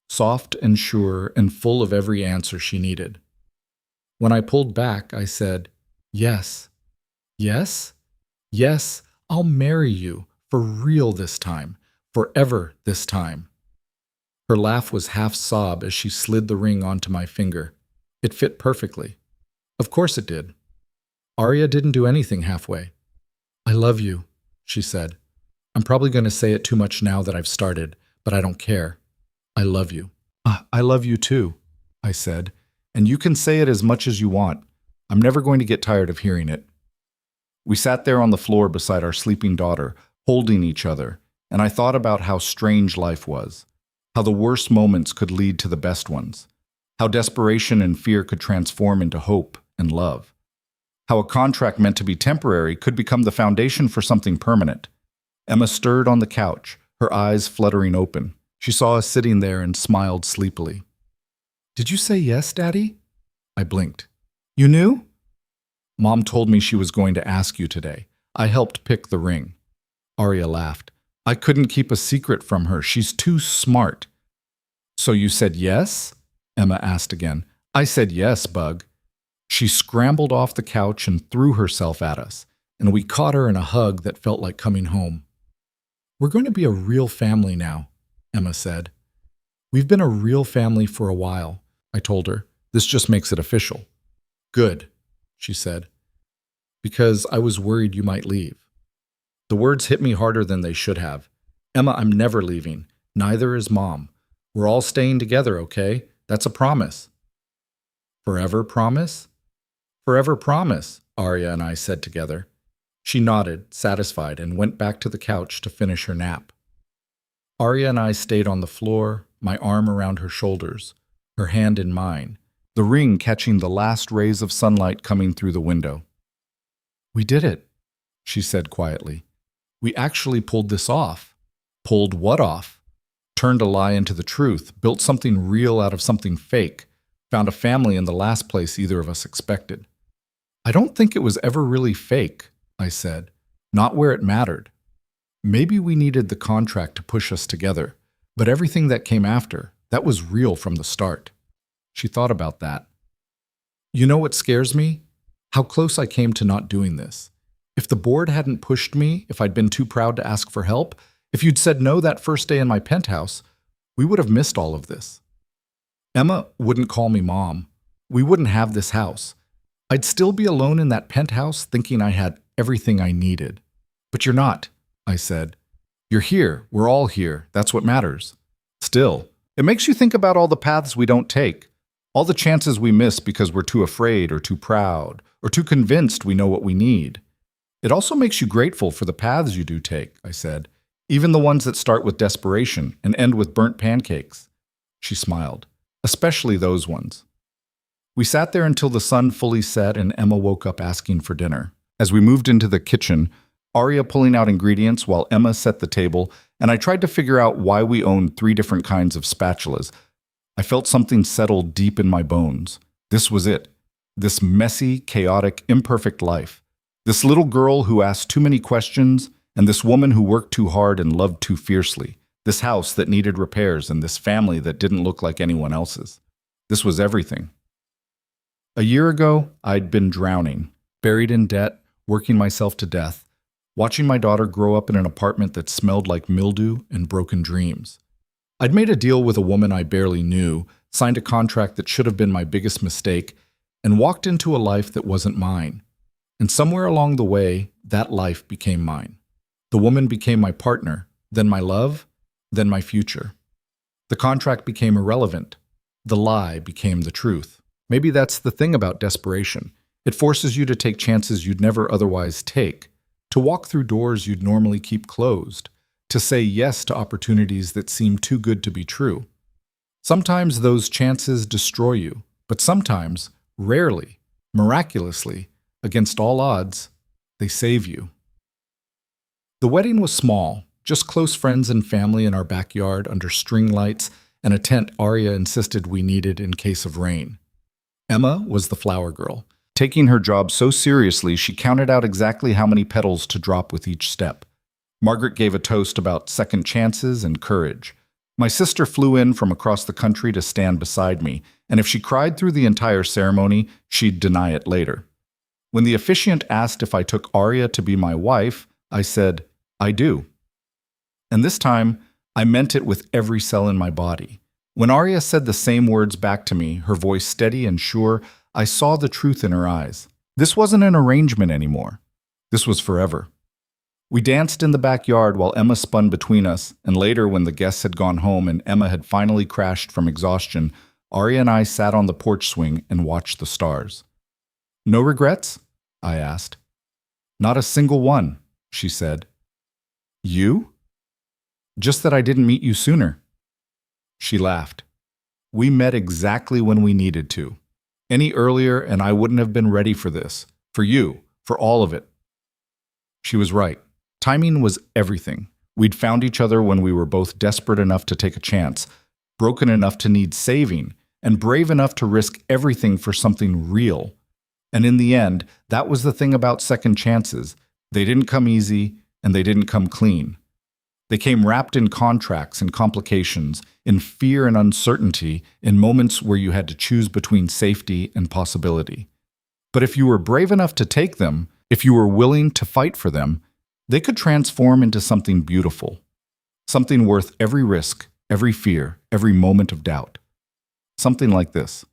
soft and sure and full of every answer she needed. When I pulled back, I said, yes. Yes? Yes, I'll marry you, for real this time, forever this time. Her laugh was half sob as she slid the ring onto my finger. It fit perfectly. Of course it did. Arya didn't do anything halfway. I love you, she said. I'm probably going to say it too much now that I've started, but I don't care. I love you. I love you too, I said, and you can say it as much as you want. I'm never going to get tired of hearing it. We sat there on the floor beside our sleeping daughter, holding each other, and I thought about how strange life was, how the worst moments could lead to the best ones, how desperation and fear could transform into hope and love, how a contract meant to be temporary could become the foundation for something permanent. Emma stirred on the couch, her eyes fluttering open. She saw us sitting there and smiled sleepily. Did you say yes, Daddy? I blinked. You knew? Mom told me she was going to ask you today. I helped pick the ring. Arya laughed. I couldn't keep a secret from her. She's too smart. So you said yes? Emma asked again. I said yes, Bug. She scrambled off the couch and threw herself at us, and we caught her in a hug that felt like coming home. We're going to be a real family now, Emma said. We've been a real family for a while, I told her. This just makes it official. Good, she said, because I was worried you might leave. The words hit me harder than they should have. Emma, I'm never leaving. Neither is Mom. We're all staying together, okay? That's a promise. Forever promise? Forever promise, Arya and I said together. She nodded, satisfied, and went back to the couch to finish her nap. Arya and I stayed on the floor, my arm around her shoulders, her hand in mine, the ring catching the last rays of sunlight coming through the window. We did it, she said quietly. We actually pulled this off. Pulled what off? Turned a lie into the truth, built something real out of something fake, found a family in the last place either of us expected. I don't think it was ever really fake, I said. Not where it mattered. Maybe we needed the contract to push us together, but everything that came after, that was real from the start. She thought about that. You know what scares me? How close I came to not doing this. If the board hadn't pushed me, if I'd been too proud to ask for help, if you'd said no that first day in my penthouse, we would have missed all of this. Emma wouldn't call me Mom. We wouldn't have this house. I'd still be alone in that penthouse thinking I had everything I needed. But you're not, I said. You're here. We're all here. That's what matters. Still, it makes you think about all the paths we don't take, all the chances we miss because we're too afraid or too proud or too convinced we know what we need. It also makes you grateful for the paths you do take, I said, even the ones that start with desperation and end with burnt pancakes. She smiled, especially those ones. We sat there until the sun fully set and Emma woke up asking for dinner. As we moved into the kitchen, Arya pulling out ingredients while Emma set the table, and I tried to figure out why we owned 3 different kinds of spatulas. I felt something settle deep in my bones. This was it. This messy, chaotic, imperfect life. This little girl who asked too many questions, and this woman who worked too hard and loved too fiercely. This house that needed repairs, and this family that didn't look like anyone else's. This was everything. A year ago, I'd been drowning, buried in debt, working myself to death, watching my daughter grow up in an apartment that smelled like mildew and broken dreams. I'd made a deal with a woman I barely knew, signed a contract that should have been my biggest mistake, and walked into a life that wasn't mine. And somewhere along the way, that life became mine. The woman became my partner, then my love, then my future. The contract became irrelevant. The lie became the truth. Maybe that's the thing about desperation. It forces you to take chances you'd never otherwise take, to walk through doors you'd normally keep closed, to say yes to opportunities that seem too good to be true. Sometimes those chances destroy you, but sometimes, rarely, miraculously, against all odds, they save you. The wedding was small, just close friends and family in our backyard under string lights and a tent Arya insisted we needed in case of rain. Emma was the flower girl, taking her job so seriously she counted out exactly how many petals to drop with each step. Margaret gave a toast about second chances and courage. My sister flew in from across the country to stand beside me, and if she cried through the entire ceremony, she'd deny it later. When the officiant asked if I took Arya to be my wife, I said, "I do." And this time, I meant it with every cell in my body. When Arya said the same words back to me, her voice steady and sure, I saw the truth in her eyes. This wasn't an arrangement anymore. This was forever. We danced in the backyard while Emma spun between us, and later when the guests had gone home and Emma had finally crashed from exhaustion, Arya and I sat on the porch swing and watched the stars. "No regrets?" I asked. "Not a single one," she said. "You?" "Just that I didn't meet you sooner." She laughed. "We met exactly when we needed to. Any earlier and I wouldn't have been ready for this. For you. For all of it." She was right. Timing was everything. We'd found each other when we were both desperate enough to take a chance, broken enough to need saving, and brave enough to risk everything for something real. And in the end, that was the thing about second chances. They didn't come easy, and they didn't come clean. They came wrapped in contracts and complications, in fear and uncertainty, in moments where you had to choose between safety and possibility. But if you were brave enough to take them, if you were willing to fight for them, they could transform into something beautiful, something worth every risk, every fear, every moment of doubt. Something like this.